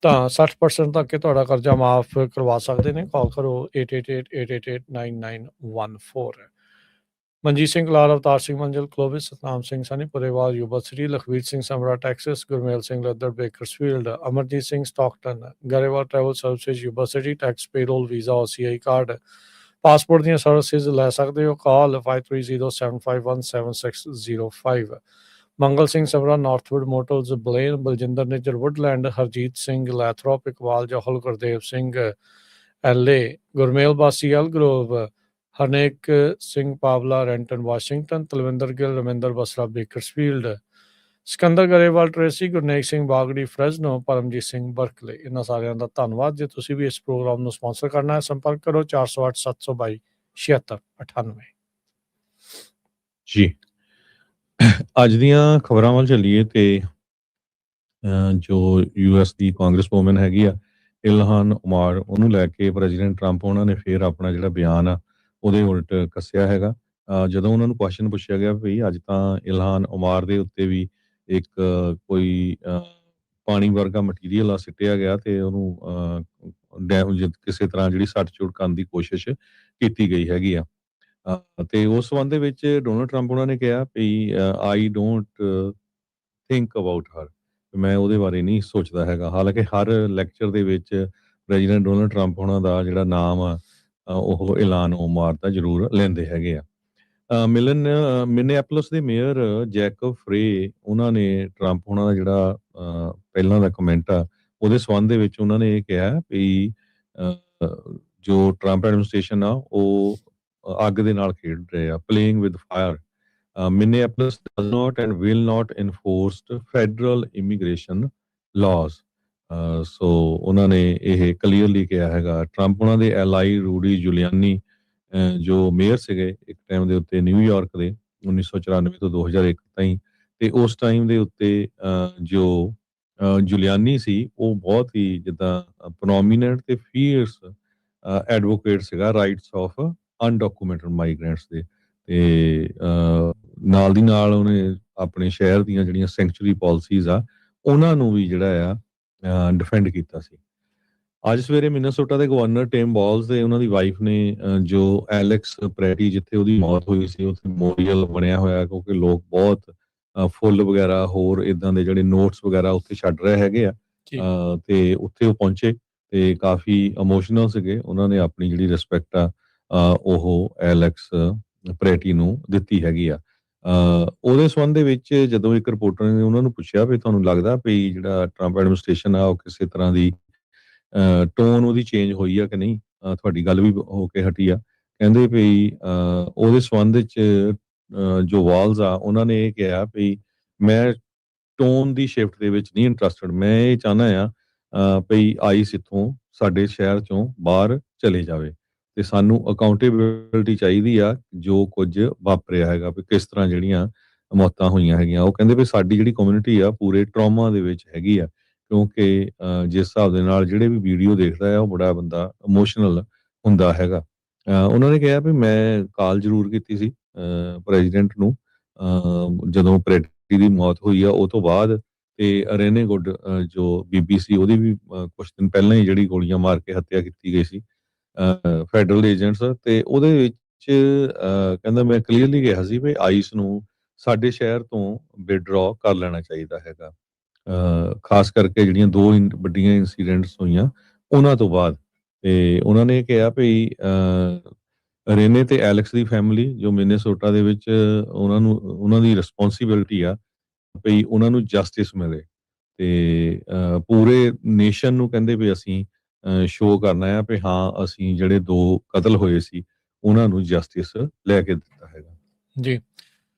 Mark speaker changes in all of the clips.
Speaker 1: ਤਾਂ 60% ਤੱਕ ਇਹ ਤੁਹਾਡਾ ਕਰਜ਼ਾ ਮਾਫ ਕਰਵਾ ਸਕਦੇ ਨੇ। ਕਾਲ ਕਰੋ 8888889914। ਮਨਜੀਤ ਸਿੰਘ ਲਾਲ, Avtar Singh Manzil, Clovis, Satnam Singh Sunny, Purewal, Yuba City, Lakhvir Singh Samra, Texas, Gurmel Singh Ladhar, Bakersfield, Amarjit Singh, Stockton, Grewal travel services, Yuba City, tax payroll, visa, OCI card, passport ਦੀਆਂ ਸਰਵਿਸਿਜ਼ ਲੈ ਸਕਦੇ ਹੋ। Call 5307517605। Mangal Singh Samra, Northwood Motors, Blaine, Baljinder Nijjar, Woodland, Harjit Singh, Lathrop, Iqbal Johal, Gurdev Singh, LA, Gurmel Basi, Elk Grove, Harnek Singh Pawla, Renton, Washington, Talwinder Gill, Raminder Basra, Bakersfield, Sikandar Grewal, Tracy, Gurnek Singh ਬਾਗੜੀ, ਫਰੈਜ਼ਨੋ, ਪਰਮਜੀਤ ਸਿੰਘ, ਬਰਕਲੇ। ਇਹਨਾਂ ਸਾਰਿਆਂ ਦਾ ਧੰਨਵਾਦ। ਜੇ ਤੁਸੀਂ ਵੀ ਇਸ ਪ੍ਰੋਗਰਾਮ ਨੂੰ ਸਪਾਂਸਰ ਕਰਨਾ ਹੈ, ਸੰਪਰਕ ਕਰੋ 408 722 7698।
Speaker 2: ਜੀ, ਅੱਜ ਦੀਆਂ ਖਬਰਾਂ ਵੱਲ ਚੱਲੀਏ ਤੇ ਜੋ US ਦੀ ਕਾਂਗਰਸ ਵੂਮਨ ਹੈਗੀ ਆ ਇਲਹਾਨ ਉਮਾਰ, ਉਹਨੂੰ ਲੈ ਕੇ ਪ੍ਰੈਜ਼ੀਡੈਂਟ ਟਰੰਪ ਉਹਨਾਂ ਨੇ ਫਿਰ ਆਪਣਾ ਜਿਹੜਾ ਬਿਆਨ ਆ ਉਹਦੇ ਉਲਟ ਕੱਸਿਆ ਹੈਗਾ। ਜਦੋਂ ਉਹਨਾਂ ਨੂੰ ਕੁਐਸਚਨ ਪੁੱਛਿਆ ਗਿਆ ਵੀ ਅੱਜ ਤਾਂ ਇਲਹਾਨ ਉਮਾਰ ਦੇ ਉੱਤੇ ਵੀ ਇੱਕ ਕੋਈ ਪਾਣੀ ਵਰਗਾ ਮਟੀਰੀਅਲ ਆ ਸਿੱਟਿਆ ਗਿਆ ਤੇ ਉਹਨੂੰ ਕਿਸੇ ਤਰ੍ਹਾਂ ਜਿਹੜੀ ਸੱਟ ਚੋਟ ਕਰਨ ਦੀ ਕੋਸ਼ਿਸ਼ ਕੀਤੀ ਗਈ ਹੈਗੀ ਆ। ਤੇ ਉਸ ਸੰਬੰਧ ਦੇ ਵਿੱਚ ਡੋਨਲਡ ਟਰੰਪ ਉਹਨਾਂ ਨੇ ਕਿਹਾ ਵੀ ਆਈ ਡੋਂਟ ਥਿੰਕ ਅਬਾਊਟ ਹਰ, ਮੈਂ ਉਹਦੇ ਬਾਰੇ ਨਹੀਂ ਸੋਚਦਾ ਹੈਗਾ। ਹਾਲਾਂਕਿ ਹਰ ਲੈਕਚਰ ਦੇ ਵਿੱਚ ਪ੍ਰੈਜ਼ੀਡੈਂਟ ਡੋਨਲਡ ਟਰੰਪ ਉਹਨਾਂ ਦਾ ਜਿਹੜਾ ਨਾਮ ਆ ਉਹ ਇਲਹਾਨ ਉਮਾਰ ਦਾ ਜ਼ਰੂਰ ਲੈਂਦੇ ਹੈਗੇ ਆ। ਮਿਨੇਐਪੋਲਿਸ ਦੇ ਮੇਅਰ ਜੈਕਬ ਫਰੇ, ਉਹਨਾਂ ਨੇ ਟਰੰਪ ਉਹਨਾਂ ਦਾ ਜਿਹੜਾ ਪਹਿਲਾਂ ਦਾ ਕਮੈਂਟ ਆ ਉਹਦੇ ਸੰਬੰਧ ਦੇ ਵਿੱਚ ਉਹਨਾਂ ਨੇ ਇਹ ਕਿਹਾ ਵੀ ਜੋ ਟਰੰਪ ਐਡਮਿਨਿਸਟ੍ਰੇਸ਼ਨ ਆ ਉਹ ਅੱਗ ਦੇ ਨਾਲ ਖੇਡ ਰਹੇ ਆ, playing with fire. Minneapolis does not and will not enforce federal immigration laws. ਸੋ ਉਹਨਾਂ ਨੇ ਇਹ ਕਲੀਅਰਲੀ ਕਿਹਾ ਹੈਗਾ। ਟਰੰਪ ਉਹਨਾਂ ਦੇ ਐਲਾਈ ਰੂਡੀ ਜੁਲੀਆਨੀ ਜੋ ਮੇਅਰ ਸੀਗੇ ਇੱਕ ਟਾਈਮ ਦੇ ਉੱਤੇ ਨਿਊਯਾਰਕ ਦੇ 1994 ਤੋਂ 2001 ਤਾਈਂ, ਤੇ ਉਸ ਟਾਈਮ ਦੇ ਉੱਤੇ ਜੋ ਜੁਲੀਆਨੀ ਸੀ ਉਹ ਬਹੁਤ ਹੀ ਜਿੱਦਾਂ ਪ੍ਰੋਮੀਨੈਂਟ ਤੇ ਫੀਅਰਸ ਐਡਵੋਕੇਟ ਸੀਗਾ ਰਾਈਟਸ ਆਫ ਅਨਡਾਕੂਮੈਂਟਡ ਮਾਈਗ੍ਰੈਂਟਸ ਦੇ। ਤੇ ਨਾਲ ਦੀ ਨਾਲ ਉਹਨੇ ਆਪਣੇ ਸ਼ਹਿਰ ਦੀਆਂ ਜਿਹੜੀਆਂ ਸੈਂਕਚੁਰੀ ਪਾਲਿਸੀਜ਼ ਆ ਉਹਨਾਂ ਨੂੰ ਵੀ ਜਿਹੜਾ ਆ ਡਿਫੈਂਡ ਕੀਤਾ ਸੀ। ਅੱਜ ਸਵੇਰੇ ਮਿਨੇਸੋਟਾ ਦੇ ਗਵਰਨਰ ਟਿਮ ਵਾਲਜ਼ ਤੇ ਉਹਨਾਂ ਦੀ ਵਾਈਫ ਨੇ ਜੋ ਐਲੈਕਸ ਪ੍ਰੈਟੀ ਜਿੱਥੇ ਉਹਦੀ ਮੌਤ ਹੋਈ ਸੀ ਉੱਥੇ ਮੈਮੋਰੀਅਲ ਬਣਿਆ ਹੋਇਆ, ਕਿਉਂਕਿ ਲੋਕ ਬਹੁਤ ਫੁੱਲ ਵਗੈਰਾ ਹੋਰ ਇਦਾਂ ਦੇ ਜਿਹੜੇ ਨੋਟਸ ਵਗੈਰਾ ਉੱਥੇ ਛੱਡ ਰਹੇ ਹੈਗੇ ਆ। ਤੇ ਉੱਥੇ ਉਹ ਪਹੁੰਚੇ ਤੇ ਕਾਫੀ ਇਮੋਸ਼ਨਲ ਸੀਗੇ। ਉਹਨਾਂ ਨੇ ਆਪਣੀ ਜਿਹੜੀ ਰਿਸਪੈਕਟ ਆ ਉਹ ਐਲੈਕਸ ਪ੍ਰੈਟੀ ਨੂੰ ਦਿੱਤੀ ਹੈਗੀ ਆ। ਉਹਦੇ ਸੰਬੰਧ ਦੇ ਵਿੱਚ ਜਦੋਂ ਇੱਕ ਰਿਪੋਰਟਰ ਨੇ ਉਹਨਾਂ ਨੂੰ ਪੁੱਛਿਆ ਵੀ ਤੁਹਾਨੂੰ ਲੱਗਦਾ ਵੀ ਜਿਹੜਾ ਟਰੰਪ ਐਡਮਿਨਿਸਟ੍ਰੇਸ਼ਨ ਆ ਉਹ ਕਿਸੇ ਤਰ੍ਹਾਂ ਦੀ ਟੋਨ ਉਹਦੀ ਚੇਂਜ ਹੋਈ ਆ ਕਿ ਨਹੀਂ, ਤੁਹਾਡੀ ਗੱਲ ਵੀ ਹੋ ਕੇ ਹਟੀ ਆ। ਕਹਿੰਦੇ ਵੀ ਉਹਦੇ ਸੰਬੰਧ ਵਿੱਚ ਜੋ ਵਾਲਜ਼ ਆ ਉਹਨਾਂ ਨੇ ਇਹ ਕਿਹਾ ਵੀ ਮੈਂ ਟੋਨ ਦੀ ਸ਼ਿਫਟ ਦੇ ਵਿੱਚ ਨਹੀਂ ਇੰਟਰਸਟਡ, ਮੈਂ ਇਹ ਚਾਹੁੰਦਾ ਆ ਵੀ ਆਈਸ ਇੱਥੋਂ ਸਾਡੇ ਸ਼ਹਿਰ ਚੋਂ ਬਾਹਰ ਚਲੇ ਜਾਵੇ ਤੇ ਸਾਨੂੰ ਅਕਾਊਂਟੇਬਿਲਿਟੀ ਚਾਹੀਦੀ ਆ ਜੋ ਕੁਝ ਵਾਪਰਿਆ ਹੈਗਾ, ਵੀ ਕਿਸ ਤਰ੍ਹਾਂ ਜਿਹੜੀਆਂ ਮੌਤਾਂ ਹੋਈਆਂ ਹੈਗੀਆਂ। ਉਹ ਕਹਿੰਦੇ ਵੀ ਸਾਡੀ ਜਿਹੜੀ ਕਮਿਊਨਿਟੀ ਆ ਪੂਰੇ ਟਰਾਮਾ ਦੇ ਵਿੱਚ ਹੈਗੀ ਆ, ਕਿਉਂਕਿ ਜਿਸ ਹਿਸਾਬ ਦੇ ਨਾਲ ਜਿਹੜੇ ਵੀ ਵੀਡੀਓ ਦੇਖਦਾ ਆ ਉਹ ਬੜਾ ਬੰਦਾ ਇਮੋਸ਼ਨਲ ਹੁੰਦਾ ਹੈਗਾ। ਉਹਨਾਂ ਨੇ ਕਿਹਾ ਵੀ ਮੈਂ ਕਾਲ ਜ਼ਰੂਰ ਕੀਤੀ ਸੀ ਪ੍ਰੈਜ਼ੀਡੈਂਟ ਨੂੰ ਜਦੋਂ ਪ੍ਰੈਟੀ ਦੀ ਮੌਤ ਹੋਈ ਆ ਉਹ ਤੋਂ ਬਾਅਦ, ਤੇ ਰੇਨੇ ਗੁੱਡ ਜੋ BBC ਉਹਦੀ ਵੀ ਕੁਝ ਦਿਨ ਪਹਿਲਾਂ ਹੀ ਜਿਹੜੀ ਗੋਲੀਆਂ ਮਾਰ ਕੇ ਹੱਤਿਆ ਕੀਤੀ ਗਈ ਸੀ ਫੈਡਰਲ ਏਜੰਟਸ, ਤੇ ਉਹਦੇ ਵਿੱਚ ਕਹਿੰਦਾ ਮੈਂ ਕਲੀਅਰਲੀ ਕਿਹਾ ਸੀ ਵੀ ਆਈਸ ਨੂੰ ਸਾਡੇ ਸ਼ਹਿਰ ਤੋਂ ਵਿਡਰॉ ਕਰ ਲੈਣਾ ਚਾਹੀਦਾ ਹੈਗਾ, ਖਾਸ ਕਰਕੇ ਜਿਹੜੀਆਂ ਦੋ ਵੱਡੀਆਂ ਇਨਸੀਡੈਂਟਸ ਹੋਈਆਂ ਉਹਨਾਂ ਤੋਂ ਬਾਅਦ। ਤੇ ਉਹਨਾਂ ਨੇ ਕਿਹਾ ਵੀ ਰੇਨੇ ਤੇ ਐਲੈਕਸ ਦੀ ਫੈਮਿਲੀ ਜੋ ਮਿਨੇਸੋਟਾ ਦੇ ਵਿੱਚ ਉਹਨਾਂ ਦੀ ਰਿਸਪੌਂਸਿਬਿਲਿਟੀ ਆ ਵੀ ਉਹਨਾਂ ਨੂੰ ਜਸਟਿਸ ਮਿਲੇ ਤੇ ਪੂਰੇ ਨੇਸ਼ਨ ਨੂੰ ਕਹਿੰਦੇ ਵੀ ਅਸੀਂ ਸ਼ੋਅ ਕਰਨਾ ਆ ਵੀ ਹਾਂ ਅਸੀਂ ਜਿਹੜੇ 2 ਕਤਲ ਹੋਏ ਸੀ ਉਹਨਾਂ ਨੂੰ ਜਸਟਿਸ ਲੈ ਕੇ ਦਿੱਤਾ ਹੈਗਾ।
Speaker 1: ਜੀ,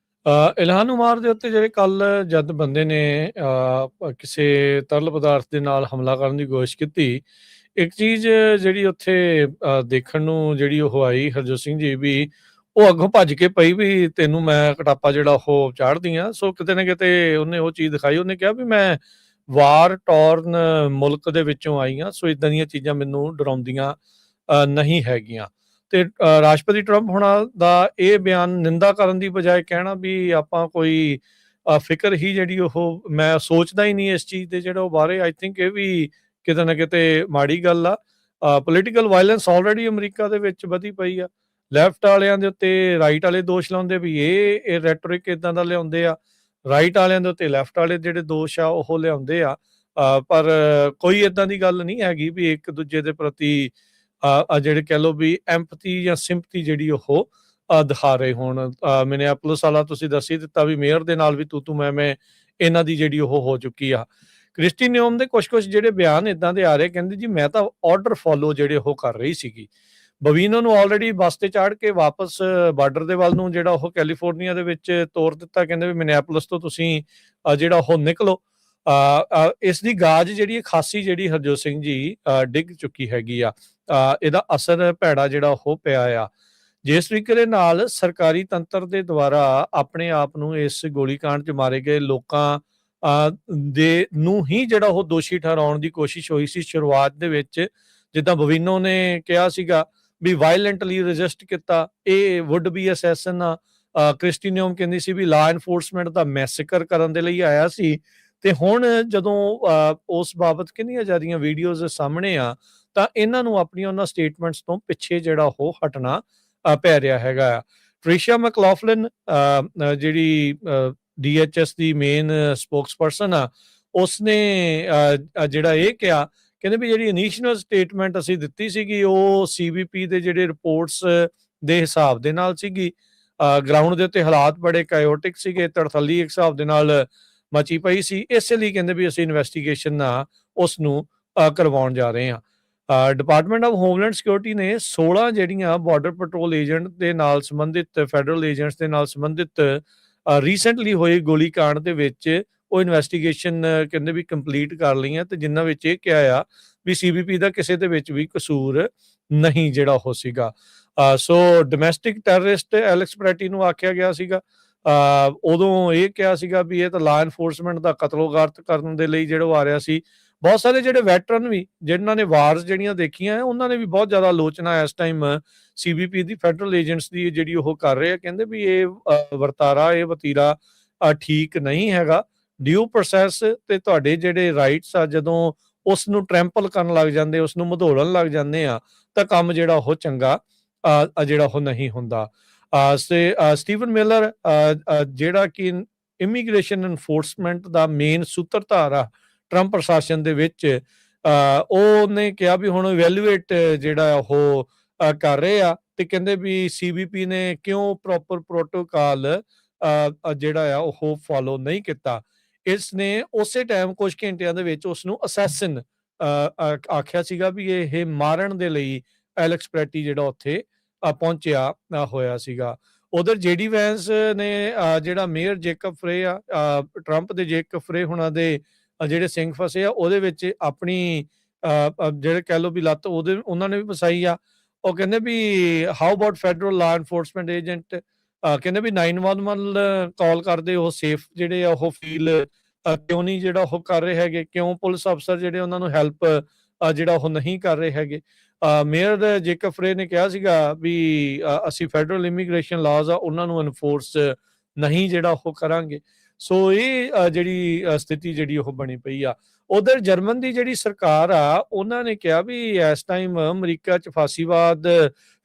Speaker 1: ਇਲਹਾਨ ਉਮਾਰ ਦੇ ਉੱਤੇ ਜਿਹੜੇ ਕੱਲ ਜਦ ਬੰਦੇ ਨੇ ਕਿਸੇ ਤਰਲ ਪਦਾਰਥ ਦੇ ਨਾਲ ਹਮਲਾ ਕਰਨ ਦੀ ਕੋਸ਼ਿਸ਼ ਕੀਤੀ, ਇੱਕ ਚੀਜ਼ ਜਿਹੜੀ ਉੱਥੇ ਦੇਖਣ ਨੂੰ ਜਿਹੜੀ ਉਹ ਆਈ ਹਰਜੋਤ ਸਿੰਘ ਜੀ ਵੀ ਉਹ ਅੱਗੋਂ ਭੱਜ ਕੇ ਪਈ ਵੀ ਤੈਨੂੰ ਮੈਂ ਕਟਾਪਾ ਜਿਹੜਾ ਉਹ ਚਾੜਦੀ ਆ। ਸੋ ਕਿਤੇ ਨਾ ਕਿਤੇ ਉਹਨੇ ਉਹ ਚੀਜ਼ ਦਿਖਾਈ। ਉਹਨੇ ਕਿਹਾ ਵੀ ਮੈਂ ਵਾਰ ਟੌਰਨ ਮੁਲਕ ਦੇ ਵਿੱਚੋਂ ਆਈ ਹਾਂ, ਸੋ ਇਦਾਂ ਦੀਆਂ ਚੀਜ਼ਾਂ ਮੈਨੂੰ ਡਰਾਉਂਦੀਆਂ ਨਹੀਂ ਹੈਗੀਆਂ। ਤੇ ਰਾਸ਼ਟਰਪਤੀ ਟਰੰਪ ਹੋਣਾ ਦਾ ਇਹ ਬਿਆਨ ਨਿੰਦਾ ਕਰਨ ਦੀ ਬਜਾਏ ਕਹਿਣਾ ਵੀ ਆਪਾਂ ਕੋਈ ਫਿਕਰ ਹੀ ਜਿਹੜੀ ਉਹ ਮੈਂ ਸੋਚਦਾ ਹੀ ਨਹੀਂ ਇਸ ਚੀਜ਼ ਦੇ ਜਿਹੜਾ ਉਹ ਬਾਰੇ। ਆਈ ਥਿੰਕ ਇਹ ਵੀ ਕਿਤੇ ਨਾ ਕਿਤੇ ਮਾੜੀ ਗੱਲ ਆ। ਪੋਲੀਟੀਕਲ ਵਾਇਲੈਂਸ ਆਲਰੇਡੀ ਅਮਰੀਕਾ ਦੇ ਵਿੱਚ ਵਧੀ ਪਈ ਆ। ਲੈਫਟ ਵਾਲਿਆਂ ਦੇ ਉੱਤੇ ਰਾਈਟ ਵਾਲੇ ਦੋਸ਼ ਲਾਉਂਦੇ ਵੀ ਇਹ ਰੈਟੋਰਿਕ ਇਦਾਂ ਦਾ ਲਿਆਉਂਦੇ ਆ, ਰਾਈਟ ਵਾਲਿਆਂ ਦੇ ਉੱਤੇ ਲੈਫਟ ਵਾਲੇ ਜਿਹੜੇ ਦੋਸ਼ ਆ ਉਹ ਲਿਆਉਂਦੇ ਆ। ਪਰ ਕੋਈ ਇਦਾਂ ਦੀ ਗੱਲ ਨਹੀਂ ਹੈਗੀ ਵੀ ਇੱਕ ਦੂਜੇ ਦੇ ਪ੍ਰਤੀ ਜਿਹੜੇ ਕਹਿ ਲਓ ਵੀ ਐਮਪਥੀ ਜਾਂ ਸਿੰਪਥੀ ਜਿਹੜੀ ਉਹ ਦਿਖਾ ਰਹੇ ਹੋਣ। ਮਿਨੀਐਪੋਲਿਸ ਵਾਲਾ ਤੁਸੀਂ ਦੱਸ ਹੀ ਦਿੱਤਾ ਵੀ ਮੇਅਰ ਦੇ ਨਾਲ ਵੀ ਤੂੰ ਮੈਂ ਇਹਨਾਂ ਦੀ ਜਿਹੜੀ ਉਹ ਹੋ ਚੁੱਕੀ ਆ। ਕ੍ਰਿਸਟੀ ਨਿਓਮ ਦੇ ਕੁਝ ਜਿਹੜੇ ਬਿਆਨ ਇਦਾਂ ਦੇ ਆ ਰਹੇ, ਕਹਿੰਦੇ ਜੀ ਮੈਂ ਤਾਂ ਆਰਡਰ ਫੋਲੋ ਜਿਹੜੇ ਉਹ ਕਰ ਰਹੀ ਸੀਗੀ। ਬਵੀਨੋ ਨੂੰ ਆਲਰੇਡੀ ਬੱਸ ਤੇ ਚਾੜ ਕੇ ਵਾਪਸ ਬਾਰਡਰ ਦੇ ਵੱਲ ਨੂੰ ਜਿਹੜਾ ਉਹ ਕੈਲੀਫੋਰਨੀਆ ਦੇ ਵਿੱਚ ਤੋਰ ਦਿੱਤਾ। ਕਹਿੰਦੇ ਵੀ ਮਿਨੀਐਪੋਲਿਸ ਤੋਂ ਤੁਸੀਂ ਜਿਹੜਾ ਉਹ ਨਿਕਲੋ। ਇਸ ਦੀ ਗਾਜ ਜਿਹੜੀ ਖਾਸੀ ਜਿਹੜੀ ਹਰਜੋਤ ਸਿੰਘ ਜੀ ਡਿੱਗ ਚੁੱਕੀ ਹੈਗੀ ਆ। ਇਹਦਾ ਅਸਰ ਭੈੜਾ ਜਿਹੜਾ ਉਹ ਪਿਆ ਆ। ਜਿਸ ਤਰੀਕੇ ਦੇ ਨਾਲ ਸਰਕਾਰੀ ਤੰਤਰ ਦੇ ਦੁਆਰਾ ਆਪਣੇ ਆਪ ਨੂੰ ਇਸ ਗੋਲੀकांड 'ਚ ਮਾਰੇ ਗਏ ਲੋਕਾਂ ਦੇ ਨੂੰ ਹੀ ਜਿਹੜਾ ਉਹ ਦੋਸ਼ੀ ਠਹਿਰਾਉਣ ਦੀ ਕੋਸ਼ਿਸ਼ ਹੋਈ ਸੀ ਸ਼ੁਰੂਆਤ ਦੇ ਵਿੱਚ। ਜਿੱਦਾਂ ਬਵੀਨੋ ਨੇ ਕਿਹਾ ਸੀਗਾ ਵੀ ਵਾਇਲੈਂਟਲੀ ਰੈਜ਼ਿਸਟ ਕੀਤਾ, ਇਹ ਵੁੱਡ ਬੀ ਅਸੈਸਨ ਆ। ਕ੍ਰਿਸਟੀ ਨਿਓਮ ਕਹਿੰਦੀ ਸੀ ਵੀ ਲਾ ਐਨਫੋਰਸਮੈਂਟ ਦਾ ਮੈਸੇਕਰ ਕਰਨ ਦੇ ਲਈ ਆਇਆ ਸੀ। ਤੇ ਹੁਣ ਜਦੋਂ ਉਸ ਬਾਬਤ ਕਿੰਨੀਆਂ ਜ਼ਿਆਦੀਆਂ ਵੀਡੀਓਜ਼ ਸਾਹਮਣੇ ਆ ਤਾਂ ਇਹਨਾਂ ਨੂੰ ਆਪਣੀਆਂ ਉਹਨਾਂ ਸਟੇਟਮੈਂਟਸ ਤੋਂ ਪਿੱਛੇ ਜਿਹੜਾ ਉਹ ਹਟਣਾ ਪੈ ਰਿਹਾ ਹੈਗਾ ਆ। ਟ੍ਰਿਸ਼ਾ ਮੈਕਲੌਫਲਿਨ ਜਿਹੜੀ DHS ਦੀ ਮੇਨ ਸਪੋਕਸਪਰਸਨ ਆ, ਉਸਨੇ ਜਿਹੜਾ ਇਹ ਕਿਹਾ, ਕਹਿੰਦੇ ਵੀ ਜਿਹੜੀ ਇਨੀਸ਼ੀਅਲ ਸਟੇਟਮੈਂਟ ਅਸੀਂ ਦਿੱਤੀ ਸੀਗੀ ਉਹ CBP ਦੇ ਜਿਹੜੇ ਰਿਪੋਰਟਸ ਦੇ ਹਿਸਾਬ ਦੇ ਨਾਲ ਸੀਗੀ। ਗਰਾਊਂਡ ਦੇ ਉੱਤੇ ਹਾਲਾਤ ਬੜੇ ਕਾਇਓਟਿਕ ਸੀਗੇ, ਤੜਥੱਲੀ ਇੱਕ ਹਿਸਾਬ ਦੇ ਨਾਲ ਮਚੀ ਪਈ ਸੀ। ਇਸੇ ਲਈ ਕਹਿੰਦੇ ਵੀ ਅਸੀਂ ਇਨਵੈਸਟੀਗੇਸ਼ਨ ਉਸ ਨੂੰ ਕਰਵਾਉਣ ਜਾ ਰਹੇ ਹਾਂ। ਡਿਪਾਰਟਮੈਂਟ ਆਫ ਹੋਮਲੈਂਡ ਸਿਕਿਉਰਿਟੀ ਨੇ 16 ਜਿਹੜੀਆਂ ਬਾਰਡਰ ਪੈਟਰੋਲ ਏਜੰਟ ਦੇ ਨਾਲ ਸੰਬੰਧਿਤ ਫੈਡਰਲ ਏਜੰਟਸ ਦੇ ਨਾਲ ਸੰਬੰਧਿਤ ਰੀਸੈਂਟਲੀ ਹੋਏ ਗੋਲੀकांड ਦੇ ਵਿੱਚ ਉਹ ਇਨਵੈਸਟੀਗੇਸ਼ਨ ਕਹਿੰਦੇ ਵੀ ਕੰਪਲੀਟ ਕਰ ਲਈਆਂ ਤੇ ਜਿਨ੍ਹਾਂ ਵਿੱਚ ਇਹ ਕਿਹਾ ਆ ਵੀ CBP ਦਾ ਕਿਸੇ ਦੇ ਵਿੱਚ ਵੀ ਕਸੂਰ ਨਹੀਂ ਜਿਹੜਾ ਉਹ ਸੀਗਾ। ਸੋ ਡੋਮੈਸਟਿਕ ਟੈਰਰਿਸਟ ਐਲੈਕਸ ਪ੍ਰੈਟੀ ਨੂੰ ਆਖਿਆ ਗਿਆ ਸੀਗਾ। ਉਦੋਂ ਇਹ ਕਿਹਾ ਸੀਗਾ ਵੀ ਇਹ ਤਾਂ ਲਾ ਐਨਫੋਰਸਮੈਂਟ ਦਾ ਕਤਲੋਗਾਰਤ ਕਰਨ ਦੇ ਲਈ ਜਿਹੜਾ ਆ ਰਿਹਾ ਸੀ। ਬਹੁਤ ਸਾਰੇ ਜਿਹੜੇ ਵੈਟਰਨ ਵੀ ਜਿਨ੍ਹਾਂ ਨੇ ਵਾਰਸ ਜਿਹੜੀਆਂ ਦੇਖੀਆਂ ਉਹਨਾਂ ਨੇ ਵੀ ਬਹੁਤ ਜ਼ਿਆਦਾ ਆਲੋਚਨਾ ਇਸ ਟਾਈਮ CBP ਦੀ ਫੈਡਰਲ ਏਜੰਟਸ ਦੀ ਜਿਹੜੀ ਉਹ ਕਰ ਰਹੇ ਆ। ਕਹਿੰਦੇ ਵੀ ਇਹ ਵਰਤਾਰਾ, ਇਹ ਵਤੀਰਾ ਠੀਕ ਨਹੀਂ ਹੈਗਾ। ਡਿਊ ਪ੍ਰੋਸੈਸ ਤੇ ਤੁਹਾਡੇ ਜਿਹੜੇ ਰਾਈਟਸ ਆ ਜਦੋਂ ਉਸ ਨੂੰ ਟਰੈਂਪਲ ਕਰਨ ਲੱਗ ਜਾਂਦੇ, ਉਸ ਨੂੰ ਮਧੋਲਣ ਲੱਗ ਜਾਂਦੇ ਆ ਤਾਂ ਕੰਮ ਜਿਹੜਾ ਉਹ ਚੰਗਾ ਜਿਹੜਾ ਉਹ ਨਹੀਂ ਹੁੰਦਾ। ਸਟੀਵਨ ਮਿਲਰ ਜਿਹੜਾ ਕਿ ਇਮੀਗ੍ਰੇਸ਼ਨ ਐਨਫੋਰਸਮੈਂਟ ਦਾ ਮੇਨ ਸੂਤਰਧਾਰ ਆ ਟਰੰਪ ਪ੍ਰਸ਼ਾਸਨ ਦੇ ਵਿੱਚ, ਉਹਨੇ ਕਿਹਾ ਵੀ ਹੁਣ ਇਵੈਲੂਏਟ ਜਿਹੜਾ ਉਹ ਕਰ ਰਹੇ ਆ ਤੇ ਕਹਿੰਦੇ ਵੀ CBP ਨੇ ਕਿਉਂ ਪ੍ਰੋਪਰ ਪ੍ਰੋਟੋਕਾਲ ਜਿਹੜਾ ਆ ਉਹ ਫੋਲੋ ਨਹੀਂ ਕੀਤਾ। ਇਸ ਨੇ ਉਸੇ ਟਾਈਮ ਕੁਝ ਘੰਟਿਆਂ ਦੇ ਵਿੱਚ ਉਸ ਨੂੰ ਅਸੈਸਨ ਆਖਿਆ ਸੀਗਾ ਵੀ ਇਹ ਮਾਰਨ ਦੇ ਲਈ ਐਲੈਕਸ ਪ੍ਰੈਟੀ ਜਿਹੜਾ ਉੱਥੇ ਪਹੁੰਚਿਆ ਹੋਇਆ ਸੀਗਾ। ਉਧਰ JD ਵੈਂਸ ਨੇ ਜਿਹੜਾ ਮੇਅਰ ਜੇਕਬ ਫਰੇ ਆ, ਟਰੰਪ ਦੇ ਜੇਕਬ ਫਰੇ ਹੁਣਾਂ ਦੇ ਜਿਹੜੇ ਸਿੰਘ ਫਸੇ ਆ ਉਹਦੇ ਵਿੱਚ ਆਪਣੀ ਜਿਹੜੇ ਕਹਿ ਲਓ ਵੀ ਲੱਤ ਉਹਨਾਂ ਨੇ ਵੀ ਫਸਾਈ ਆ। ਉਹ ਕਹਿੰਦੇ ਵੀ ਹਾਊ ਅਬਾਊਟ ਫੈਡਰਲ ਲਾ ਐਨਫੋਰਸਮੈਂਟ ਏਜੰਟ, ਕਹਿੰਦੇ ਵੀ 911 ਕਾਲ ਕਰਦੇ ਉਹ ਸੇਫ ਜਿਹੜੇ ਆ ਉਹ ਫੀਲ ਕਿਉਂ ਨਹੀਂ ਜਿਹੜਾ ਉਹ ਕਰ ਰਹੇ ਹੈਗੇ, ਕਿਉਂ ਪੁਲਿਸ ਅਫਸਰ ਜਿਹੜੇ ਉਹਨਾਂ ਨੂੰ ਹੈਲਪ ਜਿਹੜਾ ਉਹ ਨਹੀਂ ਕਰ ਰਹੇ ਹੈਗੇ। ਮੇਅਰ ਜੇਕਬ ਫਰੇ ਨੇ ਕਿਹਾ ਸੀਗਾ ਵੀ ਅਸੀਂ ਫੈਡਰਲ ਇਮੀਗ੍ਰੇਸ਼ਨ ਲਾਜ਼ ਆ ਉਹਨਾਂ ਨੂੰ ਐਨਫੋਰਸ ਨਹੀਂ ਜਿਹੜਾ ਉਹ ਕਰਾਂਗੇ। ਸੋ ਇਹ ਜਿਹੜੀ ਸਥਿਤੀ ਜਿਹੜੀ ਉਹ ਬਣੀ ਪਈ ਆ। ਉਧਰ ਜਰਮਨ ਦੀ ਜਿਹੜੀ ਸਰਕਾਰ ਆ ਉਹਨਾਂ ਨੇ ਕਿਹਾ ਵੀ ਇਸ ਟਾਈਮ ਅਮਰੀਕਾ 'ਚ ਫਾਸੀਵਾਦ,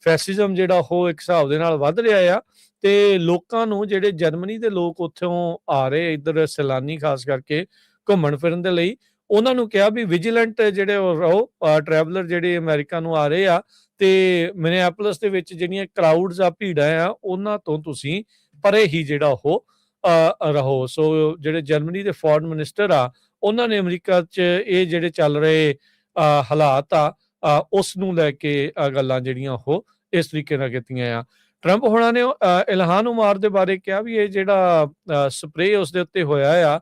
Speaker 1: ਫੈਸਿਜ਼ਮ ਜਿਹੜਾ ਉਹ ਇੱਕ ਹਿਸਾਬ ਦੇ ਨਾਲ ਵੱਧ ਰਿਹਾ ਆ ਤੇ ਲੋਕਾਂ ਨੂੰ ਜਿਹੜੇ ਜਰਮਨੀ ਦੇ ਲੋਕ ਉੱਥੋਂ ਆ ਰਹੇ ਇੱਧਰ ਸੈਲਾਨੀ ਖਾਸ ਕਰਕੇ ਘੁੰਮਣ ਫਿਰਨ ਦੇ ਲਈ, ਉਹਨਾਂ ਨੂੰ ਕਿਹਾ ਵੀ ਵਿਜੀਲੈਂਟ ਜਿਹੜੇ ਰਹੋ, ਟਰੈਵਲਰ ਜਿਹੜੇ ਅਮਰੀਕਾ ਨੂੰ ਆ ਰਹੇ ਆ ਤੇ ਮਿਨੀਐਪੋਲਿਸ ਦੇ ਵਿੱਚ ਜਿਹੜੀਆਂ ਕਰਾਊਡਸ ਆ, ਭੀੜਾਂ ਆ, ਉਹਨਾਂ ਤੋਂ ਤੁਸੀਂ ਪਰੇ ਹੀ ਜਿਹੜਾ ਉਹ ਰਹੋ। ਸੋ ਜਿਹੜੇ ਜਰਮਨੀ ਦੇ ਫੋਰਨ ਮਿਨਿਸਟਰ ਆ ਉਹਨਾਂ ਨੇ ਅਮਰੀਕਾ 'ਚ ਇਹ ਜਿਹੜੇ ਚੱਲ ਰਹੇ ਹਾਲਾਤ ਆ ਉਸ ਨੂੰ ਲੈ ਕੇ ਗੱਲਾਂ ਜਿਹੜੀਆਂ ਉਹ ਇਸ ਤਰੀਕੇ ਨਾਲ ਕੀਤੀਆਂ ਆ। ਟਰੰਪ ਹੋਣਾ ਨੇ ਇਲਹਾਨ ਉਮਾਰ ਦੇ ਬਾਰੇ ਕਿਹਾ ਵੀ ਇਹ ਜਿਹੜਾ ਸਪਰੇ ਉਸ ਦੇ ਉੱਤੇ ਹੋਇਆ ਆ,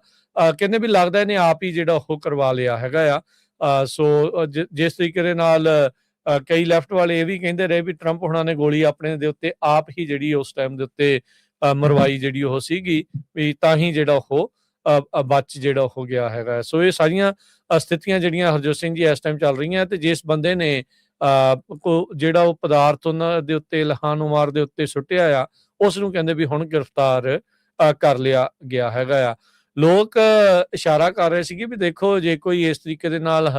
Speaker 1: ਕਹਿੰਦੇ ਵੀ ਲੱਗਦਾ ਇਹਨੇ ਆਪ ਹੀ ਜਿਹੜਾ ਉਹ ਕਰਵਾ ਲਿਆ ਹੈਗਾ ਆ। ਸੋ ਜਿਸ ਤਰੀਕੇ ਦੇ ਨਾਲ ਕਈ ਲੈਫਟ ਵਾਲੇ ਇਹ ਵੀ ਕਹਿੰਦੇ ਰਹੇ ਵੀ ਟਰੰਪ ਹੋਣਾ ਨੇ ਗੋਲੀ ਆਪਣੇ ਦੇ ਉੱਤੇ ਆਪ ਹੀ ਜਿਹੜੀ ਉਸ ਟਾਈਮ ਦੇ ਉੱਤੇ ਮਰਵਾਈ ਜਿਹੜੀ ਉਹ ਸੀਗੀ ਵੀ ਤਾਂ ਹੀ ਜਿਹੜਾ ਉਹ ਬਚ ਜਿਹੜਾ ਹੋ ਗਿਆ ਹੈਗਾ। ਸੋ ਇਹ ਸਾਰੀਆਂ ਸਥਿਤੀਆਂ ਜਿਹੜੀਆਂ ਹਰਜੋਤ ਸਿੰਘ ਜੀ ਇਸ ਟਾਈਮ ਚੱਲ ਰਹੀਆਂ ਤੇ ਜਿਸ ਬੰਦੇ ਨੇ ਜਿਹੜਾ ਉਹ ਪਦਾਰਥ ਉਹਨਾਂ ਦੇ ਉੱਤੇ ਇਲਹਾਨ ਉਮਾਰ ਦੇ ਉੱਤੇ ਸੁੱਟਿਆ ਆ ਉਸ ਨੂੰ ਕਹਿੰਦੇ ਵੀ ਹੁਣ ਗ੍ਰਿਫਤਾਰ ਕਰ ਲਿਆ ਗਿਆ ਹੈਗਾ ਆ। ਲੋਕ ਇਸ਼ਾਰਾ ਕਰ ਰਹੇ ਸੀਗੇ ਵੀ ਦੇਖੋ ਜੇ ਕੋਈ ਇਸ ਤਰੀਕੇ ਦੇ ਨਾਲ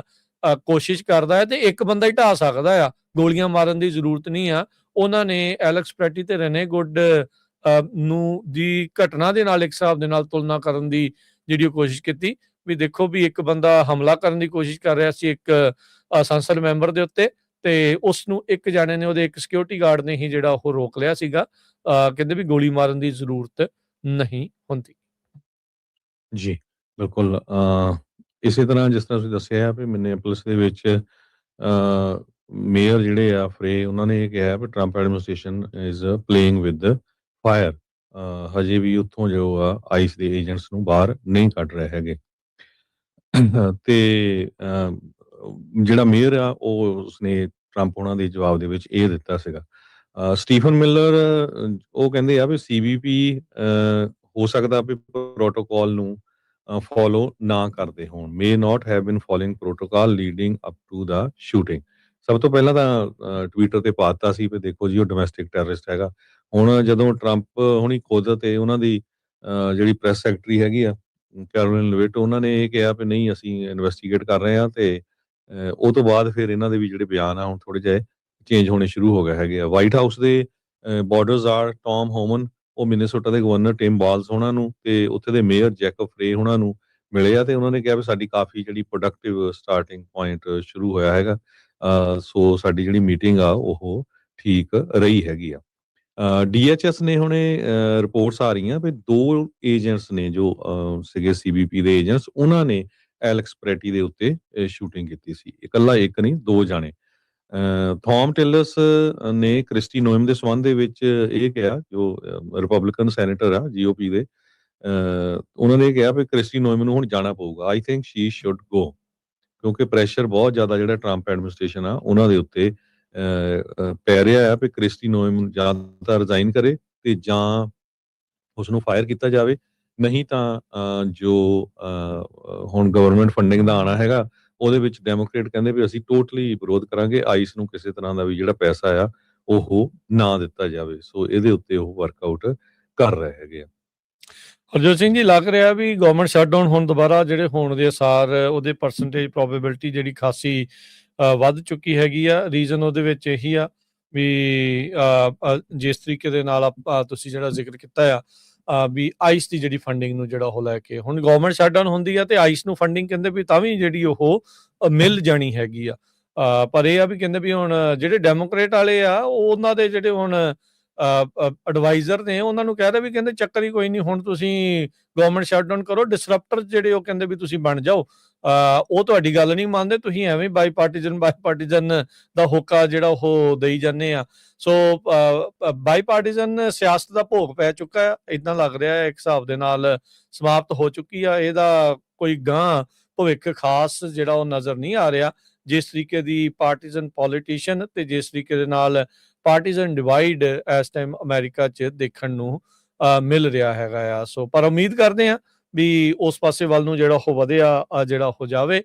Speaker 1: ਕੋਸ਼ਿਸ਼ ਕਰਦਾ ਹੈ ਤੇ ਇੱਕ ਬੰਦਾ ਹੀ ਢਾਹ ਸਕਦਾ ਆ, ਗੋਲੀਆਂ ਮਾਰਨ ਦੀ ਜ਼ਰੂਰਤ ਨਹੀਂ ਆ। ਉਹਨਾਂ ਨੇ ਐਲੈਕਸ ਪੈਟੀ ਤੇ ਰੇਨੇ ਗੁੱਡ ਨੂੰ ਦੀ ਘਟਨਾ ਦੇ ਨਾਲ ਇੱਕ ਹਿਸਾਬ ਦੇ ਨਾਲ ਤੁਲਨਾ ਕਰਨ ਦੀ ਜਿਹੜੀ ਉਹ ਕੋਸ਼ਿਸ਼ ਕੀਤੀ, ਵੀ ਦੇਖੋ ਵੀ ਇੱਕ ਬੰਦਾ ਹਮਲਾ ਕਰਨ ਦੀ ਕੋਸ਼ਿਸ਼ ਕਰ ਰਿਹਾ ਸੀ ਇੱਕ ਸੰਸਦ ਮੈਂਬਰ ਦੇ ਉੱਤੇ, ਤੇ ਉਸ ਨੂੰ ਇੱਕ ਜਾਣੇ ਨੇ, ਉਹਦੇ ਇੱਕ ਸਿਕਿਉਰਿਟੀ ਗਾਰਡ ਨੇ ਹੀ ਜਿਹੜਾ ਉਹ ਰੋਕ ਲਿਆ ਸੀਗਾ। ਕਹਿੰਦੇ ਵੀ ਗੋਲੀ ਮਾਰਨ ਦੀ ਜ਼ਰੂਰਤ ਨਹੀਂ ਹੁੰਦੀ।
Speaker 2: ਜੀ, ਬਿਲਕੁਲ। ਇਸੇ ਤਰ੍ਹਾਂ ਜਿਸ ਤਰ੍ਹਾਂ ਤੁਸੀਂ ਦੱਸਿਆ ਵੀ ਮਿਨੀਐਪੋਲਿਸ ਦੇ ਵਿੱਚ ਮੇਅਰ ਜਿਹੜੇ ਆ ਫਰੇ, ਉਹਨਾਂ ਨੇ ਇਹ ਕਿਹਾ ਵੀ Trump administration is playing with fire. ਹਜੇ ਵੀ ਉੱਥੋਂ ਜੋ ਆ ਆਈਸ ਦੇ ਏਜੰਟਸ ਨੂੰ ਬਾਹਰ ਨਹੀਂ ਕੱਢ ਰਹੇ ਹੈਗੇ। ਤੇ ਜਿਹੜਾ ਮੇਅਰ ਆ ਉਹ ਉਸਨੇ ਟਰੰਪ ਉਹਨਾਂ ਦੇ ਜਵਾਬ ਦੇ ਵਿੱਚ ਇਹ ਦਿੱਤਾ ਸੀਗਾ। ਸਟੀਫਨ ਮਿਲਰ ਉਹ ਕਹਿੰਦੇ ਆ ਵੀ ਸੀਬੀਪੀ ਹੋ ਸਕਦਾ ਵੀ ਪ੍ਰੋਟੋਕਾਲ ਨੂੰ ਫੋਲੋ ਨਾ ਕਰਦੇ ਹੋਣ, may not have been following protocol leading up to the shooting. ਸਭ ਤੋਂ ਪਹਿਲਾਂ ਤਾਂ ਟਵਿੱਟਰ ਤੇ ਪਾਤਾ ਸੀ ਵੀ ਦੇਖੋ ਜੀ ਉਹ ਡੋਮੈਸਟਿਕ ਟੈਰਰਿਸਟ ਹੈਗਾ। ਹੁਣ ਜਦੋਂ ਟਰੰਪ ਹੁਣੀ ਖੁਦ ਤੇ ਉਹਨਾਂ ਦੀ ਜਿਹੜੀ ਪ੍ਰੈਸ ਸੈਕਟਰੀ ਹੈਗੀ ਆ ਕੈਰੋਲਿਨ ਲੇਵਿਟ, ਉਹਨਾਂ ਨੇ ਇਹ ਕਿਹਾ ਵੀ ਨਹੀਂ ਅਸੀਂ ਇਨਵੈਸਟੀਗੇਟ ਕਰ ਰਹੇ ਹਾਂ, ਤੇ ਉਹ ਤੋਂ ਬਾਅਦ ਫਿਰ ਇਹਨਾਂ ਦੇ ਵੀ ਜਿਹੜੇ ਬਿਆਨ ਆ ਹੁਣ ਥੋੜੇ ਜਿਹੇ ਚੇਂਜ ਹੋਣੇ ਸ਼ੁਰੂ ਹੋ ਗਏ ਹੈਗੇ ਆ। ਵਾਈਟ ਹਾਊਸ ਦੇ ਬਾਰਡਰਸ ਆਰ ਟੌਮ ਹੋਮਨ, ਉਹ ਮਿਨੇਸੋਟਾ ਦੇ ਗਵਰਨਰ ਟਿਮ ਬਾਲਸ ਉਹਨਾਂ ਨੂੰ ਤੇ ਉੱਥੇ ਦੇ ਮੇਅਰ ਜੈਕਬ ਫਰੇ ਉਹਨਾਂ ਨੂੰ ਮਿਲੇ ਆ, ਤੇ ਉਹਨਾਂ ਨੇ ਕਿਹਾ ਵੀ ਸਾਡੀ ਕਾਫੀ ਜਿਹੜੀ ਪ੍ਰੋਡਕਟਿਵ ਸਟਾਰਟਿੰਗ ਪੁਆਇੰਟ ਸ਼ੁਰੂ ਹੋਇਆ ਹੈਗਾ। ਸੋ ਸਾਡੀ ਜਿਹੜੀ ਮੀਟਿੰਗ ਆ ਉਹ ਠੀਕ ਰਹੀ ਹੈਗੀ ਆ। DHS ਨੇ ਹੁਣੇ ਰਿਪੋਰਟਸ ਆ ਰਹੀਆਂ ਵੀ 2 ਏਜੰਟਸ ਨੇ ਜੋ ਸੀਗੇ ਸੀਬੀਪੀ ਦੇ ਏਜੰਟਸ, ਉਹਨਾਂ ਨੇ ਐਲੈਕਸ ਪ੍ਰੈਟੀ ਦੇ ਉੱਤੇ ਸ਼ੂਟਿੰਗ ਕੀਤੀ ਸੀ। ਇਕੱਲਾ ਇੱਕ ਨਹੀਂ, 2 ਜਾਣੇ। ਥੌਮ ਟਿਲਸ ਨੇ ਕ੍ਰਿਸਟੀ ਨੋਇਮ ਦੇ ਸੰਬੰਧ ਦੇ ਵਿੱਚ ਇਹ ਕਿਹਾ, ਜੋ ਰਿਪਬਲਿਕਨ ਸੈਨੇਟਰ ਆ GOP ਦੇ, ਉਹਨਾਂ ਨੇ ਕਿਹਾ ਵੀ ਕ੍ਰਿਸਟੀ ਨੋਇਮ ਨੂੰ ਹੁਣ ਜਾਣਾ ਪਊਗਾ। ਆਈ ਥਿੰਕ ਸ਼ੀ ਸ਼ੁੱਡ ਗੋ, ਕਿਉਂਕਿ ਪ੍ਰੈਸ਼ਰ ਬਹੁਤ ਜ਼ਿਆਦਾ ਜਿਹੜਾ ਟਰੰਪ ਐਡਮਿਨਿਸਟ੍ਰੇਸ਼ਨ ਆ ਉਹਨਾਂ ਦੇ ਉੱਤੇ ਪੈ ਰਿਹਾ ਆ ਵੀ ਕ੍ਰਿਸਟੀ ਨੋਇਮ ਜਾਂ ਤਾਂ ਰਿਜ਼ਾਈਨ ਕਰੇ ਤੇ ਜਾਂ ਉਸਨੂੰ ਫਾਇਰ ਕੀਤਾ ਜਾਵੇ, ਨਹੀਂ ਤਾਂ ਜੋ ਹੁਣ ਗਵਰਨਮੈਂਟ ਫੰਡਿੰਗ ਦਾ ਆਣਾ ਹੈਗਾ ਉਹਦੇ ਵਿੱਚ ਡੈਮੋਕ੍ਰੇਟ ਕਹਿੰਦੇ ਵੀ ਅਸੀਂ ਟੋਟਲੀ ਵਿਰੋਧ ਕਰਾਂਗੇ, ਆਈਸ ਨੂੰ ਕਿਸੇ ਤਰ੍ਹਾਂ ਦਾ ਵੀ ਜਿਹੜਾ ਪੈਸਾ ਆ ਉਹ ਨਾ ਦਿੱਤਾ ਜਾਵੇ। ਸੋ ਇਹਦੇ ਉੱਤੇ ਉਹ ਵਰਕਆਊਟ ਕਰ ਰਹੇ ਹੈਗੇ ਆ।
Speaker 1: ਹਰਜੋਤ ਸਿੰਘ ਜੀ, ਲੱਗ ਰਿਹਾ ਵੀ ਗਵਰਨਮੈਂਟ ਸ਼ਟਡਾਊਨ ਹੁਣ ਦੁਬਾਰਾ ਜਿਹੜੇ ਹੋਣ ਦੇ ਅਸਾਰ, ਉਹਦੇ ਪਰਸੈਂਟੇਜ ਪ੍ਰੋਬੇਬਿਲਿਟੀ ਜਿਹੜੀ ਖਾਸੀ ਵੱਧ ਚੁੱਕੀ ਹੈਗੀ ਆ। ਰੀਜ਼ਨ ਉਹਦੇ ਵਿੱਚ ਇਹੀ ਆ ਵੀ ਜਿਸ ਤਰੀਕੇ ਦੇ ਨਾਲ ਤੁਸੀਂ ਜਿਹੜਾ ਜ਼ਿਕਰ ਕੀਤਾ ਆ ਵੀ ਆਈਸ ਦੀ ਜਿਹੜੀ ਫੰਡਿੰਗ ਨੂੰ ਜਿਹੜਾ ਉਹ ਲੈ ਕੇ ਹੁਣ ਗਵਰਨਮੈਂਟ ਸ਼ਟਡਾਊਨ ਹੁੰਦੀ ਆ ਤੇ ਆਈਸ ਨੂੰ ਫੰਡਿੰਗ ਕਹਿੰਦੇ ਵੀ ਤਾਂ ਵੀ ਜਿਹੜੀ ਉਹ ਮਿਲ ਜਾਣੀ ਹੈਗੀ ਆ। ਪਰ ਇਹ ਆ ਵੀ ਕਹਿੰਦੇ ਵੀ ਹੁਣ ਜਿਹੜੇ ਡੈਮੋਕ੍ਰੇਟ ਵਾਲੇ ਆ ਉਹਨਾਂ ਦੇ ਜਿਹੜੇ ਹੁਣ ਐਡਵਾਈਜ਼ਰ ਨੇ, ਉਹਨਾਂ ਨੂੰ ਕਹਿ ਰਹੇ ਵੀ ਕਹਿੰਦੇ ਚੱਕਰ ਹੀ ਕੋਈ ਨਹੀਂ, ਹੁਣ ਤੁਸੀਂ ਗਵਰਨਮੈਂਟ ਸ਼ਟਡਾਊਨ ਕਰੋ, ਡਿਸਰਪਟਰ ਜਿਹੜੇ ਉਹ ਕਹਿੰਦੇ ਵੀ ਤੁਸੀਂ ਬਣ ਜਾਓ। ਉਹ ਤੁਹਾਡੀ ਗੱਲ ਨਹੀਂ ਮੰਨਦੇ, ਤੁਸੀਂ ਐਵੇਂ ਬਾਈਪਾਰਟੀਜ਼ਨ ਦਾ ਹੋਕਾ ਜਿਹੜਾ ਉਹ ਦੇਈ ਜਾਂਦੇ ਆ। ਸੋ ਬਾਈਪਾਰਟੀਜ਼ਨ ਸਿਆਸਤ ਦਾ ਭੋਗ ਪੈ ਚੁੱਕਾ ਆ, ਇਦਾਂ ਲੱਗ ਰਿਹਾ ਹੈ ਇੱਕ ਹਿਸਾਬ ਦੇ ਨਾਲ ਸਮਾਪਤ ਹੋ ਚੁੱਕੀ ਆ। ਇਹਦਾ ਕੋਈ ਗਾਂ ਭਵਿੱਖ ਖਾਸ ਜਿਹੜਾ ਉਹ ਨਜ਼ਰ ਨਹੀਂ ਆ ਰਿਹਾ। ਜਿਸ ਤਰੀਕੇ ਦੀ ਪਾਰਟੀਜ਼ਨ ਪੋਲੀਟੀਸ਼ੀਅਨ ਤੇ ਜਿਸ ਤਰੀਕੇ ਦੇ ਨਾਲ ਪਾਰਟੀਜ਼ਨ ਡਿਵਾਈਡ ਇਸ ਟਾਈਮ ਅਮਰੀਕਾ 'ਚ ਦੇਖਣ ਨੂੰ ਮਿਲ ਰਿਹਾ ਹੈਗਾ ਆ। ਸੋ ਪਰ ਉਮੀਦ ਕਰਦੇ ਆ ਵੀ ਉਸ ਪਾਸੇ ਵੱਲ ਨੂੰ ਜਿਹੜਾ ਉਹ ਵਧਿਆ ਜਿਹੜਾ ਹੋ ਜਾਵੇ।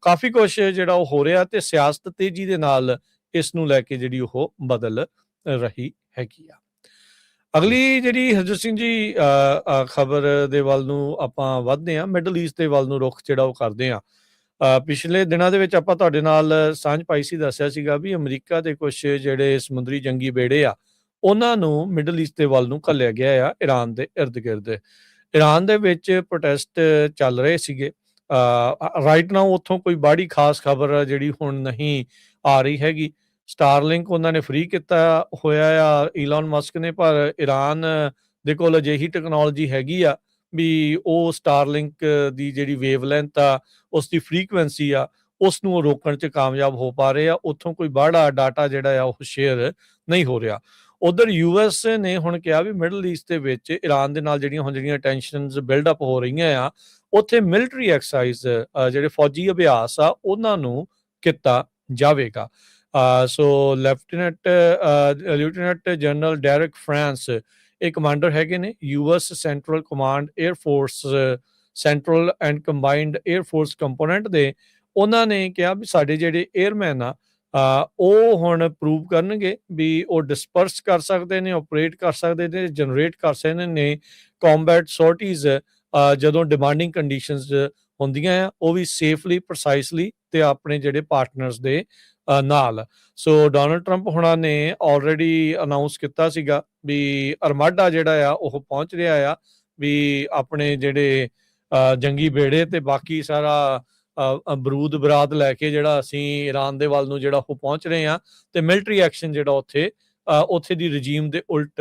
Speaker 1: ਕਾਫੀ ਕੁਛ ਜਿਹੜਾ ਉਹ ਹੋ ਰਿਹਾ ਤੇ ਸਿਆਸਤ ਤੇਜ਼ੀ ਦੇ ਨਾਲ ਇਸ ਨੂੰ ਲੈ ਕੇ ਜਿਹੜੀ ਉਹ ਬਦਲ ਰਹੀ ਹੈਗੀ ਆ। ਅਗਲੀ ਜਿਹੜੀ ਹਰਜੋਤ ਸਿੰਘ ਜੀ ਖਬਰ ਦੇ ਵੱਲ ਨੂੰ ਆਪਾਂ ਵੱਧਦੇ ਹਾਂ, ਮਿਡਲ ਈਸਟ ਦੇ ਵੱਲ ਨੂੰ ਰੁਖ ਜਿਹੜਾ ਉਹ ਕਰਦੇ ਹਾਂ। ਪਿਛਲੇ ਦਿਨਾਂ ਦੇ ਵਿੱਚ ਆਪਾਂ ਤੁਹਾਡੇ ਨਾਲ ਸਾਂਝ ਪਾਈ ਸੀ, ਦੱਸਿਆ ਸੀਗਾ ਵੀ ਅਮਰੀਕਾ ਦੇ ਕੁਝ ਜਿਹੜੇ ਸਮੁੰਦਰੀ ਜੰਗੀ ਬੇੜੇ ਆ ਉਹਨਾਂ ਨੂੰ ਮਿਡਲ ਈਸਟ ਦੇ ਵੱਲ ਨੂੰ ਘੱਲਿਆ ਗਿਆ ਆ, ਈਰਾਨ ਦੇ ਇਰਦ ਗਿਰਦ। ਈਰਾਨ ਦੇ ਵਿੱਚ ਪ੍ਰੋਟੈਸਟ ਚੱਲ ਰਹੇ ਸੀਗੇ। ਰਾਈਟ ਨਾਓ ਉੱਥੋਂ ਕੋਈ ਬਾੜੀ ਖਾਸ ਖਬਰ ਜਿਹੜੀ ਹੁਣ ਨਹੀਂ ਆ ਰਹੀ ਹੈਗੀ। ਸਟਾਰਲਿੰਕ ਉਹਨਾਂ ਨੇ ਫ੍ਰੀ ਕੀਤਾ ਹੋਇਆ ਆ ਈਲਨ ਮਸਕ ਨੇ, ਪਰ ਈਰਾਨ ਦੇ ਕੋਲ ਅਜਿਹੀ ਟੈਕਨੋਲੋਜੀ ਹੈਗੀ ਆ ਵੀ ਉਹ ਸਟਾਰਲਿੰਕ ਦੀ ਜਿਹੜੀ ਵੇਵਲੈਂਥ ਆ, ਉਸ ਦੀ ਫ੍ਰੀਕੁਐਂਸੀ ਆ, ਉਸ ਨੂੰ ਰੋਕਣ 'ਚ ਕਾਮਯਾਬ ਹੋ ਪਾ ਰਹੇ ਆ। ਉੱਥੋਂ ਕੋਈ ਬਾਹਲਾ ਡਾਟਾ ਜਿਹੜਾ ਆ ਉਹ ਸ਼ੇਅਰ ਨਹੀਂ ਹੋ ਰਿਹਾ। ਉਧਰ US ਨੇ ਹੁਣ ਕਿਹਾ ਵੀ ਮਿਡਲ ਈਸਟ ਦੇ ਵਿੱਚ ਈਰਾਨ ਦੇ ਨਾਲ ਜਿਹੜੀਆਂ ਟੈਂਸ਼ਨਸ ਬਿਲਡਅਪ ਹੋ ਰਹੀਆਂ ਆ, ਉੱਥੇ ਮਿਲਟਰੀ ਐਕਸਰਸਾਈਜ਼ ਜਿਹੜੇ ਫੌਜੀ ਅਭਿਆਸ ਆ ਉਹਨਾਂ ਨੂੰ ਕੀਤਾ ਜਾਵੇਗਾ। ਸੋ ਲੈਫਟੀਨੈਂਟ ਜਨਰਲ ਡੈਰਿਕ ਫਰਾਂਸ ਇਹ ਕਮਾਂਡਰ ਹੈਗੇ ਨੇ US central command air force central and combined air force component ਦੇ। ਉਹਨਾਂ ਨੇ ਕਿਹਾ ਵੀ ਸਾਡੇ ਜਿਹੜੇ 에ਅਰਮੈਨ ਆ ਉਹ ਹੁਣ ਪ੍ਰੂਵ ਕਰਨਗੇ ਵੀ ਉਹ ਡਿਸਪਰਸ ਕਰ ਸਕਦੇ ਨੇ, ਆਪਰੇਟ ਕਰ ਸਕਦੇ ਨੇ, ਜਨਰੇਟ ਕਰ ਸਕਦੇ ਨੇ ਕੰਬੈਟ ਸੋਰਟੀਜ਼ ਜਦੋਂ ਡਿਮਾਂਡਿੰਗ ਕੰਡੀਸ਼ਨਸ ਹੁੰਦੀਆਂ ਆ, ਉਹ ਵੀ ਸੇਫਲੀ, ਪ੍ਰਸਾਈਸਲੀ ਤੇ ਆਪਣੇ ਜਿਹੜੇ ਪਾਰਟਨਰਸ ਦੇ ਨਾਲ। ਸੋ ਡੋਨਲਡ ਟਰੰਪ ਹੁਣਾਂ ਨੇ ਆਲਰੇਡੀ ਅਨਾਉਂਸ ਕੀਤਾ ਸੀਗਾ ਵੀ ਅਰਮਾਡਾ ਜਿਹੜਾ ਆ ਉਹ ਪਹੁੰਚ ਰਿਹਾ ਆ, ਵੀ ਆਪਣੇ ਜਿਹੜੇ ਜੰਗੀ ਬੇੜੇ ਤੇ ਬਾਕੀ ਸਾਰਾ ਬਰੂਦ ਬਰਾਤ ਲੈ ਕੇ ਜਿਹੜਾ ਅਸੀਂ ਈਰਾਨ ਦੇ ਵੱਲ ਨੂੰ ਜਿਹੜਾ ਉਹ ਪਹੁੰਚ ਰਹੇ ਆ, ਤੇ ਮਿਲਟਰੀ ਐਕਸ਼ਨ ਜਿਹੜਾ ਉੱਥੇ ਦੀ ਰਜੀਮ ਦੇ ਉਲਟ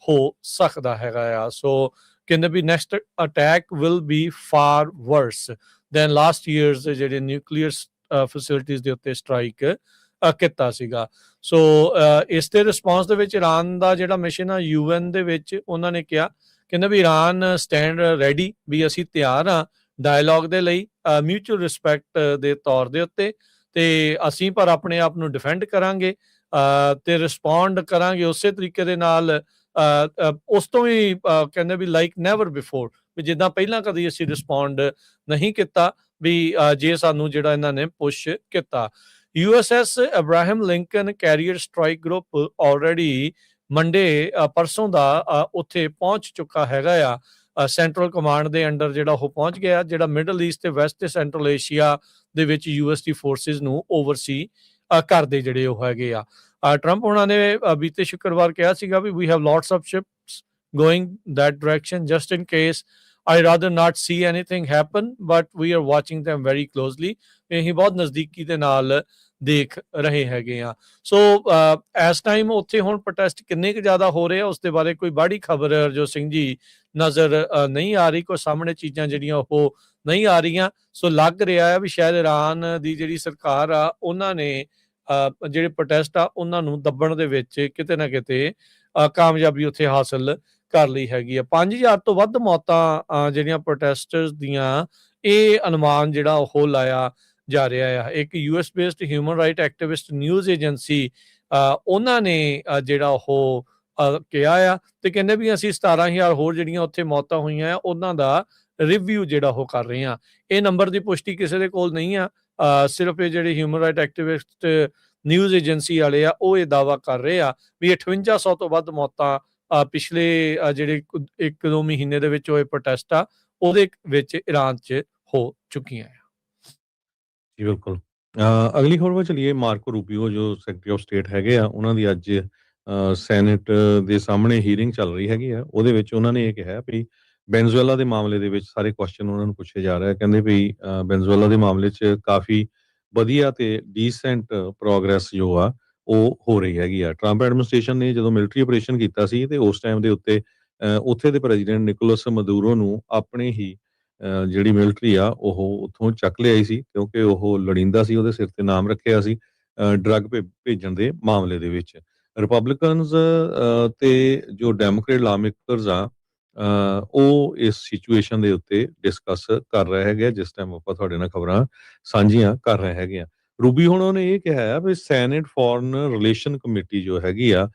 Speaker 1: ਹੋ ਸਕਦਾ ਹੈਗਾ ਆ। ਸੋ ਕਹਿੰਦੇ ਵੀ next attack will be far worse than last years ਜਿਹੜੇ ਨਿਊਕਲੀਅਰ ਫੈਸਿਲਿਟੀਜ਼ ਦੇ ਉੱਤੇ ਸਟ੍ਰਾਈਕ ਕੀਤਾ ਸੀਗਾ। ਸੋ ਇਸ ਦੇ ਰਿਸਪੌਂਸ ਦੇ ਵਿੱਚ ਈਰਾਨ ਦਾ ਜਿਹੜਾ ਮਿਸ਼ਨ ਆ UN ਦੇ ਵਿੱਚ, ਉਹਨਾਂ ਨੇ ਕਿਹਾ, ਕਹਿੰਦੇ ਵੀ ਈਰਾਨ ਸਟੈਂਡ ਰੈਡੀ, ਵੀ ਅਸੀਂ ਤਿਆਰ ਆ ਡਾਇਲੌਗ ਦੇ ਲਈ, ਮਿਊਚੁਅਲ ਰਿਸਪੈਕਟ ਦੇ ਤੌਰ ਦੇ ਉੱਤੇ, ਤੇ ਅਸੀਂ ਪਰ ਆਪਣੇ ਆਪ ਨੂੰ ਡਿਫੈਂਡ ਕਰਾਂਗੇ ਤੇ ਰਿਸਪੌਂਡ ਕਰਾਂਗੇ ਉਸੇ ਤਰੀਕੇ ਦੇ ਨਾਲ, ਉਸ ਤੋਂ ਵੀ ਕਹਿੰਦੇ ਵੀ ਲਾਈਕ ਨੈਵਰ ਬਿਫੋਰ, ਵੀ ਜਿੱਦਾਂ ਪਹਿਲਾਂ ਕਦੀ ਅਸੀਂ ਰਿਸਪੌਂਡ ਨਹੀਂ ਕੀਤਾ, ਵੀ ਜੇ ਸਾਨੂੰ ਜਿਹੜਾ ਇਹਨਾਂ ਨੇ ਪੁਸ਼ ਕੀਤਾ। USS Abraham Lincoln carrier strike group already Monday ਪਰਸੋਂ ਦਾ ਉੱਥੇ ਪਹੁੰਚ ਚੁੱਕਾ ਹੈਗਾ ਆ, ਸੈਂਟਰਲ ਕਮਾਂਡ ਦੇ ਅੰਡਰ ਜਿਹੜਾ ਉਹ ਪਹੁੰਚ ਗਿਆ, ਜਿਹੜਾ ਮਿਡਲ ਈਸਟ ਤੇ ਵੈਸਟ ਤੇ ਸੈਂਟਰਲ ਏਸ਼ੀਆ ਦੇ ਵਿੱਚ US ਦੀ ਫੋਰਸਿਸ ਨੂੰ ਓਵਰਸੀ ਕਰਦੇ ਜਿਹੜੇ ਉਹ ਹੈਗੇ ਆ। ਟਰੰਪ ਉਹਨਾਂ ਨੇ ਬੀਤੇ ਸ਼ੁੱਕਰਵਾਰ ਕਿਹਾ ਸੀਗਾ ਵੀ we have lots of ships going that direction just in case I rather not see anything happen, but we are watching them very closely. ਅਸੀਂ ਬਹੁਤ ਨਜ਼ਦੀਕੀ ਦੇ ਨਾਲ ਦੇਖ ਰਹੇ ਹੈਗੇ ਆ। ਸੋ ਇਸ ਟਾਈਮ ਉੱਥੇ ਹੁਣ ਪ੍ਰੋਟੈਸਟ ਕਿੰਨੇ ਕੁ ਜ਼ਿਆਦਾ ਹੋ ਰਹੇ ਆ, ਉਸ ਦੇ ਬਾਰੇ ਕੋਈ ਬਾਹਰੀ ਖਬਰ ਹਰਜੋਤ ਸਿੰਘ ਜੀ ਨਜ਼ਰ ਨਹੀਂ ਆ ਰਹੀ, ਕੋਈ ਸਾਹਮਣੇ ਚੀਜ਼ਾਂ ਜਿਹੜੀਆਂ ਉਹ ਨਹੀਂ ਆ ਰਹੀਆਂ। ਸੋ ਲੱਗ ਰਿਹਾ ਆ ਵੀ ਸ਼ਾਇਦ ਈਰਾਨ ਦੀ ਜਿਹੜੀ ਸਰਕਾਰ ਆ, ਉਹਨਾਂ ਨੇ ਜਿਹੜੇ ਪ੍ਰੋਟੈਸਟ ਆ ਉਹਨਾਂ ਨੂੰ ਦੱਬਣ ਦੇ ਵਿੱਚ ਕਿਤੇ ਨਾ ਕਿਤੇ ਕਾਮਯਾਬੀ ਉੱਥੇ ਹਾਸਲ ਕਰ ਲਈ ਹੈਗੀ ਆ। 5000 ਤੋਂ ਵੱਧ ਮੌਤਾਂ ਜਿਹੜੀਆਂ ਪ੍ਰੋਟੈਸਟਰਸ ਦੀਆਂ, ਇਹ ਅਨੁਮਾਨ ਜਿਹੜਾ ਉਹ ਲਾਇਆ ਜਾ ਰਿਹਾ ਆ। ਇੱਕ US based human right activist news agency, ਉਹਨਾਂ ਨੇ ਜਿਹੜਾ ਉਹ ਕਿਹਾ ਆ, ਤੇ ਕਹਿੰਦੇ ਵੀ ਅਸੀਂ 17000 ਹੋਰ ਜਿਹੜੀਆਂ ਉੱਥੇ ਮੌਤਾਂ ਹੋਈਆਂ ਆ ਉਹਨਾਂ ਦਾ ਰਿਵਿਊ ਜਿਹੜਾ ਉਹ ਕਰ ਰਹੇ ਆ। ਇਹ ਨੰਬਰ ਦੀ ਪੁਸ਼ਟੀ ਕਿਸੇ ਦੇ ਕੋਲ ਨਹੀਂ ਆ, ਸਿਰਫ ਇਹ ਜਿਹੜੇ human right activist news agency ਵਾਲੇ ਆ, ਉਹ ਇਹ ਦਾਅਵਾ ਕਰ ਰਹੇ ਆ ਵੀ 5800 ਤੋਂ ਵੱਧ ਮੌਤਾਂ ਪਿਛਲੇ ਜਿਹੜੇ 1-2 ਮਹੀਨੇ ਦੇ ਵਿੱਚ ਹੋਏ ਪ੍ਰੋਟੈਸਟ ਆ ਉਹਦੇ ਵਿੱਚ ਈਰਾਨ 'ਚ ਹੋ ਚੁੱਕੀਆਂ ਆ।
Speaker 2: ਜੀ ਬਿਲਕੁਲ। ਅਗਲੀ ਖਬਰ ਵੱਲ ਚਲੀਏ। ਮਾਰਕੋ ਰੂਬੀਓ ਜੋ ਸੈਕਟਰੀ ਆਫ ਸਟੇਟ ਹੈਗੇ ਆ, ਉਹਨਾਂ ਦੀ ਅੱਜ ਸੈਨੇਟ ਦੇ ਸਾਹਮਣੇ ਹੀਅਰਿੰਗ ਚੱਲ ਰਹੀ ਹੈਗੀ ਆ। ਉਹਦੇ ਵਿੱਚ ਉਹਨਾਂ ਨੇ ਇਹ ਕਿਹਾ ਵੀ ਵੈਨਜ਼ੂਏਲਾ ਦੇ ਮਾਮਲੇ ਦੇ ਵਿੱਚ ਸਾਰੇ ਕੁਐਸਚਨ ਉਹਨਾਂ ਨੂੰ ਪੁੱਛੇ ਜਾ ਰਹੇ ਆ। ਕਹਿੰਦੇ ਵੀ ਵੈਨਜ਼ੂਏਲਾ ਦੇ ਮਾਮਲੇ 'ਚ ਕਾਫੀ ਵਧੀਆ ਤੇ ਡੀਸੈਂਟ ਪ੍ਰੋਗਰੈਸ ਜੋ ਆ ਉਹ ਹੋ ਰਹੀ ਹੈਗੀ ਆ। ਟਰੰਪ ਐਡਮਿਨਿਸਟ੍ਰੇਸ਼ਨ ਨੇ ਜਦੋਂ ਮਿਲਟਰੀ ਆਪਰੇਸ਼ਨ ਕੀਤਾ ਸੀ ਤੇ ਉਸ ਟਾਈਮ ਦੇ ਉੱਤੇ ਉੱਥੇ ਦੇ ਪ੍ਰੈਜ਼ੀਡੈਂਟ ਨਿਕੋਲਸ ਮਦੂਰੋ ਨੂੰ ਆਪਣੇ ਹੀ ਜਿਹੜੀ ਮਿਲਟਰੀ ਆ ਉਹ ਉੱਥੋਂ ਚੱਕ ਲਿਆਈ ਸੀ, ਕਿਉਂਕਿ ਉਹ ਲੋੜੀਂਦਾ ਸੀ, ਉਹਦੇ ਸਿਰ ਤੇ ਨਾਮ ਰੱਖਿਆ ਸੀ ਡਰੱਗ ਭੇਜਣ ਦੇ ਮਾਮਲੇ ਦੇ ਵਿੱਚ। ਰਿਪਬਲਿਕਨਸ ਤੇ ਜੋ ਡੈਮੋਕ੍ਰੇਟ ਲਾਮੇਕਰਸ ਆ, ਉਹ ਇਸ ਸਿਚੁਏਸ਼ਨ ਦੇ ਉੱਤੇ ਡਿਸਕਸ ਕਰ ਰਹੇ ਹੈਗੇ ਆ ਜਿਸ ਟਾਈਮ ਆਪਾਂ ਤੁਹਾਡੇ ਨਾਲ ਖਬਰਾਂ ਸਾਂਝੀਆਂ ਕਰ ਰਹੇ ਹੈਗੇ ਆ। ਰੂਬੀ ਹੁਣ ਉਹਨੇ ਇਹ ਕਿਹਾ ਹੈ ਵੀ ਸੈਨੇਟ ਫੋਰਨ ਰਿਲੇਸ਼ਨ ਕਮੇਟੀ ਜੋ ਹੈਗੀ ਆ,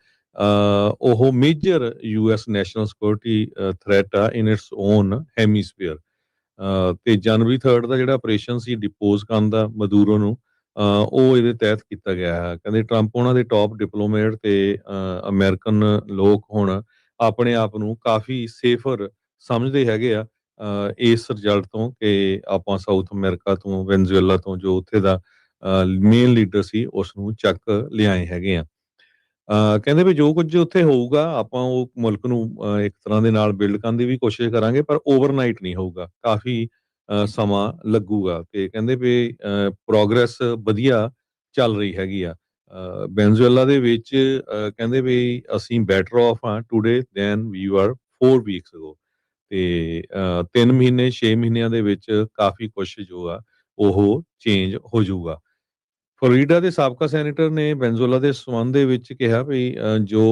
Speaker 2: ਉਹ major US national security threat ਆ ਇਨ ਇਟਸ ਓਨ ਹੈਮੀਸਫੀਅਰ। ਤੇ ਜਨਵਰੀ 3 ਦਾ ਜਿਹੜਾ ਆਪਰੇਸ਼ਨ ਸੀ ਡਿਪੋਜ਼ ਕਰਨ ਦਾ ਮਦੂਰੋ ਨੂੰ, ਉਹ ਇਹਦੇ ਤਹਿਤ ਕੀਤਾ ਗਿਆ ਹੈ। ਕਹਿੰਦੇ ਟਰੰਪ ਉਹਨਾਂ ਦੇ ਟੌਪ ਡਿਪਲੋਮੇਟ ਤੇ ਅਮਰੀਕਨ ਲੋਕ ਹੁਣ ਆਪਣੇ ਆਪ ਨੂੰ ਕਾਫੀ ਸੇਫਰ ਸਮਝਦੇ ਹੈਗੇ ਆ ਇਸ ਰਿਜ਼ਲਟ ਤੋਂ ਕਿ ਆਪਾਂ ਸਾਊਥ ਅਮਰੀਕਾ ਤੋਂ, ਵੈਨਜ਼ੂਏਲਾ ਤੋਂ, ਜੋ ਉੱਥੇ ਦਾ ਮੇਨ ਲੀਡਰ ਸੀ, ਉਸ ਨੂੰ ਚੱਕ ਲਿਆਏ ਹੈਗੇ ਆ। ਕਹਿੰਦੇ ਵੀ ਜੋ ਕੁਝ ਉੱਥੇ ਹੋਊਗਾ ਆਪਾਂ ਉਹ ਮੁਲਕ ਨੂੰ ਇੱਕ ਤਰ੍ਹਾਂ ਦੇ ਨਾਲ ਬਿਲਡ ਕਰਨ ਦੀ ਵੀ ਕੋਸ਼ਿਸ਼ ਕਰਾਂਗੇ, ਪਰ ਓਵਰਨਾਈਟ ਨਹੀਂ ਹੋਊਗਾ, ਕਾਫੀ ਸਮਾਂ ਲੱਗੂਗਾ। ਤੇ ਕਹਿੰਦੇ ਵੀ ਪ੍ਰੋਗਰੈਸ ਵਧੀਆ ਚੱਲ ਰਹੀ ਹੈਗੀ ਆ ਵੈਨਜ਼ੂਏਲਾ ਦੇ ਵਿੱਚ। ਕਹਿੰਦੇ ਵੀ ਅਸੀਂ ਬੈਟਰ ਆਫ ਹਾਂ today than we are 4 weeks ago. ਤੇ 3 ਮਹੀਨੇ 6 ਮਹੀਨਿਆਂ ਦੇ ਵਿੱਚ ਕਾਫੀ ਕੁਛ ਜੋ ਆ ਉਹ ਚੇਂਜ ਹੋ ਜਾਊਗਾ। ਫਲੋਰੀਡਾ ਦੇ ਸਾਬਕਾ ਸੈਨੇਟਰ ਨੇ ਵੈਨਜ਼ੂਏਲਾ ਦੇ ਸੰਬੰਧ ਦੇ ਵਿੱਚ ਕਿਹਾ ਵੀ ਜੋ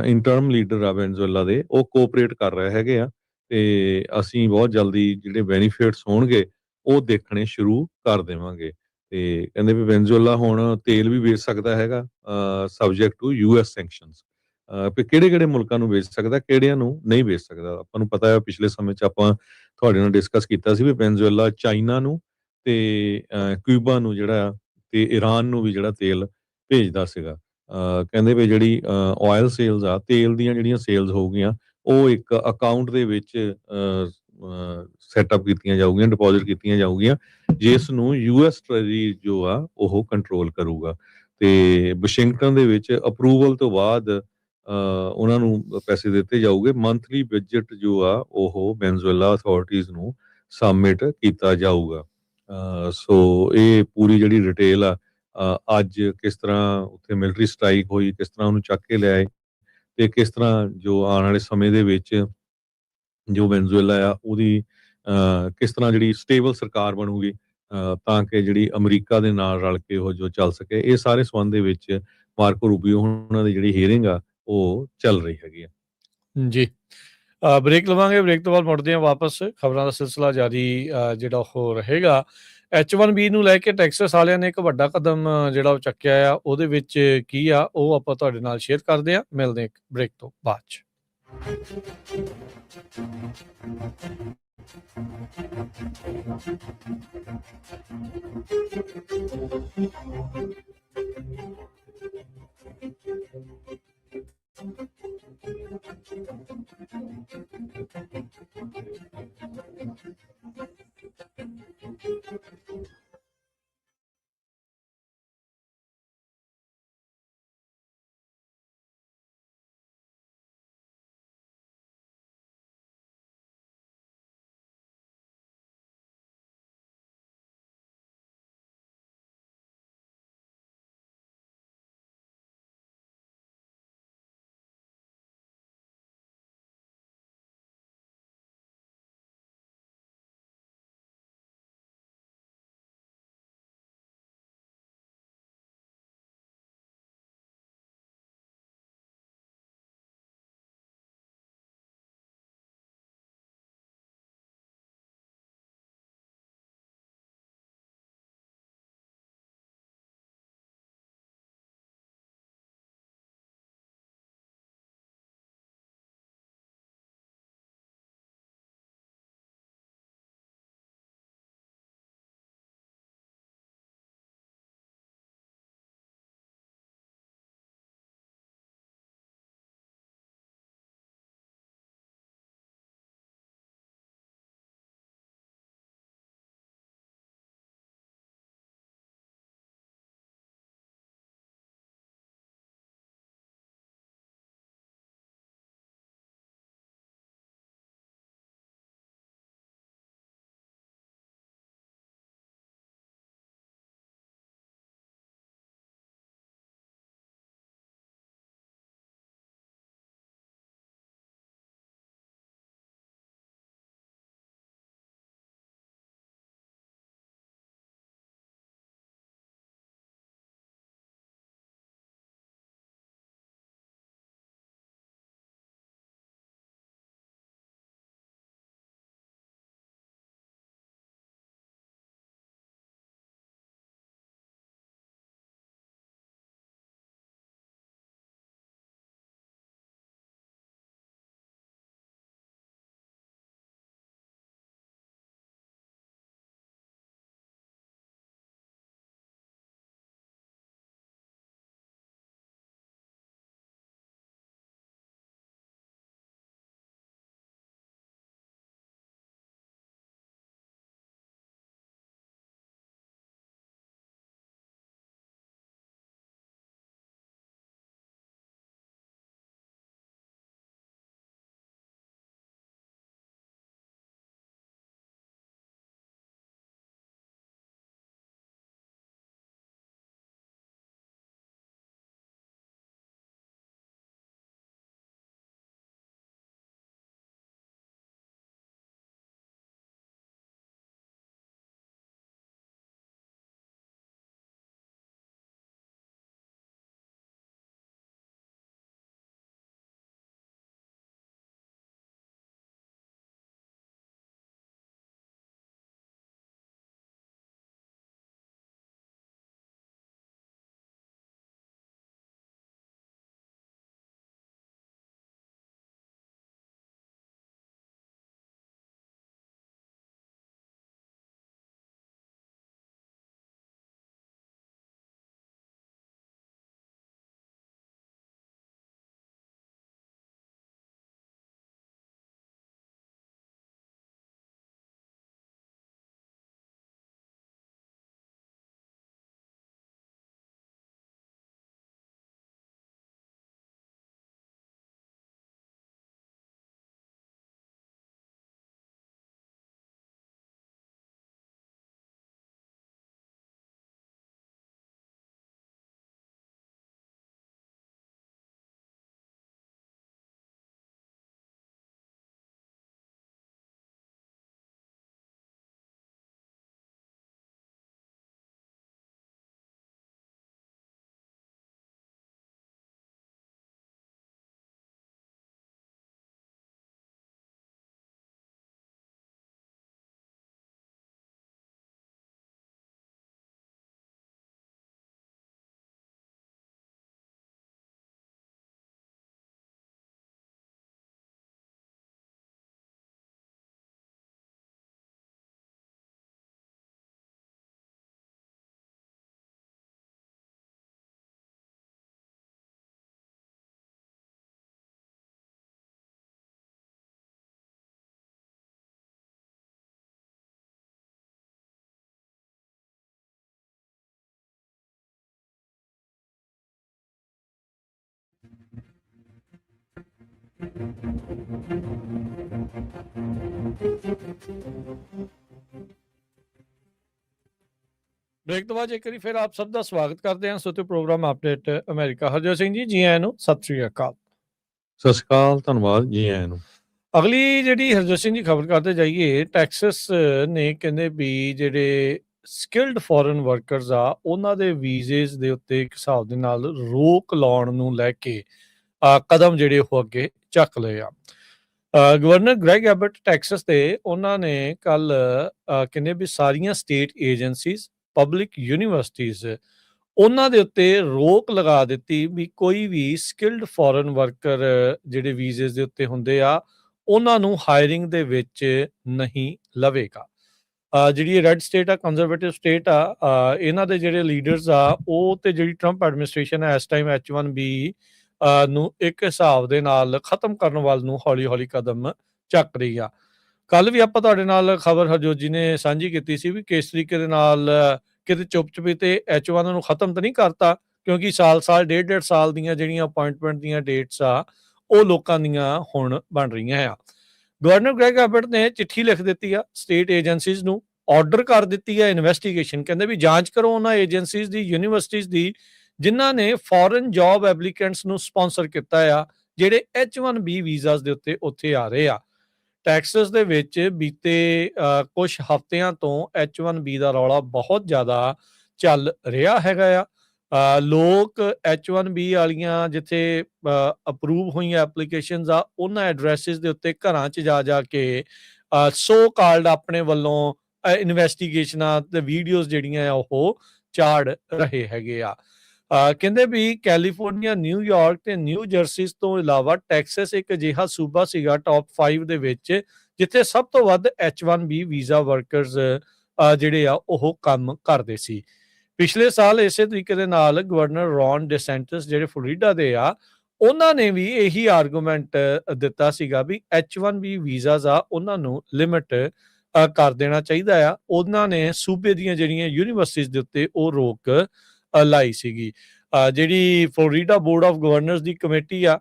Speaker 2: ਇੰਟਰਮ ਲੀਡਰ ਆ ਵੈਨਜ਼ੂਏਲਾ ਦੇ, ਉਹ ਕੋਆਪਰੇਟ ਕਰ ਰਹੇ ਹੈਗੇ ਆ ਤੇ ਅਸੀਂ ਬਹੁਤ ਜਲਦੀ ਜਿਹੜੇ ਬੈਨੀਫਿਟਸ ਹੋਣਗੇ ਉਹ ਦੇਖਣੇ ਸ਼ੁਰੂ ਕਰ ਦੇਵਾਂਗੇ। ਤੇ ਕਹਿੰਦੇ ਵੀ ਵੈਨਜ਼ੂਏਲਾ ਹੁਣ ਤੇਲ ਵੀ ਵੇਚ ਸਕਦਾ ਹੈਗਾ ਸਬਜੈਕਟ ਟੂ US ਸੈਂਕਸ਼ਨਸ। ਵੀ ਕਿਹੜੇ-ਕਿਹੜੇ ਮੁਲਕਾਂ ਨੂੰ ਵੇਚ ਸਕਦਾ, ਕਿਹੜਿਆਂ ਨੂੰ ਨਹੀਂ ਵੇਚ ਸਕਦਾ। ਆਪਾਂ ਨੂੰ ਪਤਾ ਹੈ ਪਿਛਲੇ ਸਮੇਂ 'ਚ ਆਪਾਂ ਤੁਹਾਡੇ ਨਾਲ ਡਿਸਕਸ ਕੀਤਾ ਸੀ ਵੀ ਵੈਨਜ਼ੂਏਲਾ ਚਾਈਨਾ ਨੂੰ ਤੇ ਕਿਊਬਾ ਨੂੰ ਜਿਹੜਾ ਤੇ ਈਰਾਨ ਨੂੰ ਵੀ ਜਿਹੜਾ ਤੇਲ ਭੇਜਦਾ ਸੀਗਾ। ਕਹਿੰਦੇ ਵੀ ਜਿਹੜੀ ਆਇਲ ਸੇਲਸ ਆ, ਤੇਲ ਦੀਆਂ ਜਿਹੜੀਆਂ ਸੇਲਸ ਹੋਊਗੀਆਂ, ਉਹ ਇੱਕ ਅਕਾਊਂਟ ਦੇ ਵਿੱਚ ਸੈਟਅਪ ਕੀਤੀਆਂ ਜਾਊਗੀਆਂ, ਡਿਪੋਜ਼ਿਟ ਕੀਤੀਆਂ ਜਾਊਗੀਆਂ, ਜਿਸ ਨੂੰ ਯੂਐਸ ਟ੍ਰੈਜਰੀ ਜੋ ਆ ਉਹ ਕੰਟਰੋਲ ਕਰੂਗਾ। ਤੇ ਵਾਸ਼ਿੰਗਟਨ ਦੇ ਵਿੱਚ ਅਪਰੂਵਲ ਤੋਂ ਬਾਅਦ ਉਹਨਾਂ ਨੂੰ ਪੈਸੇ ਦਿੱਤੇ ਜਾਊਗੇ। ਮੰਥਲੀ ਬਜਟ ਜੋ ਆ ਉਹ ਵੈਨਜ਼ੂਏਲਾ ਅਥਾਰਟੀਜ਼ ਨੂੰ ਸਬਮਿਟ ਕੀਤਾ ਜਾਊਗਾ। ਸੋ ਇਹ ਪੂਰੀ ਜਿਹੜੀ ਡਿਟੇਲ ਆ, ਅੱਜ ਕਿਸ ਤਰ੍ਹਾਂ ਉੱਥੇ ਮਿਲਟਰੀ ਸਟ੍ਰਾਈਕ ਹੋਈ, ਕਿਸ ਤਰ੍ਹਾਂ ਉਹਨੂੰ ਚੱਕ ਕੇ ਲਿਆਏ ਤੇ ਕਿਸ ਤਰ੍ਹਾਂ ਜੋ ਆਉਣ ਵਾਲੇ ਸਮੇਂ ਦੇ ਵਿੱਚ ਜੋ ਵੈਨਜ਼ੂਏਲਾ ਆ ਉਹਦੀ ਕਿਸ ਤਰ੍ਹਾਂ ਜਿਹੜੀ ਸਟੇਬਲ ਸਰਕਾਰ ਬਣੂਗੀ, ਤਾਂ ਕਿ ਜਿਹੜੀ ਅਮਰੀਕਾ ਦੇ ਨਾਲ ਰਲ ਕੇ ਉਹ ਜੋ ਚੱਲ ਸਕੇ। ਇਹ ਸਾਰੇ ਸੰਬੰਧ ਦੇ ਵਿੱਚ ਮਾਰਕੋ ਰੂਬੀਓ ਉਹਨਾਂ ਦੀ ਜਿਹੜੀ ਹੀਅਰਿੰਗ ਆ ਉਹ ਚੱਲ ਰਹੀ ਹੈਗੀ ਆ।
Speaker 1: ਜੀ। ਬ੍ਰੇਕ ਲਵਾਂਗੇ, ਬ੍ਰੇਕ ਤੋਂ ਬਾਅਦ ਮੁੜਦੇ ਹਾਂ ਵਾਪਸ। ਖਬਰਾਂ ਦਾ ਸਿਲਸਿਲਾ ਜਾਰੀ ਜਿਹੜਾ ਉਹ ਰਹੇਗਾ। H1B ਨੂੰ ਲੈ ਕੇ ਟੈਕਸਸ ਵਾਲਿਆਂ ਨੇ ਇੱਕ ਵੱਡਾ ਕਦਮ ਜਿਹੜਾ ਉਹ ਚੱਕਿਆ ਆ, ਉਹਦੇ ਵਿੱਚ ਕੀ ਆ ਉਹ ਆਪਾਂ ਤੁਹਾਡੇ ਨਾਲ ਸ਼ੇਅਰ ਕਰਦੇ ਹਾਂ। ਮਿਲਦੇ ਇੱਕ ਬ੍ਰੇਕ ਤੋਂ ਬਾਅਦ 'ਚ। ਬ੍ਰੇਕ ਤੋਂ ਬਾਅਦ ਇੱਕ ਵਾਰੀ ਫਿਰ ਆਪ ਸਭ ਦਾ ਸਵਾਗਤ ਕਰਦੇ ਹਾਂ ਸੋਤੇ program update America. Harjot Singh ji, ਜੀ ਆਇਆਂ ਨੂੰ, ਸਤਿ ਸ੍ਰੀ ਅਕਾਲ।
Speaker 2: ਸਤਿ ਸ਼੍ਰੀ ਅਕਾਲ, ਧੰਨਵਾਦ, ਜੀ ਆਇਆਂ ਨੂੰ।
Speaker 1: ਅਗਲੀ ਜਿਹੜੀ ਹਰਜੋਤ ਸਿੰਘ ਜੀ ਖਬਰ ਕਰਦੇ ਜਾਈਏ, ਟੈਕਸਸ ਨੇ ਕਹਿੰਦੇ ਵੀ ਜਿਹੜੇ ਸਕਿਲਡ ਫੋਰਨ ਵਰਕਰਸ ਆ ਉਹਨਾਂ ਦੇ ਵੀਜ਼ੇਸ ਦੇ ਉੱਤੇ ਇੱਕ ਹਿਸਾਬ ਦੇ ਨਾਲ ਰੋਕ ਲਾਉਣ ਨੂੰ ਲੈ ਕੇ ਕਦਮ ਜਿਹੜੇ ਉਹ ਅੱਗੇ ਚੱਕ ਲਏ ਆ। ਗਵਰਨਰ ਗ੍ਰੈਗ ਐਬਟ ਟੈਕਸਸ ਦੇ ਉਹਨਾਂ ਨੇ ਕੱਲ ਕਹਿੰਦੇ ਵੀ ਸਾਰੀਆਂ ਸਟੇਟ ਏਜੰਸੀਜ਼, ਪਬਲਿਕ ਯੂਨੀਵਰਸਿਟੀਜ਼ ਉਹਨਾਂ ਦੇ ਉੱਤੇ ਰੋਕ ਲਗਾ ਦਿੱਤੀ ਵੀ ਕੋਈ ਵੀ ਸਕਿਲਡ ਫੋਰਨ ਵਰਕਰ ਜਿਹੜੇ ਵੀਜ਼ੇ ਦੇ ਉੱਤੇ ਹੁੰਦੇ ਆ ਉਹਨਾਂ ਨੂੰ ਹਾਇਰਿੰਗ ਦੇ ਵਿੱਚ ਨਹੀਂ ਲਵੇਗਾ। ਜਿਹੜੀ ਰੈੱਡ ਸਟੇਟ ਆ, ਕੰਜ਼ਰਵੇਟਿਵ ਸਟੇਟ ਆ, ਇਹਨਾਂ ਦੇ ਜਿਹੜੇ ਲੀਡਰਸ ਆ ਉਹ ਤੇ ਜਿਹੜੀ ਟਰੰਪ ਐਡਮਿਨਿਸਟ੍ਰੇਸ਼ਨ ਹੈ ਇਸ ਟਾਈਮ H1B ਨੂੰ ਇੱਕ ਹਿਸਾਬ ਦੇ ਨਾਲ ਖਤਮ ਕਰਨ ਵੱਲ ਨੂੰ ਹੌਲੀ ਹੌਲੀ ਕਦਮ ਚੱਕ ਰਹੀ ਆ। ਕੱਲ ਵੀ ਆਪਾਂ ਤੁਹਾਡੇ ਨਾਲ ਖਬਰ ਹਰਜੋਤ ਜੀ ਨੇ ਸਾਂਝੀ ਕੀਤੀ ਸੀ ਵੀ ਕਿਸ ਤਰੀਕੇ ਦੇ ਨਾਲ ਕਿਤੇ ਚੁੱਪ-ਚਪੀਤੇ H1 ਨੂੰ ਖਤਮ ਤਾਂ ਨਹੀਂ ਕਰਤਾ, ਕਿਉਂਕਿ ਸਾਲ-ਸਾਲ, ਡੇਢ-ਡੇਢ ਸਾਲ ਦੀਆਂ ਜਿਹੜੀਆਂ ਅਪਾਇੰਟਮੈਂਟ ਦੀਆਂ ਡੇਟਸ ਆ ਉਹ ਲੋਕਾਂ ਦੀਆਂ ਹੁਣ ਬਣ ਰਹੀਆਂ ਆ। ਗਵਰਨਰ ਗ੍ਰੈਗ ਐਬਟ ਨੇ ਚਿੱਠੀ ਲਿਖ ਦਿੱਤੀ ਆ ਸਟੇਟ ਏਜੰਸੀਜ਼ ਨੂੰ, ਆਰਡਰ ਕਰ ਦਿੱਤੀ ਆ ਇਨਵੈਸਟੀਗੇਸ਼ਨ। ਕਹਿੰਦੇ ਵੀ ਜਾਂਚ ਕਰੋ ਉਹਨਾਂ ਏਜੰਸੀਜ਼ ਦੀ, ਯੂਨੀਵਰਸਿਟੀਜ਼ ਦੀ ਜਿਨ੍ਹਾਂ ਨੇ ਫੋਰਨ ਜੌਬ ਐਪਲੀਕੈਂਟਸ ਨੂੰ ਸਪਾਂਸਰ ਕੀਤਾ ਆ, ਜਿਹੜੇ H1B ਵੀਜ਼ਾਸ ਦੇ ਉੱਤੇ ਉੱਥੇ ਆ ਰਹੇ ਆ। ਟੈਕਸਸ ਦੇ ਵਿੱਚ ਬੀਤੇ ਕੁਝ ਹਫ਼ਤਿਆਂ ਤੋਂ H1B ਦਾ ਰੌਲਾ ਬਹੁਤ ਜ਼ਿਆਦਾ ਚੱਲ ਰਿਹਾ ਹੈਗਾ ਆ। ਲੋਕ H1B ਵਾਲੀਆਂ ਜਿੱਥੇ ਅਪਰੂਵ ਹੋਈਆਂ ਐਪਲੀਕੇਸ਼ਨਸ ਆ ਉਹਨਾਂ ਐਡਰੈਸਿਸ ਦੇ ਉੱਤੇ ਘਰਾਂ 'ਚ ਜਾ ਕੇ ਸੋ ਕਾਲਡ ਆਪਣੇ ਵੱਲੋਂ ਇਨਵੈਸਟੀਗੇਸ਼ਨਾਂ ਤੇ ਵੀਡੀਓਜ਼ ਜਿਹੜੀਆਂ ਆ ਉਹ ਚਾੜ ਰਹੇ ਹੈਗੇ ਆ। ਕਹਿੰਦੇ ਵੀ ਕੈਲੀਫੋਰਨੀਆ, ਨਿਊਯਾਰਕ ਤੇ ਨਿਊ ਜਰਸੀਜ਼ ਤੋਂ ਇਲਾਵਾ ਟੈਕਸਸ ਇੱਕ ਅਜਿਹਾ ਸੂਬਾ ਸੀਗਾ ਟੌਪ 5 ਦੇ ਵਿੱਚ ਜਿੱਥੇ ਸਭ ਤੋਂ ਵੱਧ H1B ਵੀਜ਼ਾ ਵਰਕਰਸ ਜਿਹੜੇ ਆ ਉਹ ਕੰਮ ਕਰਦੇ ਸੀ। ਪਿਛਲੇ ਸਾਲ ਇਸੇ ਤਰੀਕੇ ਦੇ ਨਾਲ ਗਵਰਨਰ ਰੌਨ ਡਿਸੈਂਟਿਸ ਜਿਹੜੇ ਫਲੋਰੀਡਾ ਦੇ ਆ ਉਹਨਾਂ ਨੇ ਵੀ ਇਹੀ ਆਰਗੂਮੈਂਟ ਦਿੱਤਾ ਸੀਗਾ ਵੀ H1B ਵੀਜ਼ਾਸ ਆ ਉਹਨਾਂ ਨੂੰ ਲਿਮਿਟ ਕਰ ਦੇਣਾ ਚਾਹੀਦਾ ਆ। ਉਹਨਾਂ ਨੇ ਸੂਬੇ ਦੀਆਂ ਜਿਹੜੀਆਂ ਯੂਨੀਵਰਸਿਟੀਜ਼ ਦੇ ਉੱਤੇ ਉਹ ਰੋਕ ਲਾਈ ਸੀਗੀ। ਜਿਹੜੀ Florida board of governors the committee ਆ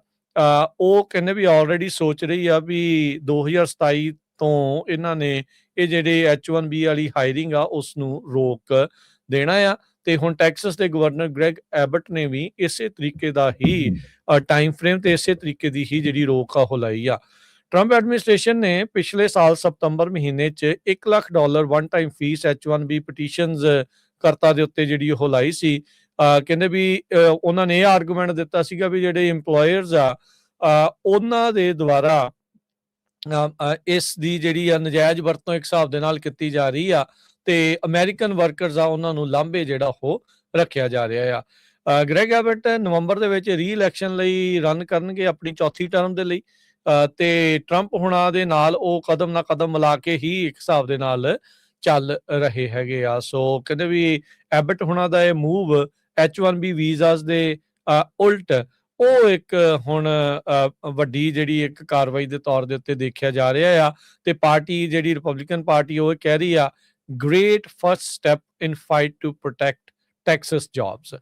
Speaker 1: ਉਹ ਕਹਿੰਦੇ ਵੀ ਆਲਰੇਡੀ ਸੋਚ ਰਹੀ ਆ ਵੀ 2027 ਤੋਂ ਇਹਨਾਂ ਨੇ ਇਹ ਜਿਹੜੇ H1B ਵਾਲੀ ਹਾਇਰਿੰਗ ਆ ਉਸ ਨੂੰ ਰੋਕ ਦੇਣਾ ਆ। ਤੇ ਹੁਣ ਟੈਕਸਸ ਦੇ ਗਵਰਨਰ ਗ੍ਰੈਗ ਐਬਟ ਨੇ ਵੀ ਇਸੇ ਤਰੀਕੇ ਦਾ ਹੀ ਟਾਈਮ ਫਰੇਮ ਤੇ ਇਸੇ ਤਰੀਕੇ ਦੀ ਹੀ ਜਿਹੜੀ ਰੋਕ ਆ ਉਹ ਲਾਈ ਆ। ਟਰੰਪ ਐਡਮਿਨਿਸਟ੍ਰੇਸ਼ਨ ਨੇ ਪਿਛਲੇ ਸਾਲ ਸਤੰਬਰ ਮਹੀਨੇ 'ਚ $1 lakh one time fee H1B petitions ਕਰਤਾ ਦੇ ਉੱਤੇ ਜਿਹੜੀ ਉਹ ਲਾਈ ਸੀ। ਕਹਿੰਦੇ ਵੀ ਉਹਨਾਂ ਨੇ ਇਹ ਆਰਗੂਮੈਂਟ ਦਿੱਤਾ ਸੀਗਾ ਵੀ ਜਿਹੜੇ ਇੰਪਲੋਇਰਸ ਆ ਉਹਨਾਂ ਦੇ ਦੁਆਰਾ ਇਸ ਦੀ ਜਿਹੜੀ ਆ ਨਜਾਇਜ਼ ਵਰਤੋਂ ਇੱਕ ਹਿਸਾਬ ਦੇ ਨਾਲ ਕੀਤੀ ਜਾ ਰਹੀ ਆ ਤੇ ਅਮਰੀਕਨ ਵਰਕਰਸ ਆ ਉਹਨਾਂ ਨੂੰ ਲਾਂਭੇ ਜਿਹੜਾ ਉਹ ਰੱਖਿਆ ਜਾ ਰਿਹਾ ਆ। ਗ੍ਰੈਗ ਐਬਟ ਨਵੰਬਰ ਦੇ ਵਿੱਚ ਰੀ-ਇਲੈਕਸ਼ਨ ਲਈ ਰਨ ਕਰਨਗੇ ਆਪਣੀ ਚੌਥੀ ਟਰਮ ਦੇ ਲਈ ਤੇ ਟਰੰਪ ਹੁਣਾਂ ਦੇ ਨਾਲ ਉਹ ਕਦਮ ਨਾ ਕਦਮ ਮਿਲਾ ਕੇ ਹੀ ਇੱਕ ਹਿਸਾਬ ਦੇ ਨਾਲ ਚੱਲ ਰਹੇ ਹੈਗੇ ਆ। ਸੋ ਕਹਿੰਦੇ ਵੀ ਐਬਟ ਹੁਣਾਂ ਦਾ ਇਹ ਮੂਵ H1B ਵੀਜ਼ਾਸ ਦੇ ਉਲਟ ਉਹ ਇੱਕ ਹੁਣ ਵੱਡੀ ਜਿਹੜੀ ਇੱਕ ਕਾਰਵਾਈ ਦੇ ਤੌਰ ਦੇ ਉੱਤੇ ਦੇਖਿਆ ਜਾ ਰਿਹਾ ਆ। ਤੇ ਪਾਰਟੀ ਜਿਹੜੀ ਰਿਪਬਲਿਕਨ ਪਾਰਟੀ ਉਹ ਕਹਿ ਰਹੀ ਆ great first step in fight to protect Texas jobs.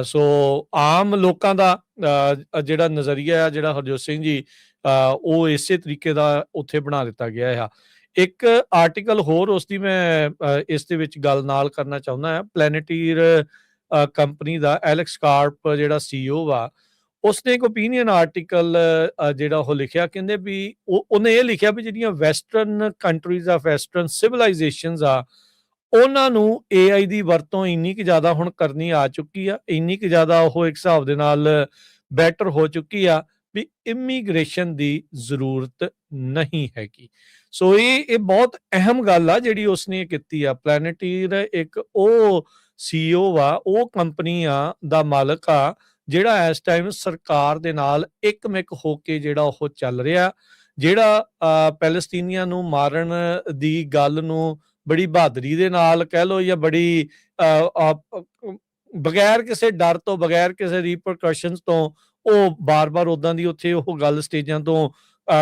Speaker 1: So ਆਮ ਲੋਕਾਂ ਦਾ ਜਿਹੜਾ ਨਜ਼ਰੀਆ ਆ ਜਿਹੜਾ ਹਰਜੋਤ ਸਿੰਘ ਜੀ ਉਹ ਇਸੇ ਤਰੀਕੇ ਦਾ ਉੱਥੇ ਬਣਾ ਦਿੱਤਾ ਗਿਆ ਆ। ਇੱਕ ਆਰਟੀਕਲ ਹੋਰ ਉਸ ਦੀ ਮੈਂ ਇਸ ਦੇ ਵਿੱਚ ਗੱਲ ਨਾਲ ਕਰਨਾ ਚਾਹੁੰਦਾ ਹਾਂ। ਪਲੈਨੇਟੀਰ ਕੰਪਨੀ ਦਾ ਐਲੈਕਸ ਕਾਰਪ ਜਿਹੜਾ CEO ਵਾ ਉਸਨੇ ਇੱਕ ਓਪੀਨੀਅਨ ਆਰਟੀਕਲ ਜਿਹੜਾ ਉਹ ਲਿਖਿਆ। ਕਹਿੰਦੇ ਵੀ ਉਹਨੇ ਇਹ ਲਿਖਿਆ ਵੀ ਜਿਹੜੀਆਂ ਵੈਸਟਰਨ ਕੰਟਰੀਜ਼ ਆ, ਵੈਸਟਰਨ ਸਿਵਲਾਈਜੇਸ਼ਨਸ ਆ ਉਹਨਾਂ ਨੂੰ AI ਦੀ ਵਰਤੋਂ ਇੰਨੀ ਕੁ ਜ਼ਿਆਦਾ ਹੁਣ ਕਰਨੀ ਆ ਚੁੱਕੀ ਆ, ਇੰਨੀ ਕੁ ਜ਼ਿਆਦਾ ਉਹ ਇੱਕ ਹਿਸਾਬ ਦੇ ਨਾਲ ਬੈਟਰ ਹੋ ਚੁੱਕੀ ਆ ਵੀ ਇਮੀਗ੍ਰੇਸ਼ਨ ਦੀ ਜ਼ਰੂਰਤ ਨਹੀਂ ਹੈਗੀ। ਸੋ ਇਹ ਬਹੁਤ ਅਹਿਮ ਗੱਲ ਆ ਜਿਹੜੀ ਉਸਨੇ ਕੀਤੀ ਆ। ਪਲੈਨੇਟੀਰ ਇੱਕ ਉਹ CEO ਵਾ, ਉਹ ਕੰਪਨੀ ਆ ਦਾ ਮਾਲਕ ਆ ਜਿਹੜਾ ਇਸ ਟਾਈਮ ਸਰਕਾਰ ਦੇ ਨਾਲ ਇੱਕਮਿਕ ਹੋ ਕੇ ਜਿਹੜਾ ਉਹ ਚੱਲ ਰਿਹਾ, ਜਿਹੜਾ ਪੈਲਸਤੀਨੀਆਂ ਨੂੰ ਮਾਰਨ ਦੀ ਗੱਲ ਨੂੰ ਬੜੀ ਬਹਾਦਰੀ ਦੇ ਨਾਲ ਕਹਿ ਲਓ ਜਾਂ ਬੜੀ ਬਗੈਰ ਕਿਸੇ ਡਰ ਤੋਂ, ਬਗੈਰ ਕਿਸੇ ਰੀਪਰਕਸ਼ਨਸ ਤੋਂ ਉਹ ਬਾਰ-ਬਾਰ ਉਦਾਂ ਦੀ ਉੱਥੇ ਉਹ ਗੱਲ ਸਟੇਜਾਂ ਤੋਂ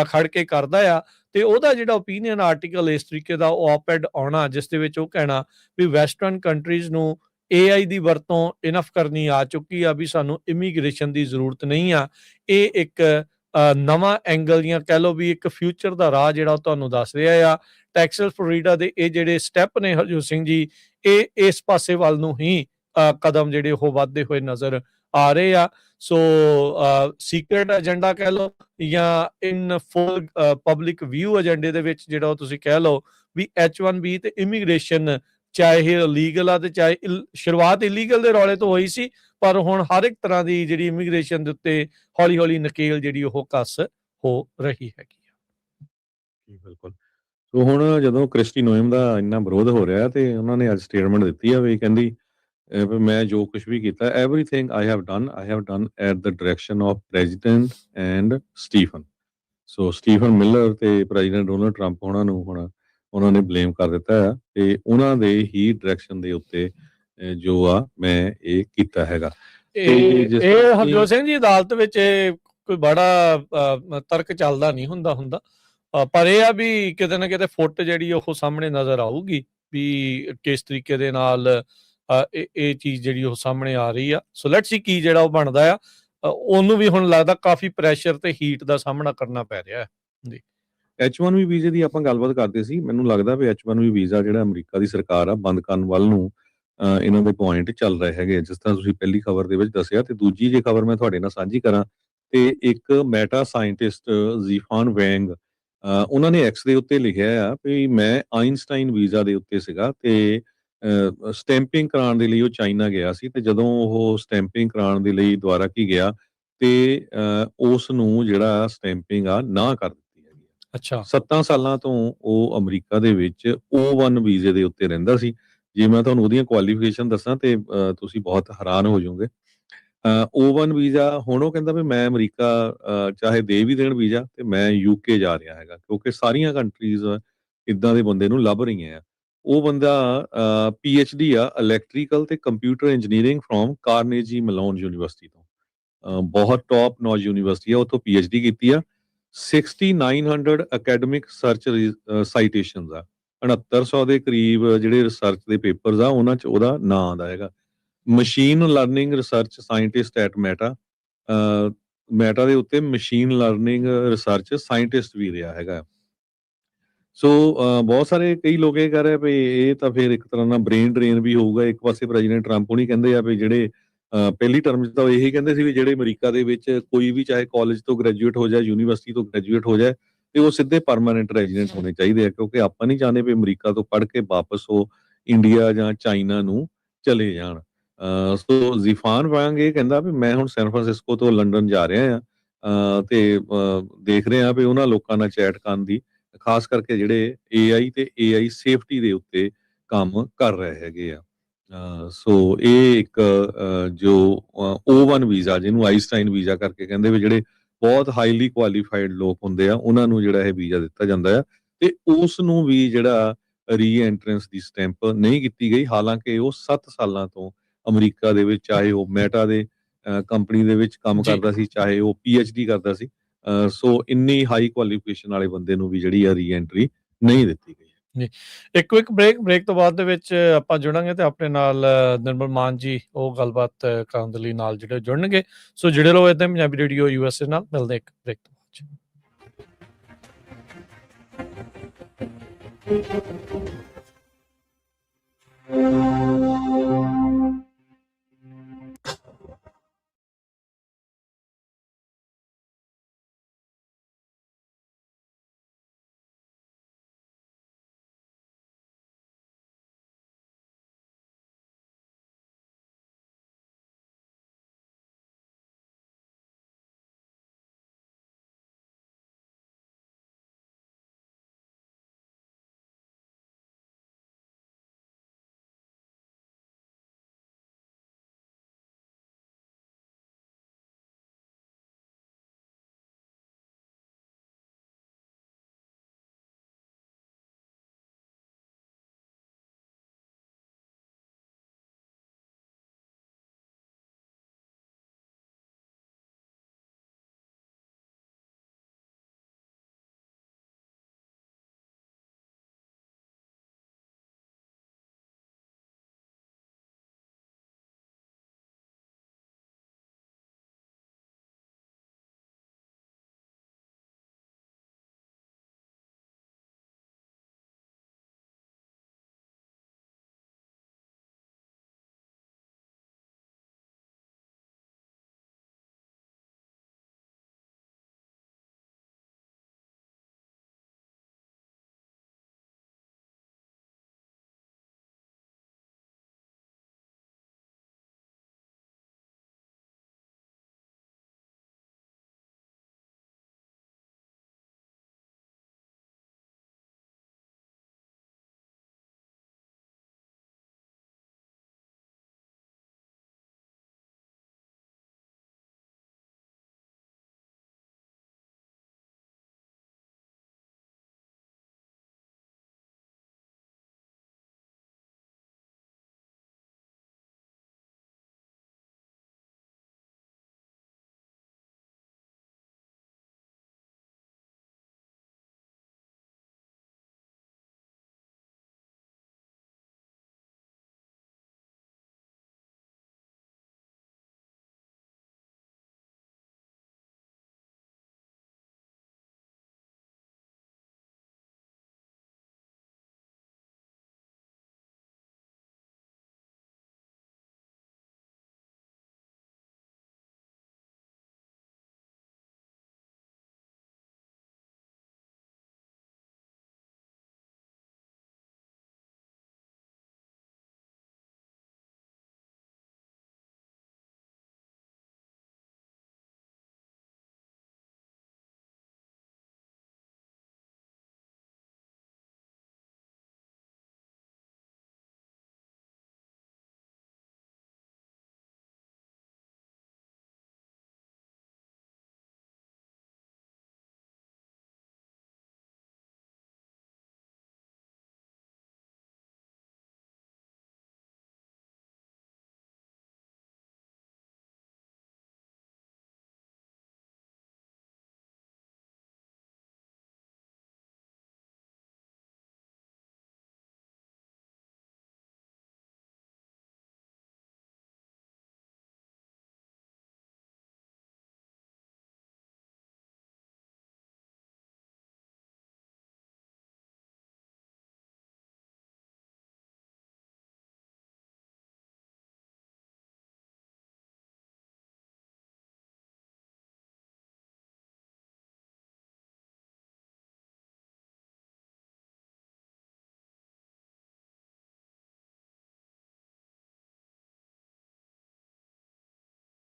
Speaker 1: ਖੜ ਕੇ ਕਰਦਾ ਆ। ਤੇ ਉਹਦਾ ਜਿਹੜਾ ਓਪੀਨੀਅਨ ਆਰਟੀਕਲ ਇਸ ਤਰੀਕੇ ਦਾ op-ed ਆਉਣਾ ਜਿਸ ਦੇ ਵਿੱਚ ਉਹ ਕਹਿਣਾ ਵੀ ਵੈਸਟਰਨ ਕੰਟਰੀਜ਼ ਨੂੰ AI ਦੀ ਵਰਤੋਂ ਇਨਫ ਕਰਨੀ ਆ ਚੁੱਕੀ ਆ ਵੀ ਸਾਨੂੰ ਇਮੀਗ੍ਰੇਸ਼ਨ ਦੀ ਜ਼ਰੂਰਤ ਨਹੀਂ ਆ। ਇਹ ਇੱਕ ਨਵਾਂ ਐਂਗਲ ਜਾਂ ਕਹਿ ਲਓ ਵੀ ਇੱਕ ਫਿਊਚਰ ਦਾ ਰਾਹ ਜਿਹੜਾ ਉਹ ਤੁਹਾਨੂੰ ਦੱਸ ਰਿਹਾ ਆ। ਟੈਕਸਸ, ਫਲੋਰੀਡਾ ਦੇ ਇਹ ਜਿਹੜੇ ਸਟੈਪ ਨੇ ਹਰਜੋਤ ਸਿੰਘ ਜੀ, ਇਹ ਇਸ ਪਾਸੇ ਵੱਲ ਨੂੰ ਹੀ ਕਦਮ ਜਿਹੜੇ ਉਹ ਵੱਧਦੇ ਹੋਏ ਨਜ਼ਰ ਆ ਰਹੇ ਆ। ਸੋ ਸੀਕ੍ਰੇਟ ਏਜੰਡਾ ਕਹਿ ਲਓ ਜਾਂ ਇਨ ਫੁੱਲ ਪਬਲਿਕ ਵਿਊ ਏਜੰਡੇ ਦੇ ਵਿੱਚ ਜਿਹੜਾ ਉਹ ਤੁਸੀਂ ਕਹਿ ਲਓ ਵੀ H1B ਤੇ ਇਮੀਗ੍ਰੇਸ਼ਨ, ਚਾਹੇ ਇਹ ਇਲੀਗਲ ਆ ਤੇ ਚਾਹੇ ਸ਼ੁਰੂਆਤ ਇਲੀਗਲ ਦੇ ਰੌਲੇ ਤੋਂ ਹੋਈ ਸੀ, ਪਰ ਹੁਣ ਹਰ ਇੱਕ ਤਰ੍ਹਾਂ ਦੀ ਜਿਹੜੀ ਇਮੀਗ੍ਰੇਸ਼ਨ ਦੇ ਉੱਤੇ ਹੌਲੀ ਹੌਲੀ ਨਕੇਲ ਜਿਹੜੀ ਉਹ ਕੱਸ ਹੋ ਰਹੀ ਹੈਗੀ ਆ।
Speaker 2: ਜੀ, ਬਿਲਕੁਲ। ਸੋ ਹੁਣ ਜਦੋਂ ਕ੍ਰਿਸਟੀ ਨੋਇਮ ਦਾ ਇੰਨਾ ਵਿਰੋਧ ਹੋ ਰਿਹਾ ਤੇ ਉਹਨਾਂ ਨੇ ਅੱਜ ਸਟੇਟਮੈਂਟ ਦਿੱਤੀ ਆ ਵੀ ਕਹਿੰਦੀ ਵੀ ਮੈਂ ਜੋ ਕੁਛ ਵੀ ਕੀਤਾ, everything I have done at the direction of president and Stephen. So Stephen Miller ਤੇ ਪ੍ਰੈਜ਼ੀਡੈਂਟ ਡੋਨਲਡ ਟਰੰਪ ਉਹਨਾਂ ਨੂੰ ਹੁਣ ਉਹਨਾਂ ਨੇ ਬਲੇਮ ਕਰ ਦਿੱਤਾ ਹੈ ਤੇ ਉਹਨਾਂ ਦੇ ਹੀ ਡਾਇਰੈਕਸ਼ਨ ਦੇ ਉੱਤੇ ਜੋ ਆ ਮੈਂ ਇਹ ਕੀਤਾ ਹੈਗਾ। ਤੇ ਜਿਸ ਤਰ੍ਹਾਂ
Speaker 1: ਇਹ
Speaker 2: ਕਿ
Speaker 1: ਹਰਜੋਤ ਸਿੰਘ ਜੀ ਅਦਾਲਤ ਵਿੱਚ ਕੋਈ ਬੜਾ ਤਰਕ ਚੱਲਦਾ ਨਹੀਂ ਹੁੰਦਾ। ਪਰ ਇਹ ਆ ਵੀ ਕਿਤੇ ਨਾ ਕਿਤੇ ਫੁੱਟ ਜਿਹੜੀ ਉਹ ਸਾਹਮਣੇ ਨਜ਼ਰ ਆਊਗੀ ਵੀ ਕਿਸ ਤਰੀਕੇ ਦੇ ਨਾਲ ਇਹ ਚੀਜ਼ ਜਿਹੜੀ ਉਹ ਸਾਹਮਣੇ ਆ ਰਹੀ ਆ। ਸੋ ਲੈਟਸ ਸੀ ਕੀ ਜਿਹੜਾ ਉਹ ਬਣਦਾ ਆ। ਉਹਨੂੰ ਵੀ ਹੁਣ ਲੱਗਦਾ ਕਾਫੀ ਪ੍ਰੈਸ਼ਰ ਤੇ ਹੀਟ ਦਾ ਸਾਹਮਣਾ ਕਰਨਾ ਪੈ ਰਿਹਾ ਹੈ ਜੀ।
Speaker 2: H1B ਵੀਜ਼ੇ ਦੀ ਆਪਾਂ ਗੱਲਬਾਤ ਕਰਦੇ ਸੀ। ਮੈਨੂੰ ਲੱਗਦਾ ਵੀ H1B ਵੀਜ਼ਾ ਜਿਹੜਾ ਅਮਰੀਕਾ ਦੀ ਸਰਕਾਰ ਆ ਬੰਦ ਕਰਨ ਵੱਲ ਨੂੰ ਇਹਨਾਂ ਦੇ ਪੁਆਇੰਟ ਚੱਲ ਰਹੇ ਹੈਗੇ ਆ। ਜਿਸ ਤਰ੍ਹਾਂ ਤੁਸੀਂ ਪਹਿਲੀ ਖਬਰ ਦੇ ਵਿੱਚ ਦੱਸਿਆ ਤੇ ਦੂਜੀ ਜੇ ਖਬਰ ਮੈਂ ਤੁਹਾਡੇ ਨਾਲ ਸਾਂਝੀ ਕਰਾਂ ਤੇ ਇੱਕ ਮੈਟਾ ਸਾਇੰਟਿਸਟ ਜ਼ੀਫਾਨ ਵੈਂਗ ਉਹਨਾਂ ਨੇ ਐਕਸ ਦੇ ਉੱਤੇ ਲਿਖਿਆ ਆ ਵੀ ਮੈਂ ਆਇਨਸਟਾਈਨ ਵੀਜ਼ਾ ਦੇ ਉੱਤੇ ਸੀਗਾ ਤੇ ਸਟੈਂਪਿੰਗ ਕਰਾਉਣ ਦੇ ਲਈ ਉਹ ਚਾਈਨਾ ਗਿਆ ਸੀ ਤੇ ਜਦੋਂ ਉਹ ਸਟੈਂਪਿੰਗ ਕਰਾਉਣ ਦੇ ਲਈ ਦੁਬਾਰਾ ਕੀ ਗਿਆ ਤੇ ਉਸ ਨੂੰ ਜਿਹੜਾ ਸਟੈਂਪਿੰਗ ਆ ਨਾ ਕਰ ਦਿੱਤੀ ਹੈਗੀ ਆ।
Speaker 1: ਅੱਛਾ
Speaker 2: 7 ਸਾਲਾਂ ਤੋਂ ਉਹ ਅਮਰੀਕਾ ਦੇ ਵਿੱਚ O1 ਵੀਜ਼ੇ ਦੇ ਉੱਤੇ ਰਹਿੰਦਾ ਸੀ। ਜੇ ਮੈਂ ਤੁਹਾਨੂੰ ਉਹਦੀਆਂ ਕੁਆਲੀਫਿਕੇਸ਼ਨ ਦੱਸਾਂ ਤੇ ਤੁਸੀਂ ਬਹੁਤ ਹੈਰਾਨ ਹੋ ਜਾਓਗੇ। O1 ਵੀਜ਼ਾ ਹੁਣ ਉਹ ਕਹਿੰਦਾ ਵੀ ਮੈਂ ਅਮਰੀਕਾ ਚਾਹੇ ਦੇ ਵੀ ਦੇਣ ਵੀਜ਼ਾ ਤੇ ਮੈਂ UK ਜਾ ਰਿਹਾ ਹੈਗਾ ਕਿਉਂਕਿ ਸਾਰੀਆਂ ਕੰਟਰੀਜ਼ ਇਦਾਂ ਦੇ ਬੰਦੇ ਨੂੰ ਲੱਭ ਰਹੀਆਂ ਆ। ਉਹ ਬੰਦਾ PhD ਆ ਇਲੈਕਟ੍ਰੀਕਲ ਤੇ computer engineering from ਕਾਰਨੇਜੀ melon university ਤੋਂ। ਬਹੁਤ ਟੌਪ ਨੌਜ ਯੂਨੀਵਰਸਿਟੀ ਆ, ਉੱਥੋਂ PhD ਕੀਤੀ ਆ। 6900 ਅਕੈਡਮਿਕ ਸਰਚ ਸਾਈਟੇਸ਼ਨਸ ਆ। 6900 ਦੇ ਕਰੀਬ ਜਿਹੜੇ ਰਿਸਰਚ ਦੇ ਪੇਪਰਸ ਆ ਉਹਨਾਂ 'ਚ ਉਹਦਾ ਨਾਂ ਆਉਂਦਾ ਹੈਗਾ। Machine learning research scientist at meta. Meta ਦੇ ਉੱਤੇ ਮਸ਼ੀਨ ਲਰਨਿੰਗ ਰਿਸਰਚ ਸਾਇੰਟਿਸਟ ਵੀ ਰਿਹਾ ਹੈਗਾ। ਸੋ ਬਹੁਤ ਸਾਰੇ ਕਈ ਲੋਕ ਇਹ ਕਹਿ ਰਹੇ ਵੀ ਇਹ ਤਾਂ ਫਿਰ ਇੱਕ ਤਰ੍ਹਾਂ ਨਾਲ ਬ੍ਰੇਨ ਡਰੇਨ ਵੀ ਹੋਊਗਾ। ਇੱਕ ਪਾਸੇ ਪ੍ਰੈਜ਼ੀਡੈਂਟ ਟਰੰਪ ਹੋਣੀ ਕਹਿੰਦੇ ਆ ਵੀ ਜਿਹੜੇ ਪਹਿਲੀ ਟਰਮ 'ਚ ਤਾਂ ਇਹੀ ਕਹਿੰਦੇ ਸੀ ਵੀ ਜਿਹੜੇ ਅਮਰੀਕਾ ਦੇ ਵਿੱਚ ਕੋਈ ਵੀ ਚਾਹੇ ਕਾਲਜ ਤੋਂ ਗ੍ਰੈਜੂਏਟ ਹੋ ਜਾਏ, ਯੂਨੀਵਰਸਿਟੀ ਤੋਂ ਗ੍ਰੈਜੂਏਟ ਹੋ ਜਾਏ ਤੇ ਉਹ ਸਿੱਧੇ ਪਰਮਾਨੈਂਟ ਰੈਜ਼ੀਡੈਂਟ ਹੋਣੇ ਚਾਹੀਦੇ ਆ ਕਿਉਂਕਿ ਆਪਾਂ ਨਹੀਂ ਚਾਹੁੰਦੇ ਵੀ ਅਮਰੀਕਾ ਤੋਂ ਪੜ੍ਹ ਕੇ ਵਾਪਸ ਉਹ ਇੰਡੀਆ ਜਾਂ ਚਾਈਨਾ ਨੂੰ ਚਲੇ ਜਾਣ। ਸੋ ਜ਼ੀਫਾਨ ਵਾਂਗ ਇਹ ਕਹਿੰਦਾ ਵੀ ਮੈਂ ਹੁਣ ਸੈਨ ਫਰਾਂਸਿਸਕੋ ਤੋਂ ਲੰਡਨ ਜਾ ਰਿਹਾ ਆ ਤੇ ਦੇਖ ਰਹੇ ਆ ਵੀ ਉਹਨਾਂ ਲੋਕਾਂ ਨਾਲ ਚੈਟ ਕਰਨ ਦੀ, ਖਾਸ ਕਰਕੇ ਜਿਹੜੇ AI ਤੇ AI ਸੇਫਟੀ ਦੇ ਉੱਤੇ ਕੰਮ ਕਰ ਰਹੇ ਹੈਗੇ ਆ। ਸੋ ਇਹ ਇੱਕ ਜੋ O1 ਵੀਜ਼ਾ ਜਿਹਨੂੰ ਆਈਨਸਟਾਈਨ ਵੀਜ਼ਾ ਕਰਕੇ ਕਹਿੰਦੇ ਵੀ ਜਿਹੜੇ ਬਹੁਤ ਹਾਈਲੀ ਕੁਆਲੀਫਾਈਡ ਲੋਕ ਹੁੰਦੇ ਆ ਉਹਨਾਂ ਨੂੰ ਜਿਹੜਾ ਇਹ ਵੀਜ਼ਾ ਦਿੱਤਾ ਜਾਂਦਾ ਆ ਤੇ ਉਸ ਨੂੰ ਵੀ ਜਿਹੜਾ ਰੀ ਐਂਟਰੈਂਸ ਦੀ ਸਟੈਂਪ ਨਹੀਂ ਕੀਤੀ ਗਈ। ਹਾਲਾਂਕਿ ਉਹ 7 ਸਾਲਾਂ ਤੋਂ ਅਮਰੀਕਾ ਦੇ ਵਿੱਚ ਚਾਹੇ ਉਹ ਮੈਟਾ ਦੇ ਕੰਪਨੀ ਦੇ ਵਿੱਚ ਕੰਮ
Speaker 1: ਜੀ
Speaker 2: ਕਰਦਾ ਸੀ, ਚਾਹੇ ਉਹ PhD ਕਰਦਾ ਸੀ। ਸੋ ਇੰਨੀ ਹਾਈ ਕੁਆਲੀਫਿਕੇਸ਼ਨ ਵਾਲੇ ਬੰਦੇ ਨੂੰ ਵੀ ਜਿਹੜੀ ਆ ਰੀ ਐਂਟਰੀ ਨਹੀਂ ਦਿੱਤੀ ਗਈ।
Speaker 1: ਜੀ ਇੱਕ ਕੁਇਕ ਬ੍ਰੇਕ ਤੋਂ ਬਾਅਦ ਦੇ ਵਿੱਚ ਆਪਾਂ ਜੁੜਾਂਗੇ ਤੇ ਆਪਣੇ ਨਾਲ ਨਿਰਮਲ ਮਾਨ ਜੀ ਉਹ ਗੱਲਬਾਤ ਕਰਨ ਦੇ ਲਈ ਨਾਲ ਜਿਹੜੇ ਜੁੜਨਗੇ। ਸੋ ਜੁੜੇ ਰਹੋ ਇੱਥੇ ਪੰਜਾਬੀ ਰੇਡੀਓ USA ਨਾਲ। ਮਿਲਦੇ ਇੱਕ ਬ੍ਰੇਕ ਤੋਂ ਬਾਅਦ।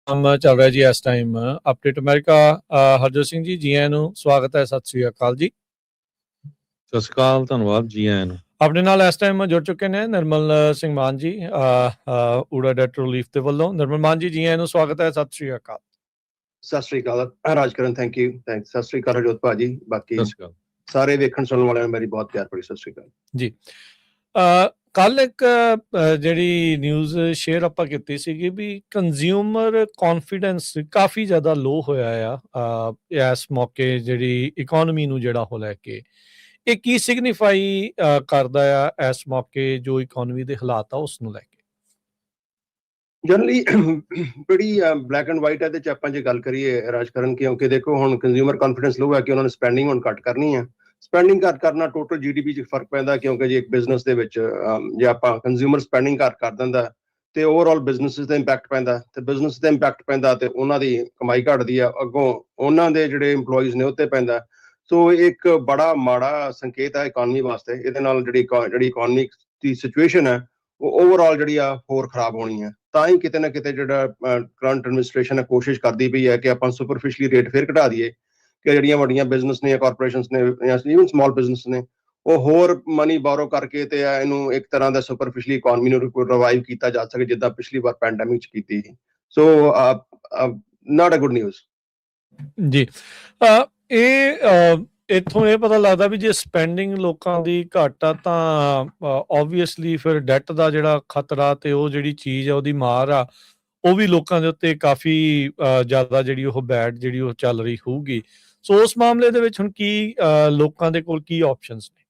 Speaker 1: ਕੰਮ ਚੱਲ ਰਿਹਾ ਜੀ ਇਸ time update America. Harjot Singh ji, ਜੀ ਆਇਆਂ ਨੂੰ, ਸਵਾਗਤ ਹੈ, ਸਤਿ ਸ੍ਰੀ ਅਕਾਲ ਜੀ।
Speaker 2: ਸਤਿ ਸ਼੍ਰੀ ਅਕਾਲ, ਧੰਨਵਾਦ, ਜੀ ਆਇਆਂ ਨੂੰ।
Speaker 1: ਆਪਣੇ ਨਾਲ ਇਸ ਟਾਈਮ ਜੁੜ ਚੁੱਕੇ ਨੇ ਨਿਰਮਲ ਸਿੰਘ ਮਾਨ ਜੀ, ਊੜਾ ਡੈਟ ਰਿਲੀਫ ਦੇ ਵੱਲੋਂ। ਨਿਰਮਲ ਮਾਨ ਜੀ, ਜੀ ਆਇਆਂ ਨੂੰ, ਸਵਾਗਤ ਹੈ, ਸਤਿ ਸ੍ਰੀ ਅਕਾਲ।
Speaker 3: ਸਤਿ ਸ੍ਰੀ ਅਕਾਲ ਰਾਜਕਰਨ, ਥੈਂਕ ਯੂ, ਸਤਿ ਸ੍ਰੀ ਅਕਾਲ ਹਰਜੋਤ ਭਾਜੀ, ਬਾਕੀ
Speaker 2: ਸਤਿ ਸ਼੍ਰੀ ਅਕਾਲ
Speaker 3: ਸਾਰੇ ਵੇਖਣ ਸੁਣਨ ਵਾਲਿਆਂ ਨੂੰ ਮੇਰੀ ਬਹੁਤ ਪਿਆਰ ਭਰੀ ਸਤਿ ਸ੍ਰੀ ਅਕਾਲ
Speaker 1: ਜੀ। ਕੱਲ ਇੱਕ ਜਿਹੜੀ ਨਿਊਜ਼ ਸ਼ੇਅਰ ਆਪਾਂ ਕੀਤੀ ਸੀਗੀ ਵੀ ਕੰਜ਼ਿਊਮਰ ਕੌਨਫੀਡੈਂਸ ਕਾਫੀ ਜ਼ਿਆਦਾ ਲੋ ਹੋਇਆ ਆ ਇਸ ਮੌਕੇ, ਜਿਹੜੀ ਇਕੋਨਮੀ ਨੂੰ ਜਿਹੜਾ ਉਹ ਲੈ ਕੇ, ਇਹ ਕੀ ਸਿਗਨੀਫਾਈ ਕਰਦਾ ਆ ਇਸ ਮੌਕੇ ਜੋ ਇਕੋਨਮੀ ਦੇ ਹਾਲਾਤ ਆ ਉਸ ਨੂੰ ਲੈ ਕੇ?
Speaker 3: ਜਨਰਲੀ ਬੜੀ ਬਲੈਕ ਐਂਡ ਵਾਈਟ ਇਹਦੇ ਚ ਆਪਾਂ ਜੇ ਗੱਲ ਕਰੀਏ ਰਾਜਕਰਨ, ਕਿਉਂਕਿ ਦੇਖੋ ਹੁਣ ਕੰਜ਼ਿਊਮਰ ਕੌਨਫੀਡੈਂਸ ਲੋ ਹੈ ਕਿ ਉਹਨਾਂ ਨੇ ਸਪੈਂਡਿੰਗ ਹੁਣ ਘੱਟ ਕਰਨੀ ਹੈ। ਸਪੈਂਡਿੰਗ ਘੱਟ ਕਰਨਾ ਟੋਟਲ GDP 'ਚ ਫਰਕ ਪੈਂਦਾ, ਕਿਉਂਕਿ ਜੇ ਇੱਕ ਬਿਜ਼ਨਸ ਦੇ ਵਿੱਚ ਜੇ ਆਪਾਂ ਕੰਜ਼ਿਊਮਰ ਸਪੈਂਡਿੰਗ ਘੱਟ ਕਰ ਦਿੰਦਾ ਤੇ ਓਵਰਆਲ ਬਿਜ਼ਨਸਿਸ ਤੇ ਇੰਪੈਕਟ ਪੈਂਦਾ, ਤੇ ਬਿਜ਼ਨਸ ਤੇ ਇੰਪੈਕਟ ਪੈਂਦਾ ਤੇ ਉਹਨਾਂ ਦੀ ਕਮਾਈ ਘਟਦੀ ਆ, ਅੱਗੋਂ ਉਹਨਾਂ ਦੇ ਜਿਹੜੇ EMPLOYEES ਨੇ ਉੱਤੇ ਪੈਂਦਾ। ਸੋ ਇੱਕ ਬੜਾ ਮਾੜਾ ਸੰਕੇਤ ਹੈ ਇਕੋਨਮੀ ਵਾਸਤੇ। ਇਹਦੇ ਨਾਲ ਜਿਹੜੀ ਇਕੋਨਮੀ ਦੀ ਸਿਚੁਏਸ਼ਨ ਹੈ ਉਹ ਓਵਰਆਲ ਜਿਹੜੀ ਆ ਹੋਰ ਖਰਾਬ ਹੋਣੀ ਹੈ। ਤਾਂ ਹੀ ਕਿਤੇ ਨਾ ਕਿਤੇ ਜਿਹੜਾ ਕਰੰਟ ਐਡਮਿਨਿਸਟ੍ਰੇਸ਼ਨ ਹੈ ਕੋਸ਼ਿਸ਼ ਕਰਦੀ ਪਈ ਹੈ ਕਿ ਆਪਾਂ ਸੁਪਰਫਿਸ਼ਲੀ ਰੇਟ ਫਿਰ ਘਟਾ ਦਈਏ, ਕਿ ਜਿਹੜੀਆਂ ਵੱਡੀਆਂ ਬਿਜ਼ਨਸ ਨੇ, ਕਾਰਪੋਰੇਸ਼ਨਸ ਨੇ, ਜਾਂ ਈਵਨ ਸਮਾਲ ਬਿਜ਼ਨਸ ਨੇ, ਉਹ ਹੋਰ ਮਨੀ ਬੋਰੋ ਕਰਕੇ ਤੇ ਇਹਨੂੰ ਇੱਕ ਤਰ੍ਹਾਂ ਦਾ ਸੁਪਰਫਿਸ਼ਲੀ ਇਕੋਨਮੀ ਨੂੰ ਰਿਵਾਈਵ ਕੀਤਾ ਜਾ ਸਕੇ, ਜਿੱਦਾਂ ਪਿਛਲੀ ਵਾਰ ਪੈਂਡੈਮਿਕ 'ਚ ਕੀਤੀ ਸੀ। ਸੋ ਨਾਟ ਅ ਗੁੱਡ ਨਿਊਜ਼
Speaker 1: ਜੀ। ਇੱਥੋਂ ਇਹ ਪਤਾ ਲੱਗਦਾ ਵੀ ਜੇ ਸਪੈਂਡਿੰਗ ਲੋਕਾਂ ਦੀ ਘੱਟ ਆ ਤਾਂ ਓਬਵੀਅਸਲੀ ਫਿਰ ਡੈਟ ਦਾ ਜਿਹੜਾ ਖਤਰਾ ਤੇ ਉਹ ਜਿਹੜੀ ਚੀਜ਼ ਆ ਉਹਦੀ ਮਾਰ ਆ ਉਹ ਵੀ ਲੋਕਾਂ ਦੇ ਉੱਤੇ ਕਾਫੀ ਜ਼ਿਆਦਾ ਜਿਹੜੀ ਉਹ ਬੈਡ ਜਿਹੜੀ ਉਹ ਚੱਲ ਰਹੀ ਹੋਊਗੀ। ਸੋ ਉਸ ਮਾਮਲੇ ਦੇ ਵਿੱਚ ਹੁਣ ਕੀ ਲੋਕਾਂ ਦੇ ਕੋਲ ਕੀ ਆਪਸ਼ਨਸ ਨੇ?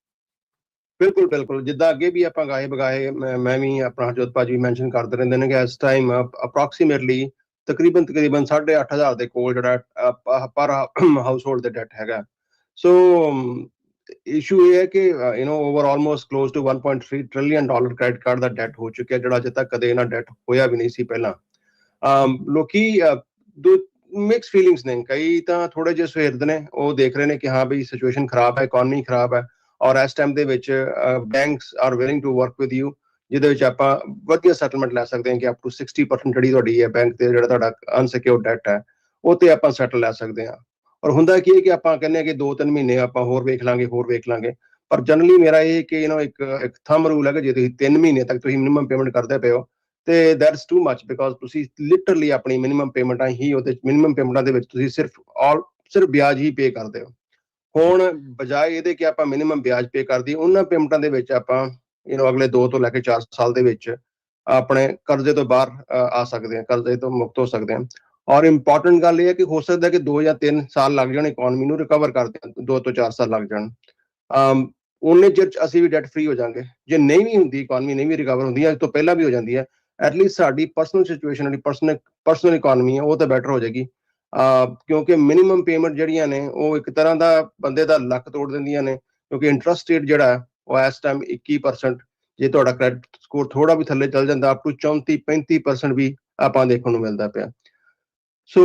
Speaker 3: ਬਿਲਕੁਲ ਬਿਲਕੁਲ, ਜਿੱਦਾਂ ਅੱਗੇ ਵੀ ਆਪਾਂ ਗਾਏ ਬਗਾਏ, ਮੈਂ ਵੀ ਆਪਣਾ ਹਰਜੋਤ ਭਾਜੀ ਮੈਂਸ਼ਨ ਕਰਦੇ ਰਹਿੰਦੇ ਨੇ ਕਿ ਇਸ ਟਾਈਮ ਅਪਰੋਕਸੀਮੇਟਲੀ ਤਕਰੀਬਨ 8,500 ਦੇ ਕੋਲ ਜਿਹੜਾ ਪਰ ਹਾਊਸ ਹੋਲਡ ਦੇ ਡੈਟ ਹੈਗਾ। ਸੋ ਇਸ਼ੂ ਇਹ ਹੈ ਕਿ over almost close to 1.3 trillion dollar credit card ਦਾ ਡੈਟ ਹੋ ਚੁੱਕਿਆ, ਜਿਹੜਾ ਅਜੇ ਤੱਕ ਕਦੇ ਇਹਨਾਂ ਡੈਟ ਹੋਇਆ ਵੀ ਨਹੀਂ ਸੀ ਪਹਿਲਾਂ। ਲੋਕੀ ਦੋ ਮਿਕਸ ਫੀਲਿੰਗਸ ਨੇ, ਕਈ ਤਾਂ ਥੋੜੇ ਜਿਹੇ ਸਵੇਰਦੇ ਨੇ, ਉਹ ਦੇਖ ਰਹੇ ਨੇ ਕਿ ਹਾਂ ਬਈ ਸਿਚੁਏਸ਼ਨ ਖਰਾਬ ਹੈ, ਇਕੋਨਮੀ ਖਰਾਬ ਹੈ, ਔਰ ਇਸ ਟਾਈਮ ਦੇ ਵਿੱਚ banks are willing to work with you, ਜਿਹਦੇ ਵਿੱਚ ਆਪਾਂ ਵਧੀਆ ਸੈਟਲਮੈਂਟ ਲੈ ਸਕਦੇ ਹਾਂ ਕਿ ਅਪ ਟੂ 60% ਜਿਹੜੀ ਤੁਹਾਡੀ ਹੈ ਬੈਂਕ ਤੇ ਜਿਹੜਾ ਤੁਹਾਡਾ ਅਨਸਿਕਿਉਰਡ ਡੈਟ ਹੈ ਉਹ ਤੇ ਆਪਾਂ ਸੈਟਲ ਲੈ ਸਕਦੇ ਹਾਂ। ਔਰ ਹੁੰਦਾ ਕੀ ਹੈ ਕਿ ਆਪਾਂ ਕਹਿੰਦੇ ਹਾਂ ਕਿ 2-3 ਮਹੀਨੇ ਆਪਾਂ ਹੋਰ ਵੇਖ ਲਾਂਗੇ, ਪਰ ਜਨਰਲੀ ਮੇਰਾ ਇਹ ਕਿ ਇੱਕ ਥੰਬ ਰੂਲ ਹੈ ਕਿ ਜੇ ਤੁਸੀਂ 3 ਮਹੀਨੇ ਤੱਕ ਤੁਸੀਂ ਮਿਨੀਮਮ ਪੇਮੈਂਟ ਕਰਦੇ ਪਏ ਹੋ ਤੇ ਦੈਟਸ ਟੂ ਮਚ, ਬਿਕਾਜ਼ ਤੁਸੀਂ ਲਿਟਰਲੀ ਆਪਣੀ ਮਿਨੀਮਮ ਪੇਮੈਂਟਾਂ ਹੀ ਉਹਦੇ ਮਿਨੀਮਮ ਪੇਮੈਂਟਾਂ ਦੇ ਵਿੱਚ ਤੁਸੀਂ ਸਿਰਫ ਵਿਆਜ ਹੀ ਪੇ ਕਰਦੇ ਹੋ। ਹੁਣ ਬਜਾਏ ਇਹਦੇ ਕਿ ਆਪਾਂ ਮਿਨੀਮਮ ਵਿਆਜ ਪੇ ਕਰਦੀ, ਉਹਨਾਂ ਪੇਮੈਂਟਾਂ ਦੇ ਵਿੱਚ ਆਪਾਂ ਅਗਲੇ 2 ਤੋਂ ਲੈ ਕੇ 4 ਸਾਲ ਦੇ ਵਿੱਚ ਆਪਣੇ ਕਰਜ਼ੇ ਤੋਂ ਬਾਹਰ ਆ ਸਕਦੇ ਹਾਂ, ਕਰਜ਼ੇ ਤੋਂ ਮੁਕਤ ਹੋ ਸਕਦੇ ਹਾਂ। ਔਰ ਇੰਪੋਰਟੈਂਟ ਗੱਲ ਇਹ ਹੈ ਕਿ ਹੋ ਸਕਦਾ ਕਿ 2 ਜਾਂ 3 ਸਾਲ ਲੱਗ ਜਾਣ ਇਕੋਨਮੀ ਨੂੰ ਰਿਕਵਰ ਕਰਦੇ, 2 ਤੋਂ 4 ਸਾਲ ਲੱਗ ਜਾਣ। ਉਹਨੇ ਚਿਰ ਚ ਅਸੀਂ ਵੀ ਡੈਟ ਫ੍ਰੀ ਹੋ ਜਾਾਂਗੇ। ਜੇ ਨਹੀਂ ਵੀ ਹੁੰਦੀ ਇਕੋਨਮੀ, ਨਹੀਂ ਵੀ ਰਿਕਵਰ ਹੁੰਦੀ, ਅੱਜ ਤੋਂ ਪਹਿਲਾਂ ਵੀ ਹੋ ਜਾਂਦੀ ਹੈ, ਐਟਲੀਸਟ ਸਾਡੀ ਪਰਸਨਲ ਸਿਚੁਏਸ਼ਨ, ਜਿਹੜੀ ਪਰਸਨਲ ਇਕੋਨਮੀ ਹੈ ਉਹ ਤਾਂ ਬੈਟਰ ਹੋ ਜਾਏਗੀ। ਕਿਉਂਕਿ ਮਿਨੀਮਮ ਪੇਮੈਂਟ ਜਿਹੜੀਆਂ ਨੇ ਉਹ ਇੱਕ ਤਰ੍ਹਾਂ ਦਾ ਬੰਦੇ ਦਾ ਲੱਕ ਤੋੜ ਦਿੰਦੀਆਂ ਨੇ, ਕਿਉਂਕਿ ਇੰਟਰਸਟ ਰੇਟ ਜਿਹੜਾ ਹੈ ਉਹ ਇਸ ਟਾਈਮ 21%, ਜੇ ਤੁਹਾਡਾ ਕ੍ਰੈਡਿਟ ਸਕੋਰ ਥੋੜਾ ਵੀ ਥੱਲੇ ਚੱਲ ਜਾਂਦਾ ਅਪ ਟੂ 34-35% ਵੀ ਆਪਾਂ ਦੇਖਣ ਨੂੰ ਮਿਲਦਾ ਪਿਆ। ਸੋ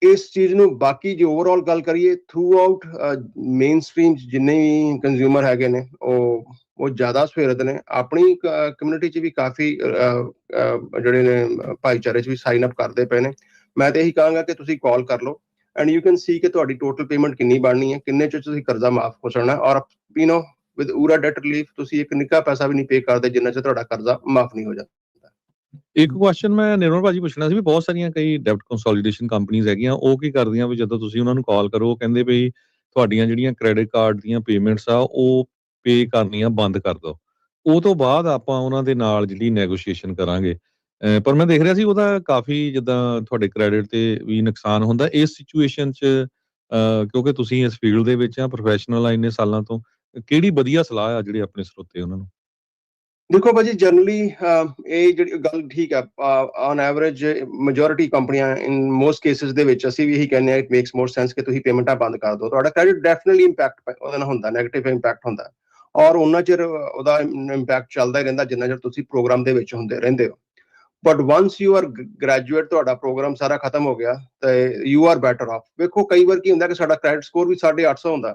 Speaker 3: ਇਸ ਚੀਜ਼ ਨੂੰ ਬਾਕੀ ਜੇ ਓਵਰਆਲ ਗੱਲ ਕਰੀਏ ਥਰੂ ਆਊਟ ਮੇਨ ਸਟ੍ਰੀਮ ਜਿੰਨੇ ਵੀ ਕੰਜ਼ਿਊਮਰ ਹੈਗੇ ਨੇ ਉਹ ਜ਼ਿਆਦਾ ਸਵੇਰਤ ਨੇ। ਆਪਣੀ ਕਮਿਊਨਿਟੀ 'ਚ ਵੀ ਕਾਫੀ ਜਿਹੜੇ ਨੇ ਭਾਈਚਾਰੇ 'ਚ ਵੀ ਸਾਈਨ ਅਪ ਕਰਦੇ ਪਏ ਨੇ। ਮੈਂ ਤਾਂ ਇਹੀ ਕਹਾਂਗਾ ਕਿ ਤੁਸੀਂ ਕਾਲ ਕਰ ਲਓ ਐਂਡ ਯੂ ਕੈਨ ਸੀ ਕਿ ਤੁਹਾਡੀ ਟੋਟਲ ਪੇਮੈਂਟ ਕਿੰਨੀ ਬਣਨੀ ਹੈ, ਕਿੰਨੇ 'ਚ ਤੁਸੀਂ ਕਰਜ਼ਾ ਮਾਫ ਹੋ ਸਕਣਾ। ਔਰ ਵਿਦ ਊੜਾ ਡੈਟ ਰਿਲੀਫ ਤੁਸੀਂ ਇੱਕ ਨਿੱਕਾ ਪੈਸਾ ਵੀ ਨਹੀਂ ਪੇ ਕਰਦੇ ਜਿੰਨਾ 'ਚ ਤੁਹਾਡਾ ਕਰਜ਼ਾ ਮਾਫ ਨਹੀਂ ਹੋ ਜਾਂਦਾ।
Speaker 2: ਇੱਕ ਕੁਐਸਚਨ ਮੈਂ ਨਿਰਮਲ ਭਾਜੀ ਪੁੱਛਣਾ ਸੀ ਵੀ ਬਹੁਤ ਸਾਰੀਆਂ ਕਈ ਡੈਬਟ ਕੰਸੋਲੀਡੇਸ਼ਨ ਕੰਪਨੀਆਂ ਹੈਗੀਆਂ, ਉਹ ਕੀ ਕਰਦੀਆਂ ਵੀ ਜਦੋਂ ਤੁਸੀਂ ਉਹਨਾਂ ਨੂੰ ਕਾਲ ਕਰੋ ਉਹ ਕਹਿੰਦੇ ਵੀ ਤੁਹਾਡੀਆਂ ਜਿਹੜੀਆਂ ਕ੍ਰੈਡਿਟ ਕਾਰਡ ਦੀਆਂ ਪੇਮੈਂਟਸ ਆ ਉਹ ਪੇ ਕਰਨੀਆਂ ਬੰਦ ਕਰ ਦਿਓ, ਉਹ ਤੋਂ ਬਾਅਦ ਆਪਾਂ ਉਹਨਾਂ ਦੇ ਨਾਲ ਜਿਹੜੀ ਨੈਗੋਸ਼ੀਏਸ਼ਨ ਕਰਾਂਗੇ। ਪਰ ਮੈਂ ਦੇਖ ਰਿਹਾ ਸੀ ਉਹਦਾ ਕਾਫੀ ਜਿੱਦਾਂ ਤੁਹਾਡੇ ਕ੍ਰੈਡਿਟ ਤੇ ਵੀ ਨੁਕਸਾਨ ਹੁੰਦਾ ਇਸ ਸਿਚੁਏਸ਼ਨ 'ਚ। ਕਿਉਂਕਿ ਤੁਸੀਂ ਇਸ ਫੀਲਡ ਦੇ ਵਿੱਚ ਆ, ਪ੍ਰੋਫੈਸ਼ਨਲ ਆ ਇੰਨੇ ਸਾਲਾਂ ਤੋਂ, ਕਿਹੜੀ ਵਧੀਆ ਸਲਾਹ ਆ ਜਿਹੜੇ ਆਪਣੇ ਸਰੋਤੇ ਉਹਨਾਂ ਨੂੰ?
Speaker 3: ਦੇਖੋ ਭਾਜੀ, ਜਨਰਲੀ ਇਹ ਜਿਹੜੀ ਗੱਲ ਠੀਕ ਹੈ, ਔਨ ਐਵਰੇਜ ਮੈਜੋਰਿਟੀ ਕੰਪਨੀਆਂ ਇਨ ਮੋਸਟ ਕੇਸਿਸ ਦੇ ਵਿੱਚ ਅਸੀਂ ਵੀ ਇਹੀ ਕਹਿੰਦੇ ਹਾਂ ਇਟ ਮੇਕਸ ਮੋਰ ਸੈਂਸ ਕਿ ਤੁਸੀਂ ਪੇਮੈਂਟਾਂ ਬੰਦ ਕਰ ਦਿਓ। ਤੁਹਾਡਾ ਕ੍ਰੈਡਿਟ ਡੈਫੀਨਿਟਲੀ ਇੰਪੈਕਟ ਉਹਦੇ ਨਾਲ ਹੁੰਦਾ, ਨੈਗੇਟਿਵ ਇੰਪੈਕਟ ਹੁੰਦਾ, ਔਰ ਉਹਨਾਂ ਚਿਰ ਉਹਦਾ ਇੰਪੈਕਟ ਚੱਲਦਾ ਹੀ ਰਹਿੰਦਾ ਜਿੰਨਾ ਚਿਰ ਤੁਸੀਂ ਪ੍ਰੋਗਰਾਮ ਦੇ ਵਿੱਚ ਰਹਿੰਦੇ ਹੋ। But ones you are graduate, ਤੁਹਾਡਾ ਪ੍ਰੋਗਰਾਮ ਸਾਰਾ ਖਤਮ ਹੋ ਗਿਆ ਤੇ ਯੂ ਆਰ ਬੈਟਰ ਆਫ। ਵੇਖੋ ਕਈ ਵਾਰ ਕੀ ਹੁੰਦਾ ਕਿ ਸਾਡਾ ਕ੍ਰੈਡਿਟ ਸਕੋਰ ਵੀ 850 ਹੁੰਦਾ,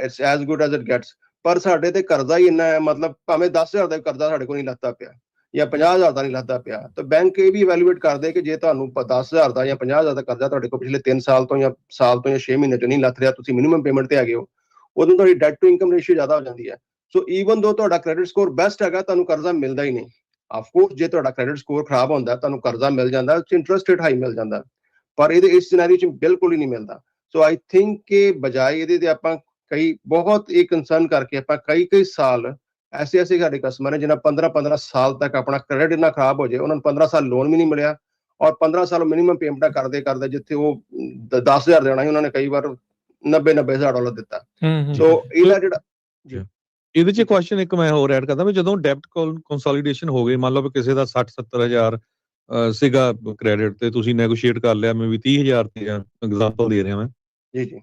Speaker 3: it's as good as it gets, ਪਰ ਸਾਡੇ ਤੇ ਕਰਜ਼ਾ ਹੀ ਇੰਨਾ ਹੈ, ਮਤਲਬ ਭਾਵੇਂ 10,000 ਦਾ ਕਰਜ਼ਾ ਸਾਡੇ ਕੋਲ ਨਹੀਂ ਲੱਥਦਾ ਪਿਆ। ਜਾਂ 50,000 ਦਾ ਨਹੀਂ ਲੱਥਦਾ ਪਿਆ, ਤਾਂ ਬੈਂਕ ਇਹ ਵੀ ਇਵੈਲੂਏਟ ਕਰਦੇ ਕਿ ਜੇ ਤੁਹਾਨੂੰ 10,000 ਦਾ ਜਾਂ 50,000 ਦਾ ਕਰਜ਼ਾ ਤੁਹਾਡੇ ਕੋਲ ਪਿਛਲੇ 3 ਸਾਲ ਤੋਂ ਜਾਂ 6 ਮਹੀਨੇ ਤੋਂ ਨਹੀਂ ਲੱਥ ਰਿਹਾ, ਤੁਸੀਂ ਮਿਨੀਮਮ ਪੇਮੈਂਟ ਤੇ ਹੈਗੇ ਹੋ, ਉਦੋਂ ਤੁਹਾਡੀ ਡੈਟ ਟੂ ਇਨਕਮ ਰੇਸ਼ੀਓ ਜ਼ਿਆਦਾ ਹੋ ਜਾਂਦੀ ਹੈ। ਸੋ ਈਵਨ ਦੋ ਤੁਹਾਡਾ ਕ੍ਰੈਡਿਟ ਸਕੋਰ ਬੈਸਟ ਹੈਗਾ, ਤੁਹਾਨੂੰ ਕਰਜ਼ਾ ਮਿਲਦਾ ਹੀ ਨਹੀਂ। ਆਫਕੋਰਸ ਜੇ ਤੁਹਾਡਾ ਕ੍ਰੈਡਿਟ ਸਕੋਰ ਖਰਾਬ ਹੁੰਦਾ ਤੁਹਾਨੂੰ ਕਰਜ਼ਾ ਮਿਲ ਜਾਂਦਾ, ਇੰਟਰਸਟ ਰੇਟ ਹਾਈ ਮਿਲ ਜਾਂਦਾ, ਪਰ ਇਹਦੇ ਇਸ ਸਿਨੈਰੀਓ 'ਚ ਬਿਲਕੁਲ ਹੀ ਨਹੀਂ ਮਿਲਦਾ। ਸੋ ਆਈ ਥਿੰਕ ਕਿ ਬਜਾਏ ਇਹਦੇ ਤੇ ਆਪਾਂ ਕਈ ਬਹੁਤ ਇਹ ਕੰਸਰਨ ਕਰਕੇ ਆਪਾਂ ਕਈ ਸਾਲ ਐਸੇ ਸਾਡੇ ਕਸਟਮਰ ਨੇ ਜਿਹਨਾਂ 15 ਸਾਲ ਤੱਕ ਆਪਣਾ ਕ੍ਰੈਡਿਟ ਇੰਨਾ ਖਰਾਬ ਹੋ ਜਾਏ, ਉਹਨਾਂ ਨੂੰ 15 ਸਾਲ ਲੋਨ ਵੀ ਨਹੀਂ ਮਿਲਿਆ, ਔਰ 15 ਸਾਲ ਮਿਨੀਮਮ ਪੇਮੈਂਟਾਂ ਕਰਦੇ ਜਿੱਥੇ ਉਹ 10,000 ਦੇਣਾ ਸੀ ਉਹਨਾਂ ਨੇ ਕਈ ਵਾਰ 90,000 ਡਾਲਰ ਦਿੱਤਾ। ਸੋ ਇਹਦਾ ਜਿਹੜਾ
Speaker 2: ਇਹਦੇ 'ਚ ਕੁਐਸਚਨ ਇੱਕ ਮੈਂ ਹੋਰ ਐਡ ਕਰਦਾ ਵੀ ਜਦੋਂ ਡੈਬਟ ਕੰਸੋਲੀਡੇਸ਼ਨ ਹੋ ਗਏ, ਮੰਨ ਲਓ ਵੀ ਕਿਸੇ ਦਾ 60-70,000 ਸੀਗਾ ਕ੍ਰੈਡਿਟ ਤੇ ਤੁਸੀਂ ਨੈਗੋਸ਼ੀਏਟ ਕਰ ਲਿਆ, ਮੈਂ ਵੀ 30,000 ਤੇ ਐਗਜ਼ਾਮਪਲ ਦੇ ਰਿਹਾ ਮੈਂ,
Speaker 3: ਜੀ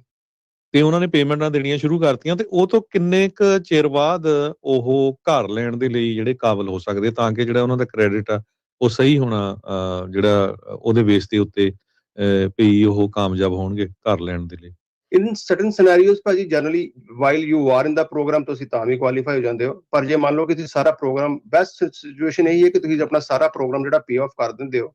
Speaker 2: ਤੇ ਉਹਨਾਂ ਨੇ ਪੇਮੈਂਟਾਂ ਦੇਣੀਆਂ ਸ਼ੁਰੂ ਕਰਤੀਆਂ, ਤੇ ਉਹ ਤੋਂ ਕਿੰਨੇ ਕੁ ਚਿਰ ਬਾਅਦ ਉਹ ਘਰ ਲੈਣ ਦੇ ਲਈ ਜਿਹੜੇ ਕਾਬਲ ਹੋ ਸਕਦੇ, ਤਾਂ ਕਿ ਜਿਹੜਾ ਉਹਨਾਂ ਦਾ ਕ੍ਰੈਡਿਟ ਆ ਉਹ ਸਹੀ ਹੋਣਾ, ਜਿਹੜਾ ਉਹਦੇ ਬੇਸ ਦੇ ਉੱਤੇ ਵੀ ਉਹ ਕਾਮਯਾਬ ਹੋਣਗੇ ਘਰ ਲੈਣ ਦੇ ਲਈ?
Speaker 3: ਇਨ ਸਰਟਨ ਸਿਨੈਰੀਓਜ਼ ਭਾਜੀ generally while you are in the program ਤੁਸੀਂ ਤਾਂ ਵੀ ਕੁਆਲੀਫਾਈ ਹੋ ਜਾਂਦੇ ਹੋ, ਪਰ ਜੇ ਮੰਨ ਲਓ ਕਿ ਤੁਸੀਂ ਸਾਰਾ ਪ੍ਰੋਗਰਾਮ, ਬੈਸਟ ਸਿਚੁਏਸ਼ਨ ਇਹੀ ਹੈ ਕਿ ਤੁਸੀਂ ਆਪਣਾ ਸਾਰਾ ਪ੍ਰੋਗਰਾਮ ਜਿਹੜਾ ਪੇ ਆਫ ਕਰ ਦਿੰਦੇ ਹੋ,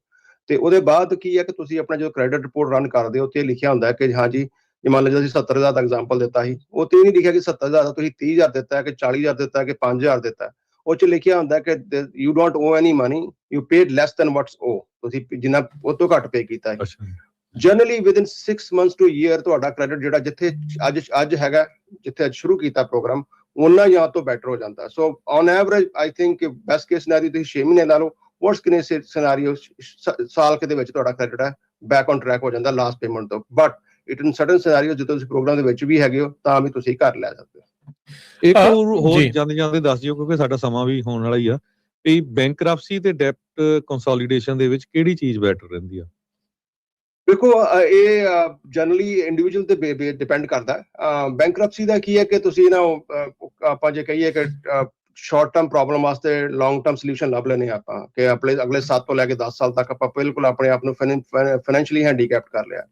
Speaker 3: ਤੇ ਉਹਦੇ ਬਾਅਦ ਕੀ ਹੈ ਕਿ ਤੁਸੀਂ ਆਪਣਾ ਜੋ ਕ੍ਰੈਡਿਟ ਰਿਪੋਰਟ ਰਨ ਕਰਦੇ ਹੋ ਉੱਥੇ ਲਿਖਿਆ ਹੁੰਦਾ ਕਿ ਹਾਂ ਜੀ, ਜੇ ਮੰਨ ਲਓ ਤੁਸੀਂ 70,000 ਦਾ ਐਗਜ਼ਾਮਪਲ ਦਿੱਤਾ ਸੀ, ਉਹ ਤੇ ਨਹੀਂ ਲਿਖਿਆ ਕਿ 70,000 ਦਾ ਤੁਸੀਂ 30,000 ਦਿੱਤਾ ਹੈ, ਕਿ 40,000 ਦਿੱਤਾ ਹੈ, ਕਿ 5,000 ਦਿੱਤਾ, ਉਹ 'ਚ ਲਿਖਿਆ ਹੁੰਦਾ ਕਿ you don't owe any money, you paid less than what's owe, ਤੁਸੀਂ ਜਿੰਨਾ ਉਹ ਤੋਂ ਘੱਟ ਪੇ ਕੀਤਾ ਹੈ। Generally within 6 months to a year ਤੁਹਾਡਾ ਕ੍ਰੈਡਿਟ ਜਿਹੜਾ ਜਿੱਥੇ ਅੱਜ ਹੈਗਾ, ਜਿੱਥੇ ਅੱਜ ਸ਼ੁਰੂ ਕੀਤਾ ਪ੍ਰੋਗਰਾਮ, ਉਹਨਾਂ ਜਾਂ ਤੋਂ ਬੈਟਰ ਹੋ ਜਾਂਦਾ। So on average I think best case scenario ਤੁਸੀਂ 6 ਮਹੀਨੇ ਲਾ ਲਓ, ਵਰਸਟ ਕੇਸ ਸਿਨੈਰੀਓ ਸਾਲ ਦੇ ਵਿੱਚ ਤੁਹਾਡਾ ਕ੍ਰੈਡਿਟ ਹੈ ਬੈਕ ਔਨ ਟਰੈਕ ਹੋ ਜਾਂਦਾ ਲਾਸਟ ਪੇਮੈਂਟ ਤੋਂ। But it in certain scenario ਜਦੋਂ ਤੁਸੀਂ ਪ੍ਰੋਗਰਾਮ ਦੇ ਵਿੱਚ ਵੀ ਹੈਗੇ ਹੋ ਤਾਂ ਵੀ ਤੁਸੀਂ ਘਰ ਲੈ ਸਕਦੇ ਹੋ।
Speaker 2: ਇੱਕ ਹੋਰ ਜਾਂਦੇ ਦੱਸ ਦਿਓ, ਕਿਉਂਕਿ ਸਾਡਾ ਸਮਾਂ ਵੀ ਹੋਣ ਵਾਲਾ ਹੀ ਆ, ਵੀ ਬੈਂਕਰਪਸੀ ਤੇ ਡੈਬਟ ਕੰਸੋਲੀਡੇਸ਼ਨ ਦੇ ਵਿੱਚ ਕਿਹੜੀ ਚੀਜ਼ ਬੈਟਰ ਰਹਿੰਦੀ ਆ?
Speaker 3: ਦੇਖੋ ਇਹ ਜਨਰਲੀ ਇੰਡੀਵਿਜੂਅਲ ਤੇ ਡਿਪੈਂਡ ਕਰਦਾ। ਬੈਂਕਰਪਸੀ ਦਾ ਕੀ ਹੈ ਕਿ ਤੁਸੀਂ ਨਾ ਆਪਾਂ ਜੇ ਕਹੀਏ ਕਿ ਸ਼ਾਰਟ ਟਰਮ ਪ੍ਰੋਬਲਮ ਵਾਸਤੇ ਲੌਂਗ ਟਰਮ ਸੋਲੂਸ਼ਨ ਲੱਭ ਲੈਣੇ ਆਪਾਂ, ਕਿ ਆਪਣੇ ਅਗਲੇ 7 ਤੋਂ ਲੈ ਕੇ 10 ਸਾਲ ਤੱਕ ਆਪਾਂ ਬਿਲਕੁਲ ਆਪਣੇ ਆਪ ਨੂੰ ਫਾਈਨੈਂਸ਼ੀਅਲੀ ਹੈਂਡੀਕੈਪਟ ਕਰ ਲਿਆ।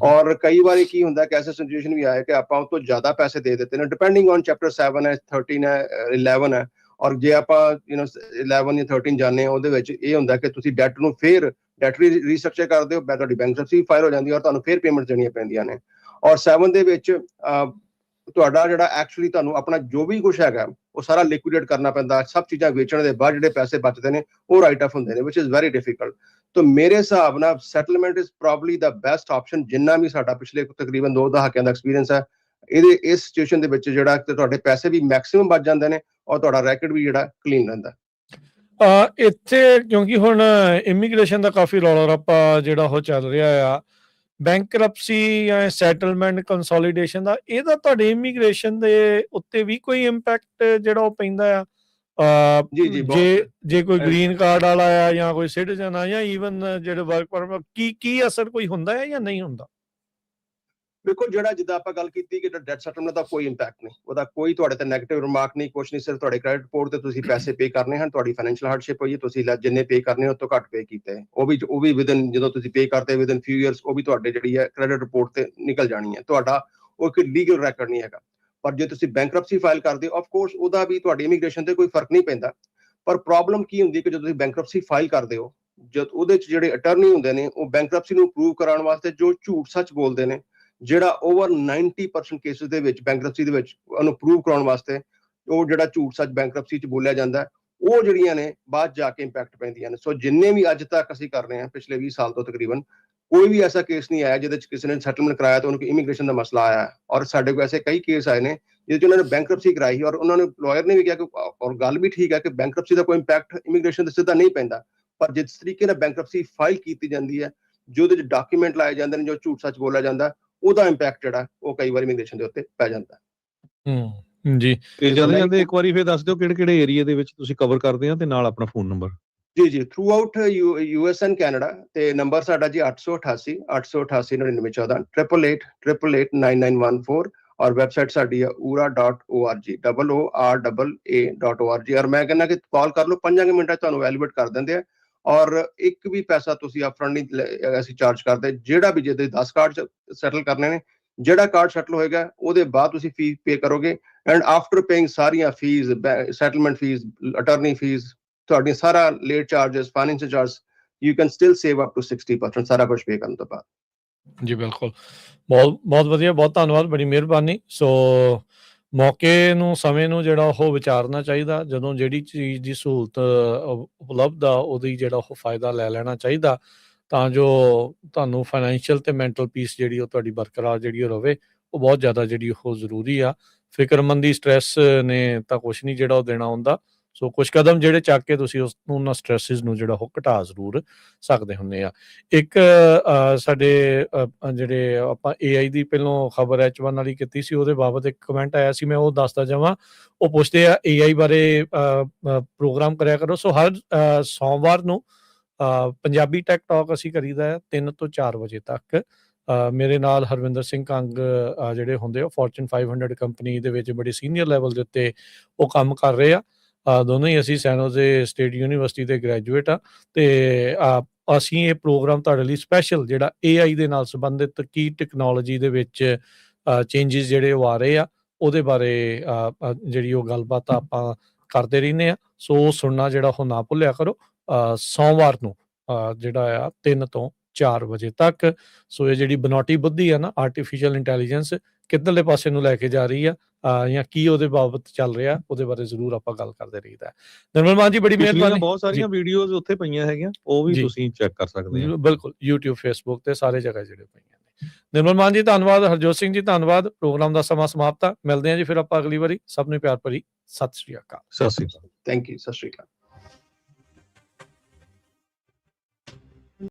Speaker 3: ਔਰ ਕਈ ਵਾਰੀ ਕੀ ਹੁੰਦਾ ਕਿ ਐਸਾ ਸਿਚੁਏਸ਼ਨ ਵੀ ਆਇਆ ਕਿ ਆਪਾਂ ਉਹ ਤੋਂ ਜ਼ਿਆਦਾ ਪੈਸੇ ਦੇ ਦਿੱਤੇ ਨੇ, ਡਿਪੈਂਡਿੰਗ ਔਨ ਚੈਪਟਰ 7 ਹੈ, 13 ਹੈ, 11 ਹੈ, ਔਰ ਜੇ ਆਪਾਂ 11 ਜਾਂ 13 ਜਾਣੇ ਉਹਦੇ ਵਿੱਚ ਇਹ ਹੁੰਦਾ ਕਿ ਤੁਸੀਂ ਡੈਟ ਨੂੰ ਫੇਰ ਡੈਟ ਰੀਸਟਰਕਚਰ ਕਰਦੇ ਹੋ, ਤੁਹਾਡੀ ਬੈਂਕਰਪਸੀ ਫਾਈਲ ਹੋ ਜਾਂਦੀ ਹੈ ਔਰ ਤੁਹਾਨੂੰ ਫੇਰ ਪੇਮੈਂਟ ਦੇਣੀਆਂ ਪੈਂਦੀਆਂ ਨੇ। ਔਰ 7 ਦੇ ਵਿੱਚ ਤੁਹਾਡਾ ਜਿਹੜਾ ਐਕਚੁਅਲੀ ਤੁਹਾਨੂੰ ਆਪਣਾ ਜੋ ਵੀ ਕੁਝ ਹੈਗਾ ਉਹ ਸਾਰਾ ਲਿਕੁਇਡੇਟ ਕਰਨਾ ਪੈਂਦਾ, ਸਭ ਚੀਜ਼ਾਂ ਵੇਚਣ ਦੇ ਬਾਅਦ ਜਿਹੜੇ ਪੈਸੇ ਬਚਦੇ ਨੇ ਉਹ ਰਾਈਟ ਆਫ ਹੁੰਦੇ ਨੇ, ਵਿਚ ਇਜ਼ ਵੈਰੀ ਡਿਫਿਕਲਟ। ਤਾਂ ਮੇਰੇ ਹਿਸਾਬ ਨਾਲ settlement is probably the best option, ਜਿੰਨਾ ਵੀ ਸਾਡਾ ਪਿਛਲੇ ਤਕਰੀਬਨ 2 ਦਹਾਕਿਆਂ ਦਾ ਐਕਸਪੀਰੀਅੰਸ ਹੈ ਇਸ ਸਿਚੁਏਸ਼ਨ ਦੇ ਵਿੱਚ, ਜਿਹੜਾ ਤੁਹਾਡੇ ਪੈਸੇ ਵੀ ਮੈਕਸਿਮਮ ਬਚ ਜਾਂਦੇ ਨੇ ਔਰ ਤੁਹਾਡਾ ਰੈਕਡ ਵੀ ਜਿਹੜਾ ਕਲੀਨ ਰਹਿੰਦਾ।
Speaker 1: ਇੱਥੇ ਕਿਉਂਕਿ ਹੁਣ ਇਮੀਗ੍ਰੇਸ਼ਨ ਦਾ ਕਾਫੀ ਰੌਲਾ ਰੱਪਾ ਜਿਹੜਾ ਉਹ ਚੱਲ ਰਿਹਾ ਆ, ਬੈਂਕਰਪਸੀ ਜਾਂ ਸੈਟਲਮੈਂਟ ਕੰਸੋਲੀਡੇਸ਼ਨ ਦਾ, ਇਹਦਾ ਤੁਹਾਡੇ ਇਮੀਗ੍ਰੇਸ਼ਨ ਦੇ ਉੱਤੇ ਵੀ ਕੋਈ ਇੰਪੈਕਟ ਜਿਹੜਾ ਉਹ ਪੈਂਦਾ ਆ? ਜੇ ਕੋਈ ਗ੍ਰੀਨ ਕਾਰਡ ਵਾਲਾ ਆ ਜਾਂ ਕੋਈ ਸਿਟੀਜ਼ਨ ਆ ਜਾਂ ਈਵਨ ਜਿਹੜੇ ਵਰਕ ਪਰਮਿਟ, ਕੀ ਅਸਰ ਕੋਈ ਹੁੰਦਾ ਹੈ ਜਾਂ ਨਹੀਂ ਹੁੰਦਾ?
Speaker 3: ਦੇਖੋ ਜਿਹੜਾ ਜਿੱਦਾਂ ਆਪਾਂ ਗੱਲ ਕੀਤੀ ਕਿ ਡੈਟ ਸੈਟਲਮੈਂਟ ਦਾ ਕੋਈ ਇੰਪੈਕਟ ਨਹੀਂ, ਉਹਦਾ ਕੋਈ ਤੁਹਾਡੇ ਤੇ ਨੈਗੇਟਿਵ ਰਿਮਾਰਕ ਨਹੀਂ, ਕੁਛ ਨਹੀਂ, ਸਿਰਫ ਤੁਹਾਡੇ ਕ੍ਰੈਡਿਟ ਰਿਪੋਰਟ ਤੇ ਤੁਸੀਂ ਪੈਸੇ ਪੇ ਕਰਨੇ ਹਨ, ਤੁਹਾਡੀ ਫਾਈਨੈਂਸ਼ੀਅਲ ਹਾਰਡਸ਼ਿਪ ਹੋਈ, ਤੁਸੀਂ ਜਿੰਨੇ ਪੇ ਕਰਨੇ ਉਸ ਤੋਂ ਘੱਟ ਪੇ ਕੀਤੇ, ਉਹ ਵੀ ਵਿਦਨ ਜਦੋਂ ਤੁਸੀਂ ਪੇ ਕਰਦੇ ਵਿਦਨ ਫਿਊ ਇਅਰਸ ਉਹ ਵੀ ਤੁਹਾਡੇ ਜਿਹੜੀ ਹੈ ਕ੍ਰੈਡਿਟ ਰਿਪੋਰਟ ਤੇ ਨਿਕਲ ਜਾਣੀ ਹੈ, ਤੁਹਾਡਾ ਉਹ ਇੱਕ ਲੀਗਲ ਰੈਕਰਡ ਨਹੀਂ ਹੈਗਾ। ਪਰ ਜੇ ਤੁਸੀਂ ਬੈਂਕਰਪਸੀ ਫਾਈਲ ਕਰਦੇ ਹੋ, ਆਫ ਕੋਰਸ ਉਹਦਾ ਵੀ ਤੁਹਾਡੀ ਇਮੀਗ੍ਰੇਸ਼ਨ ਤੇ ਕੋਈ ਫਰਕ ਨਹੀਂ ਪੈਂਦਾ। ਪਰ ਪ੍ਰੋਬਲਮ ਕੀ ਹੁੰਦੀ ਕਿ ਜਦੋਂ ਤੁਸੀਂ ਬੈਂਕਰਪਸੀ ਫਾਈਲ ਕਰਦੇ ਹੋ, ਜਦ ਉਹਦੇ ਚ ਜਿਹੜੇ ਅਟਰਨੀ ਹੁੰਦੇ ਨੇ ਉਹ ਬੈਂਕਰਪਸੀ ਨੂੰ ਪ੍ਰੂਵ ਕਰਾਉਣ ਵਾਸਤੇ ਜੋ ਝੂਠ ਸੱਚ ਬੋਲਦੇ ਨੇ, ਜਿਹੜਾ ਓਵਰ 90% ਕੇਸਿਸ ਦੇ ਵਿੱਚ ਬੈਂਕਰਪਸੀ ਦੇ ਵਿੱਚ ਉਹਨੂੰ ਪ੍ਰੂਵ ਕਰਾਉਣ ਵਾਸਤੇ ਉਹ ਜਿਹੜਾ ਝੂਠ ਸੱਚ ਬੈਂਕਰਪਸੀ ਚ ਬੋਲਿਆ ਜਾਂਦਾ, ਉਹ ਜਿਹੜੀਆਂ ਨੇ ਬਾਅਦ ਜਾ ਕੇ ਇੰਪੈਕਟ ਪੈਂਦੀਆਂ ਨੇ। ਸੋ ਜਿੰਨੇ ਵੀ ਅੱਜ ਤੱਕ ਅਸੀਂ ਕਰ ਰਹੇ ਹਾਂ ਪਿਛਲੇ 20 ਸਾਲ ਤੋਂ ਤਕਰੀਬਨ, ਕੋਈ ਵੀ ਐਸਾ ਕੇਸ ਨਹੀਂ ਆਇਆ ਜਿਹਦੇ ਚ ਕਿਸੇ ਨੇ ਸੈਟਲਮੈਂਟ ਕਰਾਇਆ ਤਾਂ ਉਹਨੂੰ ਇਮੀਗ੍ਰੇਸ਼ਨ ਦਾ ਮਸਲਾ ਆਇਆ। ਔਰ ਸਾਡੇ ਕੋਲ ਐਸੇ ਕਈ ਕੇਸ ਆਏ ਨੇ ਜਿਹਦੇ ਚ ਉਹਨਾਂ ਨੇ ਬੈਂਕਰਪਸੀ ਕਰਾਈ ਔਰ ਉਹਨਾਂ ਨੇ ਲਾਇਰ ਨੇ ਵੀ ਕਿਹਾ ਕਿ, ਔਰ ਗੱਲ ਵੀ ਠੀਕ ਹੈ ਕਿ ਬੈਂਕਰਪਸੀ ਦਾ ਕੋਈ ਇੰਪੈਕਟ ਇਮੀਗ੍ਰੇਸ਼ਨ ਤੇ ਸਿੱਧਾ ਨਹੀਂ ਪੈਂਦਾ, ਪਰ ਜਿਸ ਤਰੀਕੇ ਨਾਲ ਬੈਂਕਰਪਸੀ ਫਾਈਲ ਕੀਤੀ ਜਾਂਦੀ ਹੈ, ਜੋ ਉਹਦੇ ਚ ਡਾਕੂਮੈਂਟ ਲਾਏ ਜਾਂਦੇ ਨੇ, ਜੋ ਝੂਠ ਸੱਚ ਬੋਲਿਆ ਜਾਂਦਾ, ਉਹਦਾ ਇੰਪੈਕਟ ਜਿਹੜਾ ਉਹ ਕਈ ਵਾਰੀ ਇਮੀਗ੍ਰੇਸ਼ਨ ਦੇ ਉੱਤੇ ਪੈ ਜਾਂਦਾ।
Speaker 1: ਜੀ,
Speaker 2: ਤੇ ਜਾਂਦੇ ਇੱਕ ਵਾਰੀ ਫੇਰ ਦੱਸ ਦਿਓ ਕਿਹੜੇ ਏਰੀਆ ਦੇ ਵਿੱਚ ਤੁਸੀਂ ਕਵਰ ਕਰਦੇ ਆ ਤੇ ਨਾਲ ਆਪਣਾ ਫੋਨ ਨੰਬਰ।
Speaker 3: ਜੀ through out US and Canada, ਤੇ ਨੰਬਰ ਸਾਡਾ ਜੀ 888 888 9914 888 ਔਰ ਵੈਬਸਾਈਟ ਸਾਡੀ ਹੈ ura.org OORAA.org। ਔਰ ਮੈਂ ਕਹਿੰਦਾ ਕਿ ਕਾਲ ਕਰ ਲਓ, 5 ਮਿੰਟਾਂ 'ਚ ਤੁਹਾਨੂੰ ਵੈਲਿਡੇਟ ਕਰ ਦਿੰਦੇ ਆ ਔਰ ਇੱਕ ਵੀ ਪੈਸਾ ਤੁਸੀਂ ਅਪਫਰੰਟ ਨਹੀਂ ਅਸੀਂ ਚਾਰਜ ਕਰਦੇ। ਜਿਹੜਾ ਵੀ ਜੇ ਤੁਸੀਂ 10 ਕਾਰਡ ਸੈਟਲ ਕਰਨੇ ਨੇ, ਜਿਹੜਾ ਕਾਰਡ ਸੈਟਲ ਹੋਏਗਾ ਉਹਦੇ ਬਾਅਦ ਤੁਸੀਂ ਫੀਸ ਪੇ ਕਰੋਗੇ, ਐਂਡ ਆਫਟਰ ਪੇਇੰਗ ਸਾਰੀਆਂ fees, settlement fees, attorney fees, ਤੁਹਾਡੀ ਸਾਰਾ late charges financial charge you can still save up to 60% ਸਾਰਾ ਕੁਝ ਪੇ ਕਰਨ ਤੋਂ ਬਾਅਦ।
Speaker 1: ਜੀ ਬਿਲਕੁਲ, ਬਹੁਤ ਬਹੁਤ ਵਧੀਆ, ਬਹੁਤ ਧੰਨਵਾਦ, ਬੜੀ ਮਿਹਰਬਾਨੀ। ਸੋ ਮੌਕੇ ਨੂੰ, ਸਮੇਂ ਨੂੰ ਜਿਹੜਾ ਉਹ ਵਿਚਾਰਨਾ ਚਾਹੀਦਾ, ਜਦੋਂ ਜਿਹੜੀ ਚੀਜ਼ ਦੀ ਸਹੂਲਤ ਉਪਲਬਧ ਆ ਉਹਦੀ ਜਿਹੜਾ ਉਹ ਫਾਇਦਾ ਲੈ ਲੈਣਾ ਚਾਹੀਦਾ, ਤਾਂ ਜੋ ਤੁਹਾਨੂੰ ਫਾਈਨੈਂਸ਼ੀਅਲ ਤੇ ਮੈਂਟਲ ਪੀਸ ਜਿਹੜੀ ਉਹ ਤੁਹਾਡੀ ਬਰਕਰਾਰ ਜਿਹੜੀ ਉਹ ਰਵੇ। ਉਹ ਬਹੁਤ ਜ਼ਿਆਦਾ ਜਿਹੜੀ ਉਹ ਜ਼ਰੂਰੀ ਆ। ਫਿਕਰਮੰਦੀ, ਸਟ੍ਰੈਸ ਨੇ ਤਾਂ ਕੁਛ ਨਹੀਂ ਜਿਹੜਾ ਉਹ ਦੇਣਾ ਹੁੰਦਾ। ਸੋ ਕੁਛ ਕਦਮ ਜਿਹੜੇ ਚੱਕ ਕੇ ਤੁਸੀਂ ਉਹਨਾਂ ਸਟ੍ਰੈਸਿਸ ਨੂੰ ਜਿਹੜਾ ਉਹ ਘਟਾ ਜ਼ਰੂਰ ਸਕਦੇ ਹੁੰਦੇ ਆ। ਇੱਕ ਸਾਡੇ ਜਿਹੜੇ ਆਪਾਂ AI ਦੀ ਪਹਿਲੋਂ ਖਬਰ H1 ਵਾਲੀ ਕੀਤੀ ਸੀ, ਉਹਦੇ ਬਾਬਤ ਇੱਕ ਕਮੈਂਟ ਆਇਆ ਸੀ, ਮੈਂ ਉਹ ਦੱਸਦਾ ਜਾਵਾਂ। ਉਹ ਪੁੱਛਦੇ ਆ AI ਬਾਰੇ ਪ੍ਰੋਗਰਾਮ ਕਰਿਆ ਕਰੋ। ਸੋ ਹਰ ਸੋਮਵਾਰ ਨੂੰ ਪੰਜਾਬੀ ਟੈਕ ਟਾਕ ਅਸੀਂ ਕਰੀਦਾ ਹੈ 3 ਤੋਂ 4 ਵਜੇ ਤੱਕ। ਮੇਰੇ ਨਾਲ ਹਰਵਿੰਦਰ ਸਿੰਘ ਕੰਗ ਜਿਹੜੇ ਹੁੰਦੇ ਉਹ ਫੋਰਚੂਨ 500 ਕੰਪਨੀ ਦੇ ਵਿੱਚ ਬੜੇ ਸੀਨੀਅਰ ਲੈਵਲ ਦੇ ਉੱਤੇ ਉਹ ਕੰਮ ਕਰ ਰਹੇ ਆ। ਦੋਨੋਂ ਹੀ ਅਸੀਂ ਸੈਨ ਹੋਜ਼ੇ ਸਟੇਟ ਯੂਨੀਵਰਸਿਟੀ ਦੇ ਗ੍ਰੈਜੂਏਟ ਆ, ਤੇ ਅਸੀਂ ਇਹ ਪ੍ਰੋਗਰਾਮ ਤੁਹਾਡੇ ਲਈ ਸਪੈਸ਼ਲ ਜਿਹੜਾ AI ਦੇ ਨਾਲ ਸੰਬੰਧਿਤ ਕੀ ਟੈਕਨੋਲੋਜੀ ਦੇ ਵਿੱਚ ਚੇਂਜਿਸ ਜਿਹੜੇ ਉਹ ਆ ਰਹੇ ਆ, ਉਹਦੇ ਬਾਰੇ ਜਿਹੜੀ ਉਹ ਗੱਲਬਾਤ ਆਪਾਂ ਕਰਦੇ ਰਹਿੰਦੇ ਆ। ਸੋ ਉਹ ਸੁਣਨਾ ਜਿਹੜਾ ਉਹ ਨਾ ਭੁੱਲਿਆ ਕਰੋ, ਸੋਮਵਾਰ ਨੂੰ ਜਿਹੜਾ ਆ 3 ਤੋਂ 4 ਵਜੇ ਤੱਕ। ਸੋ ਇਹ ਜਿਹੜੀ ਬਨੌਟੀ ਬੁੱਧੀ ਆ ਨਾ, ਆਰਟੀਫਿਸ਼ੀਅਲ ਇੰਟੈਲੀਜੈਂਸ ਕਿੱਧਰਲੇ ਪਾਸੇ ਨੂੰ ਲੈ ਕੇ ਜਾ ਰਹੀ ਆ, ਜਾਂ ਕੀ ਉਹਦੇ ਬਾਬਤ ਚੱਲ ਰਿਹਾ, ਉਹਦੇ ਬਾਰੇ ਜ਼ਰੂਰ ਆਪਾਂ ਗੱਲ ਕਰਦੇ ਰਹੀਦਾ। ਨਿਰਮਲ ਮਾਨ ਜੀ, ਬੜੀ ਮਿਹਰਬਾਨੀ।
Speaker 2: ਬਹੁਤ ਸਾਰੀਆਂ ਵੀਡੀਓਜ਼ ਉੱਥੇ ਪਈਆਂ ਹੈਗੀਆਂ, ਉਹ ਵੀ ਤੁਸੀਂ ਚੈੱਕ ਕਰ ਸਕਦੇ ਹੋ।
Speaker 1: ਬਿਲਕੁਲ, YouTube, Facebook ਤੇ ਸਾਰੇ ਜਗ੍ਹਾ ਜਿਹੜੇ ਪਈਆਂ ਨੇ। ਨਿਰਮਲ ਮਾਨ ਜੀ ਧੰਨਵਾਦ, ਹਰਜੋਤ ਸਿੰਘ ਜੀ ਧੰਨਵਾਦ। ਪ੍ਰੋਗਰਾਮ ਦਾ ਸਮਾਂ ਸਮਾਪਤ ਆ। ਮਿਲਦੇ ਹਾਂ ਜੀ ਫਿਰ ਆਪਾਂ ਅਗਲੀ ਵਾਰੀ। ਸਭ ਨੂੰ ਪਿਆਰ ਭਰੀ ਸਤਿ ਸ਼੍ਰੀ ਅਕਾਲ।
Speaker 2: ਸਤਿ ਸ਼੍ਰੀ ਅਕਾਲ।
Speaker 3: ਥੈਂਕ ਯੂ, ਸਤਿ ਸ਼੍ਰੀ ਅਕਾਲ।